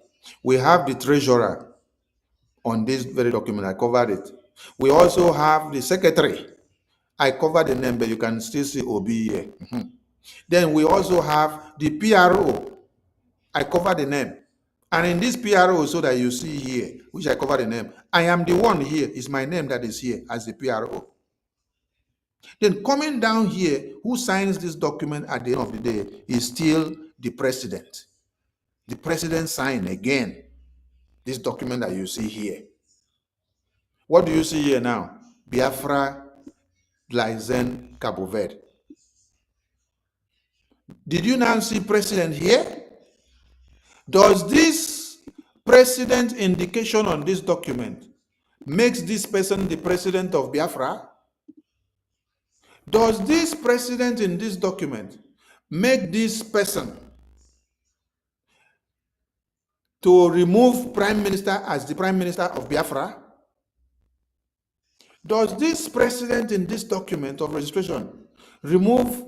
We have the treasurer on this very document. I covered it. We also have the secretary. I covered the name, but you can still see OB here. Then we also have the PRO. I covered the name. And in this PRO, so that you see here, which I covered the name, I am the one here. It's my name that is here as the PRO. Then coming down here, who signs this document at the end of the day is still the president. The president signed again this document that you see here. What do you see here now? Biafra Lizen Cabo Verde. Did you now see president here? Does this president indication on this document makes this person the president of Biafra? Does this president in this document make this person to remove prime minister as the prime minister of Biafra? Does this president in this document of registration remove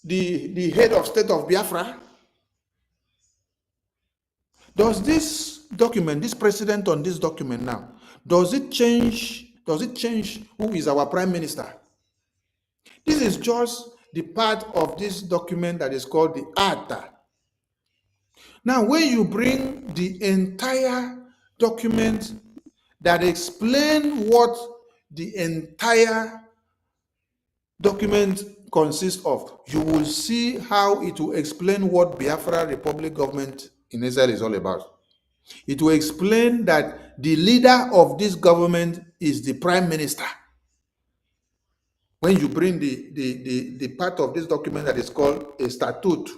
the head of state of Biafra? Does this document, this president on this document now, does it change who is our prime minister? This is just the part of this document that is called the ATA. Now, when you bring the entire document that explains what the entire document consists of, you will see how it will explain what Biafra Republic Government in Israel is all about. It will explain that the leader of this government is the prime minister. when you bring the part of this document that is called a statute,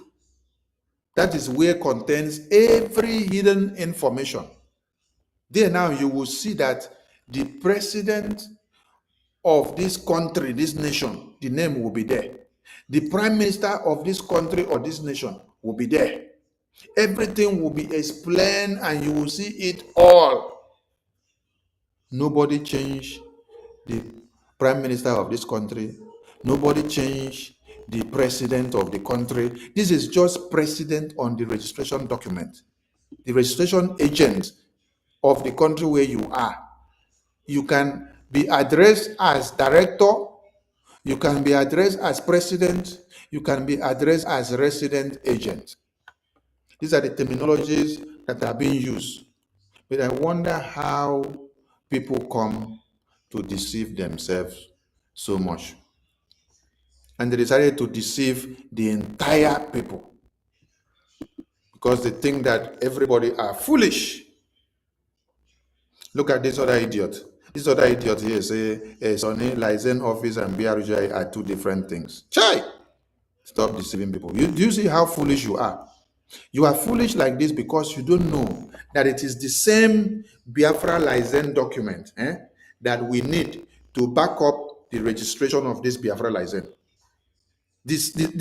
that is where contains every hidden information. There now you will see that the president of this country, this nation, the name will be there. The prime minister of this country or this nation will be there. Everything will be explained and you will see it all. Nobody changed the prime minister of this country. Nobody changed the president of the country. This is just president on the registration document, the registration agent of the country where you are. You can be addressed as director, you can be addressed as president, you can be addressed as resident agent. These are the terminologies that are being used. But I wonder how people come to deceive themselves so much. And they decided to deceive the entire people because they think that everybody are foolish. Look at this other idiot. This other idiot here say Sonny, license office and BRGIE are two different things. Chai! Stop deceiving people. Do you see how foolish you are? You are foolish like this because you don't know that it is the same Biafra license document that we need to back up the registration of this Biafra license. The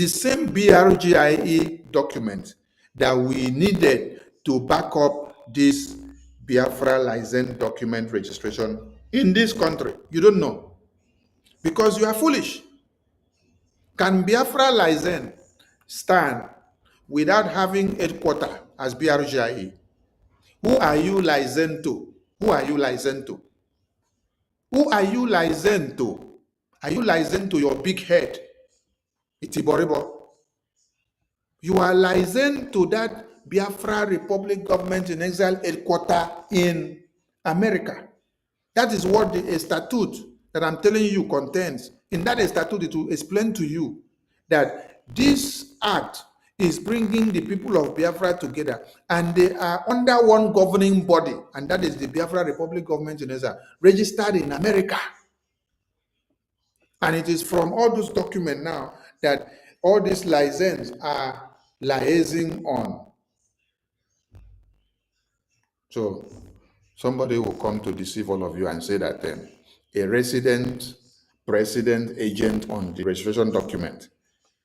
same BRGIE document that we needed to back up this Biafra license document registration in this country. You don't know because you are foolish. Can Biafra license stand without having headquarters as BRGIE? Who are you licensed to? Who are you licensed to? Who are you licensed to? Are you licensed to your big head? Itiboribo. You are licensed to that Biafra Republic Government in Exile headquarters in America. That is what the statute that I'm telling you contains. In that statute, it will explain to you that this act is bringing the people of Biafra together and they are under one governing body, and that is the Biafra Republic Government in Exile, registered in America. And it is from all those documents now that all these licenses are liaising on. So somebody will come to deceive all of you and say that a resident president agent on the registration document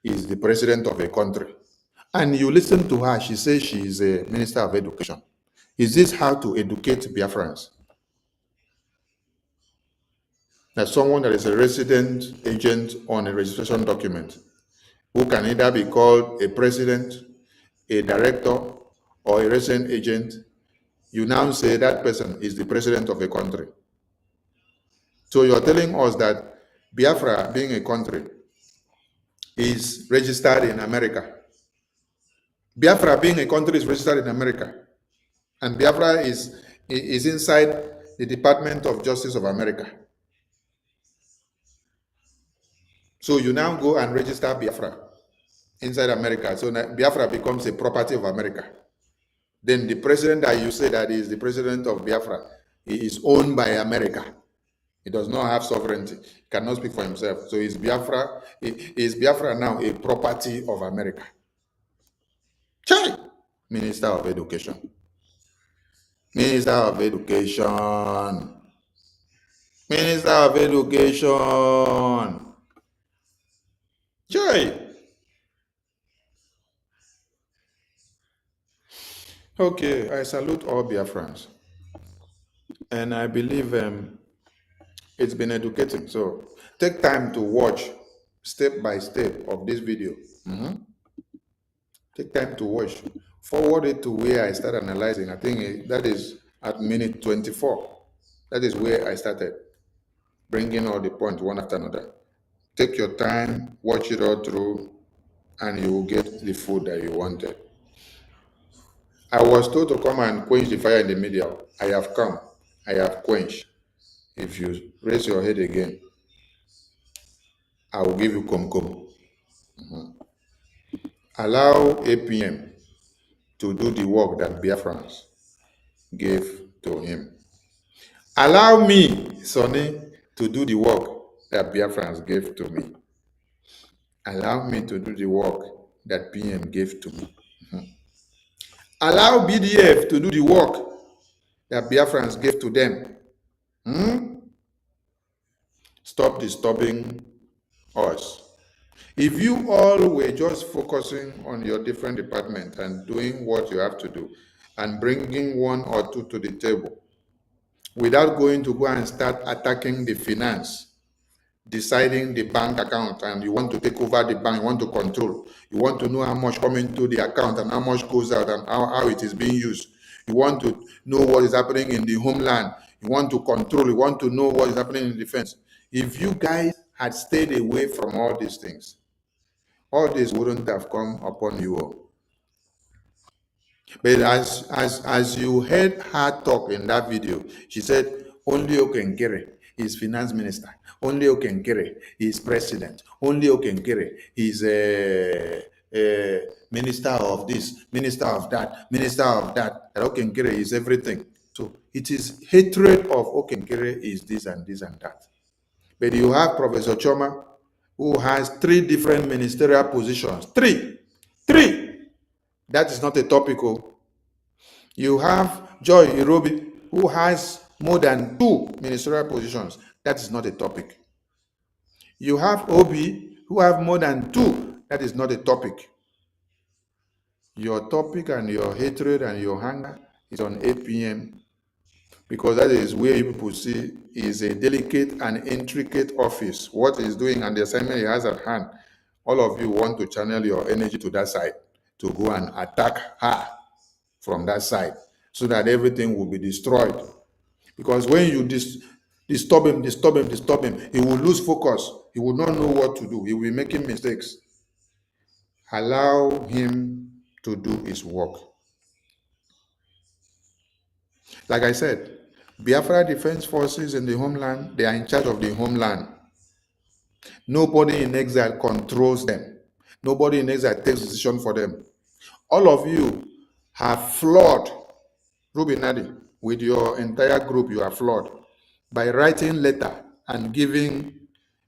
is the president of a country. And you listen to her, she says she is a minister of education. Is this how to educate Biafrans? That someone that is a resident agent on a registration document who can either be called a president, a director, or a resident agent, you now say that person is the president of a country. So you're telling us that Biafra, being a country, is registered in America. Biafra, being a country, is registered in America. And Biafra is inside the Department of Justice of America. So you now go and register Biafra inside America. So Biafra becomes a property of America. Then the president that you say that is the president of Biafra, he is owned by America. He does not have sovereignty. He cannot speak for himself. So is Biafra now a property of America? Chai! Minister of Education. Minister of Education. Minister of Education. Chai! Okay, I salute all Biafrans. And I believe it's been educating. So take time to watch step by step of this video. Take time to watch. Forward it to where I start analyzing. I think that is at minute 24. That is where I started bringing all the points one after another. Take your time, watch it all through, and you will get the food that you wanted. I was told to come and quench the fire in the middle. I have come. I have quenched. If you raise your head again, I will give you kom-kom. Allow APM to do the work that Biafrans gave to him. Allow me, Sonny, to do the work that Biafrans gave to me. Allow me to do the work that PM gave to me. Allow BDF to do the work that Biafrans gave to them. Stop disturbing us. If you all were just focusing on your different departments and doing what you have to do and bringing one or two to the table without going to go and start attacking the finance, deciding the bank account, and you want to take over the bank, you want to control, you want to know how much comes into the account and how much goes out and how it is being used. You want to know what is happening in the homeland. You want to control, you want to know what is happening in defense. If you guys had stayed away from all these things, all this wouldn't have come upon you all. But as you heard her talk in that video, she said, only Okenkere is finance minister. Only Okenkere is president. Only Okenkere is a minister of this, minister of that, minister of that. And Okenkere is everything. So it is hatred of Okenkere is this and this and that. But you have Professor Choma, who has 3 different ministerial positions. Three. That is not a topical. You have Joy Irobi, who has more than 2 ministerial positions. That is not a topic. You have Obi, who have more than 2. That is not a topic. Your topic and your hatred and your hunger is on APM, because that is where you people see is a delicate and intricate office. What he's doing and the assignment he has at hand, all of you want to channel your energy to that side, to go and attack her from that side, so that everything will be destroyed. Because when you disturb him, he will lose focus. He will not know what to do. He will be making mistakes. Allow him to do his work. Like I said, Biafra Defense Forces in the homeland, they are in charge of the homeland. Nobody in exile controls them. Nobody in exile takes decision for them. All of you have flawed, Ruby Nadi, with your entire group, you are flawed by writing letter and giving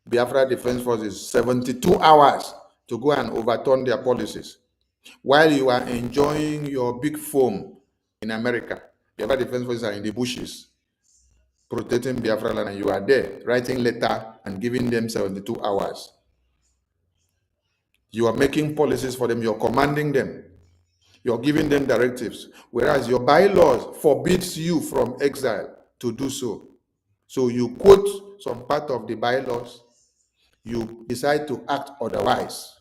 Biafra Defense Forces 72 hours to go and overturn their policies, while you are enjoying your big phone in America. Biafra Defense Forces are in the bushes protecting Biafra land, and you are there writing letter and giving them 72 hours. You are making policies for them, you're commanding them, you're giving them directives, whereas your bylaws forbids you from exile to do so. So you quote some part of the bylaws, you decide to act otherwise,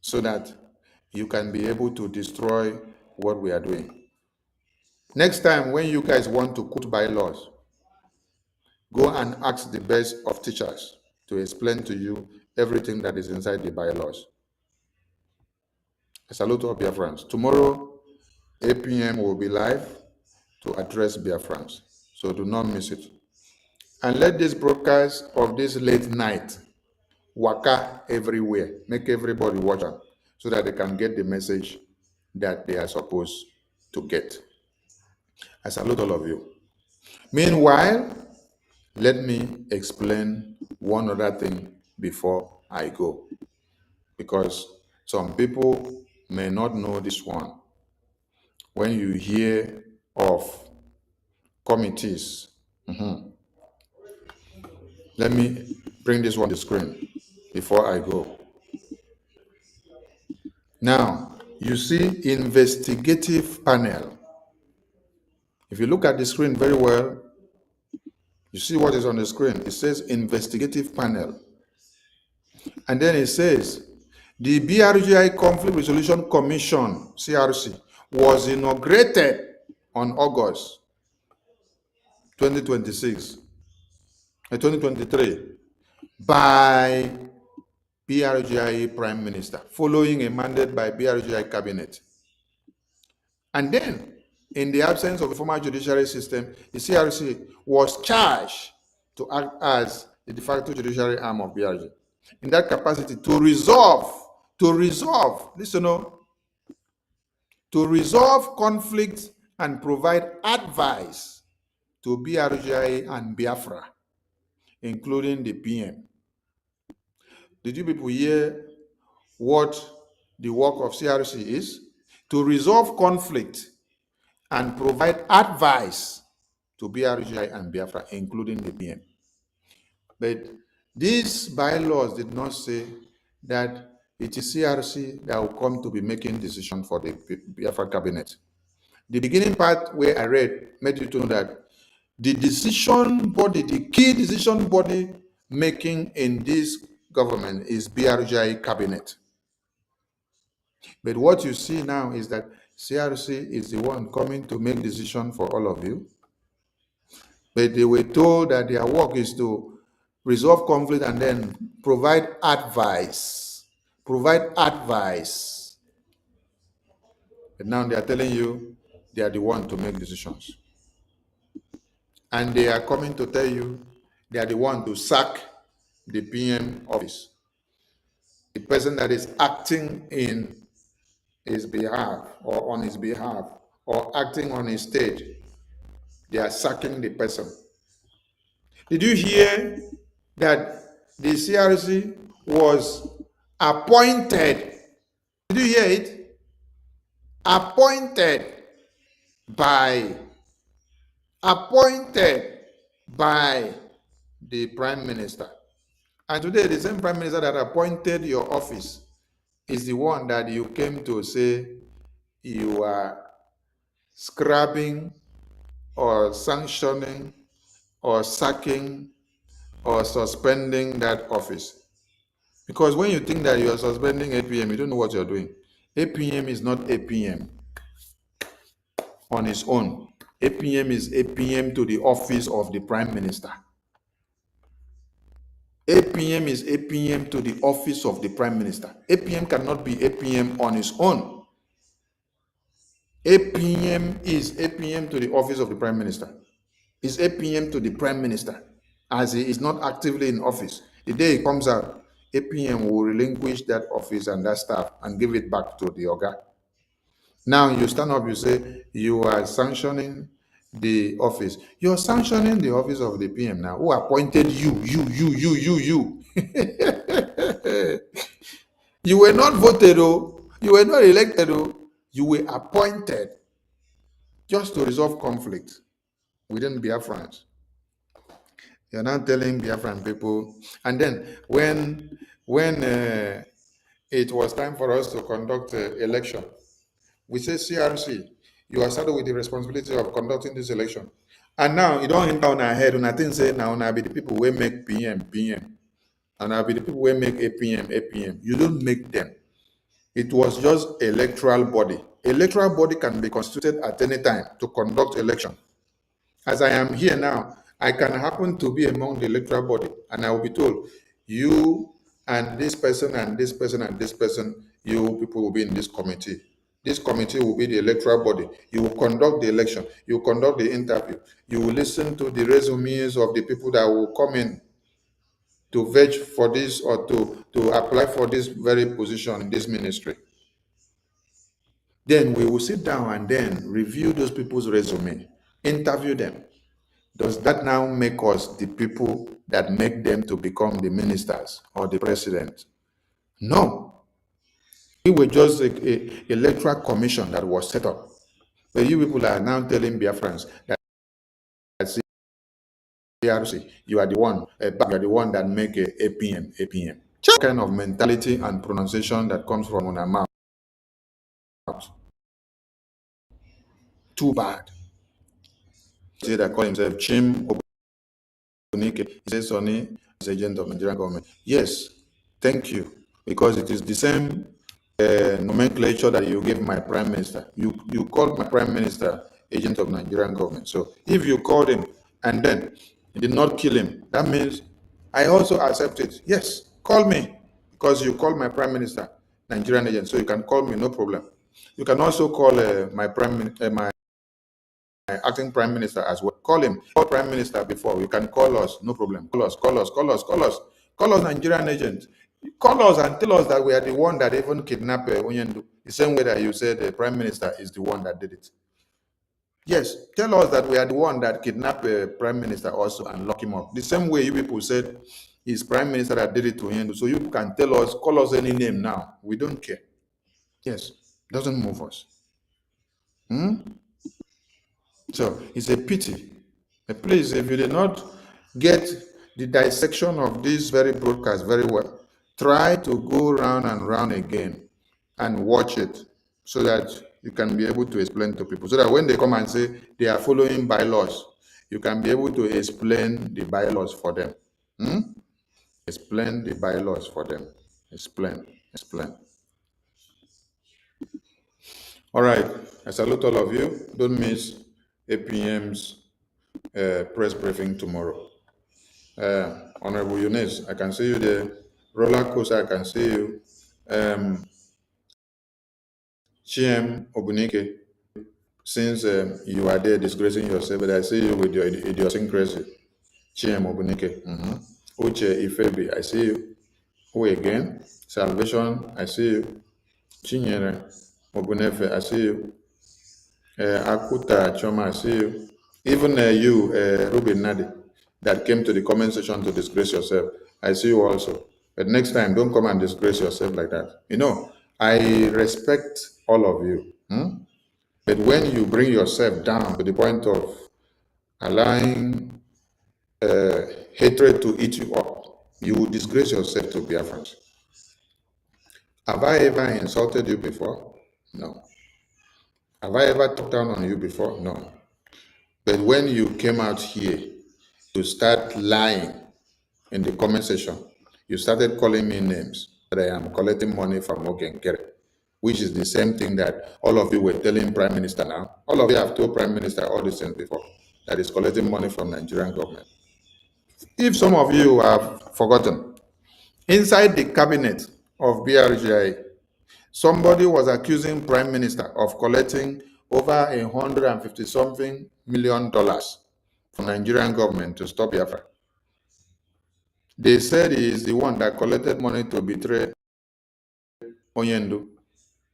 so that you can be able to destroy what we are doing. Next time, when you guys want to quote bylaws, go and ask the best of teachers to explain to you everything that is inside the bylaws. I salute all Biafrans. Tomorrow, 8 p.m. will be live to address Biafrans, so do not miss it. And let this broadcast of this late night waka everywhere, make everybody watch them, so that they can get the message that they are supposed to get. I salute all of you. Meanwhile, let me explain one other thing before I go, because some people may not know this one. When you hear of committees, let me bring this one on the screen before I go. Now, you see investigative panel. If you look at the screen very well, you see what is on the screen. It says investigative panel. And then it says, the BRGIE Conflict Resolution Commission, CRC, was inaugurated on August 2023 by BRGIE Prime Minister, following a mandate by BRGIE Cabinet. And then, in the absence of a formal judiciary system, the CRC was charged to act as the de facto judiciary arm of BRG. In that capacity, to resolve conflicts and provide advice to BRGIE and Biafra including the PM. Did you people hear what the work of CRC is? To resolve conflict and provide advice to BRGIE and Biafra, including the PM. But these bylaws did not say that it is CRC that will come to be making decision for the Biafra cabinet. The beginning part where I read made you to know that the decision body, the key decision body making in this government is BRGIE cabinet. But what you see now is that CRC is the one coming to make decision for all of you. But they were told that their work is to resolve conflict and then provide advice. Provide advice. But now they are telling you they are the one to make decisions. And they are coming to tell you they are the one to sack the PM office. The person that is acting in his behalf or on his behalf or acting on his stage, they are sacking the person. Did you hear that the CRC was appointed? Did you hear it? Appointed by the Prime Minister. And today, the same Prime Minister that appointed your office is the one that you came to say you are scrubbing or sanctioning or sacking or suspending that office. Because when you think that you are suspending APM, you don't know what you're doing. APM is not APM on its own. APM is APM to the office of the Prime Minister. APM is APM to the office of the Prime Minister. APM cannot be APM on its own. APM is APM to the office of the Prime Minister. It's APM to the Prime Minister, as he is not actively in office. The day he comes out, APM will relinquish that office and that staff and give it back to the Oga. Now you stand up, you say you are sanctioning the office. You're sanctioning the office of the PM now, who appointed you. You were not voted, you were not elected, you were appointed just to resolve conflict within Biafrans. You're now telling Biafran people, and then when it was time for us to conduct an election, we say, CRC, you are saddled with the responsibility of conducting this election. And now you don't enter on our head, and I think say now be the people who make PM, and I'll be the people who make APM. You don't make them. It was just electoral body. Electoral body can be constituted at any time to conduct election. As I am here now, I can happen to be among the electoral body, and I will be told, you and this person and this person and this person, you people will be in this committee. This committee will be the electoral body. You will conduct the election. You will conduct the interview. You will listen to the resumes of the people that will come in to veg for this or to apply for this very position in this ministry. Then we will sit down and then review those people's resume, interview them. Does that now make us the people that make them to become the ministers or the president? No. We were just an electoral commission that was set up. But you people are now telling Biafrans that CRC, you are the one, that make a APM. What kind of mentality and pronunciation that comes from our mouth? Too bad. Say that call himself Chim Obunike. He says Sonny is agent of Nigerian government. Yes, thank you. Because it is the same nomenclature that you gave my prime minister. You called my prime minister agent of Nigerian government. So if you called him and then you did not kill him, that means I also accept it. Yes, call me because you called my prime minister Nigerian agent. So you can call me, no problem. You can also call my acting prime minister as well. Call him. Call prime minister before. You can call us, no problem. Call us Nigerian agent. Call us and tell us that we are the one that even kidnapped Onyendu. The same way that you said the prime minister is the one that did it. Yes, tell us that we are the one that kidnapped a prime minister also and lock him up. The same way you people said it's prime minister that did it to him. So you can tell us, call us any name now. We don't care. Yes, doesn't move us. So it's a pity. Please, if you did not get the dissection of this very broadcast very well, try to go round and round again and watch it so that you can be able to explain to people. So that when they come and say they are following bylaws, you can be able to explain the bylaws for them. Explain the bylaws for them. Explain. All right. I salute all of you. Don't miss APM's press briefing tomorrow. Honorable Eunice, I can see you there. Roller coaster, I can see you. Chiem Obunike, since you are there disgracing yourself, but I see you with your idiosyncrasy. Chiem Obunike. Uche Ifebi, I see you. Who again? Salvation, I see you. Chinyere Obunefe, I see you. Akuta Choma, I see you. Even you, Ruben Nadi, that came to the comment section to disgrace yourself, I see you also. But next time, don't come and disgrace yourself like that. You know, I respect all of you. But when you bring yourself down to the point of allowing hatred to eat you up, you will disgrace yourself to Biafrans. Have I ever insulted you before? No. Have I ever talked down on you before? No. But when you came out here to start lying in the comment section, you started calling me names that I am collecting money from Ogenkere, which is the same thing that all of you were telling Prime Minister now. All of you have told Prime Minister all these things before, that is collecting money from Nigerian government. If some of you have forgotten, inside the cabinet of BRGIE, somebody was accusing Prime Minister of collecting over $150-something million from Nigerian government to stop Biafra. They said he is the one that collected money to betray Onyendo.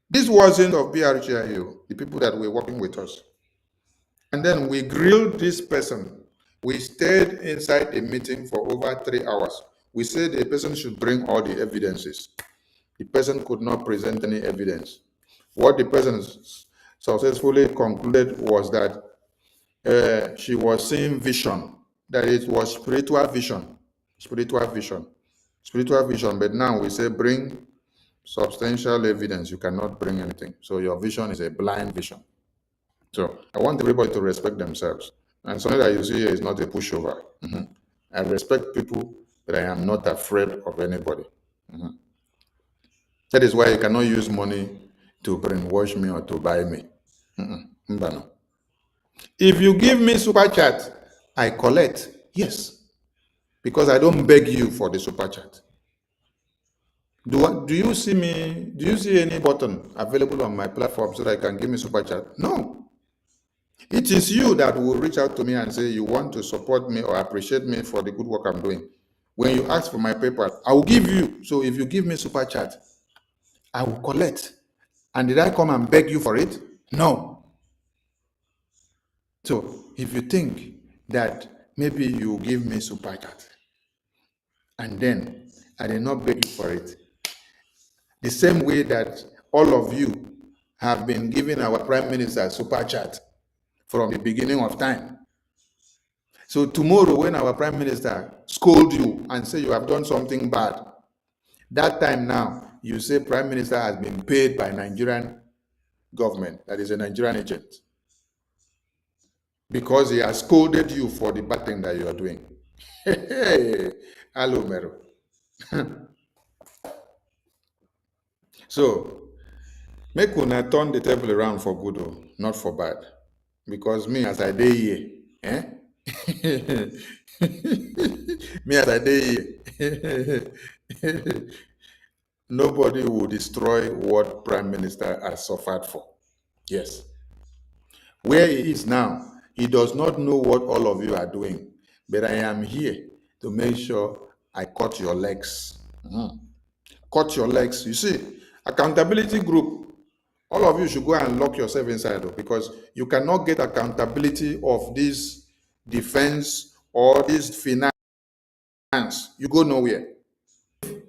This wasn't of BRGIE, the people that were working with us. And then we grilled this person. We stayed inside the meeting for over 3 hours. We said the person should bring all the evidences. The person could not present any evidence. What the person successfully concluded was that she was seeing vision, that it was spiritual vision. But now we say bring substantial evidence. You cannot bring anything. So your vision is a blind vision. So I want everybody to respect themselves. And something that you see here is not a pushover. I respect people, but I am not afraid of anybody. That is why you cannot use money to brainwash me or to buy me. If you give me super chat, I collect. Yes. Because I don't beg you for the super chat. Do you see me? Do you see any button available on my platform so that I can give me super chat? No. It is you that will reach out to me and say you want to support me or appreciate me for the good work I'm doing. When you ask for my PayPal, I will give you. So if you give me super chat, I will collect. And did I come and beg you for it? No. So if you think that maybe you give me super chat and then I did not beg you for it, the same way that all of you have been giving our Prime Minister super chat from the beginning of time. So tomorrow when our Prime Minister scold you and say you have done something bad, that time now you say Prime Minister has been paid by Nigerian government, that is a Nigerian agent, because he has scolded you for the bad thing that you are doing. Hey, hello, Mero. So, make una turn the table around for good, not for bad. Because me as I dey here, me as I dey here, nobody will destroy what Prime Minister has suffered for. Yes. Where he is now, he does not know what all of you are doing. But I am here to make sure I cut your legs. Cut your legs. You see, accountability group All of you should go and lock yourself inside, because you cannot get accountability of this defense or this finance. You go nowhere.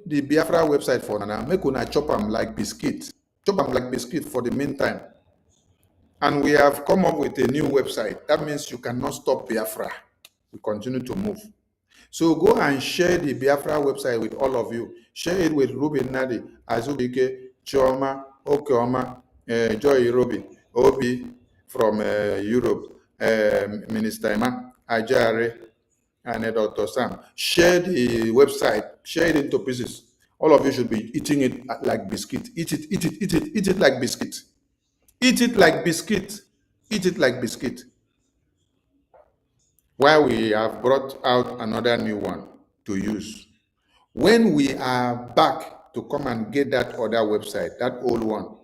The Biafra website for now, make una chop them like biscuit. Chop them like biscuit for the meantime. And we have come up with a new website. That means you cannot stop Biafra. We continue to move. So go and share the Biafra website with all of you. Share it with Ruben Nadi, Azubike, Chioma, Okeoma, Joy Robi, Obi from Europe, Minister Emma, Ajare, and Dr. Sam. Share the website, share it into pieces. All of you should be eating it like biscuit. Eat it, eat it, eat it, eat it like biscuit. Eat it like biscuit. Eat it like biscuit. While we have brought out another new one to use. When we are back to come and get that other website, that old one,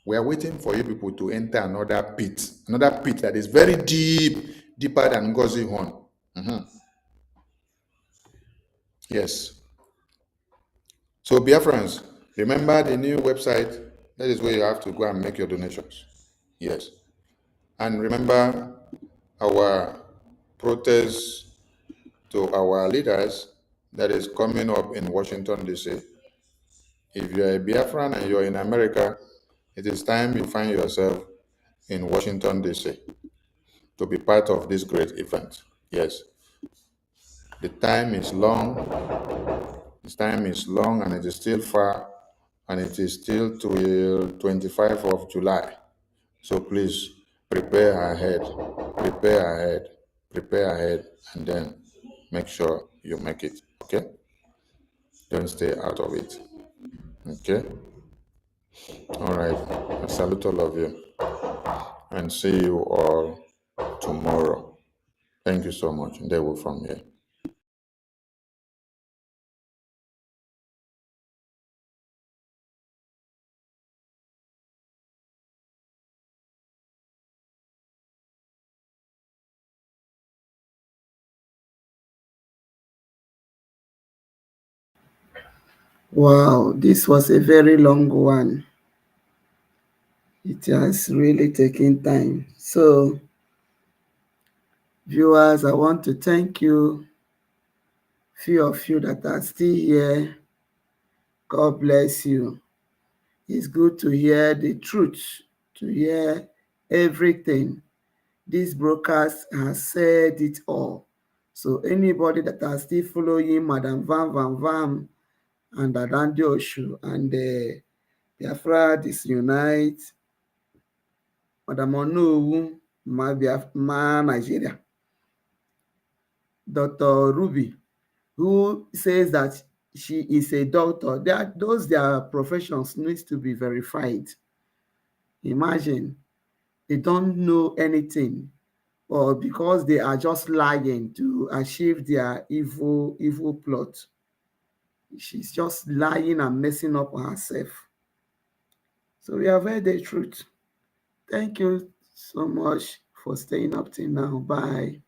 we are waiting for you people to enter another pit that is very deep, deeper than Ngozi Horn. Yes. So, Biafrans, remember the new website. That is where you have to go and make your donations. Yes. And remember our protest to our leaders that is coming up in Washington, D.C. If you're a Biafran and you're in America, it is time you find yourself in Washington, D.C. to be part of this great event. Yes. The time is long. The time is long and it is still far, and it is still till 25th of July. So please prepare ahead, and then make sure you make it. Okay? Don't stay out of it. Okay? All right. I salute all of you and see you all tomorrow. Thank you so much. They will from here.
Wow, this was a very long one. It has really taken time. So, viewers, I want to thank you. Few of you that are still here, God bless you. It's good to hear the truth, to hear everything. This broadcast has said it all. So anybody that are still following Madam Vam and Adandi Oshu and Biafra Disunite, Madam Onowu, Ma Nigeria, Dr. Ruby, who says that she is a doctor. Their professions needs to be verified. Imagine, they don't know anything, or because they are just lying to achieve their evil plot. She's just lying and messing up herself. So we have heard the truth. Thank you so much for staying up till now. Bye.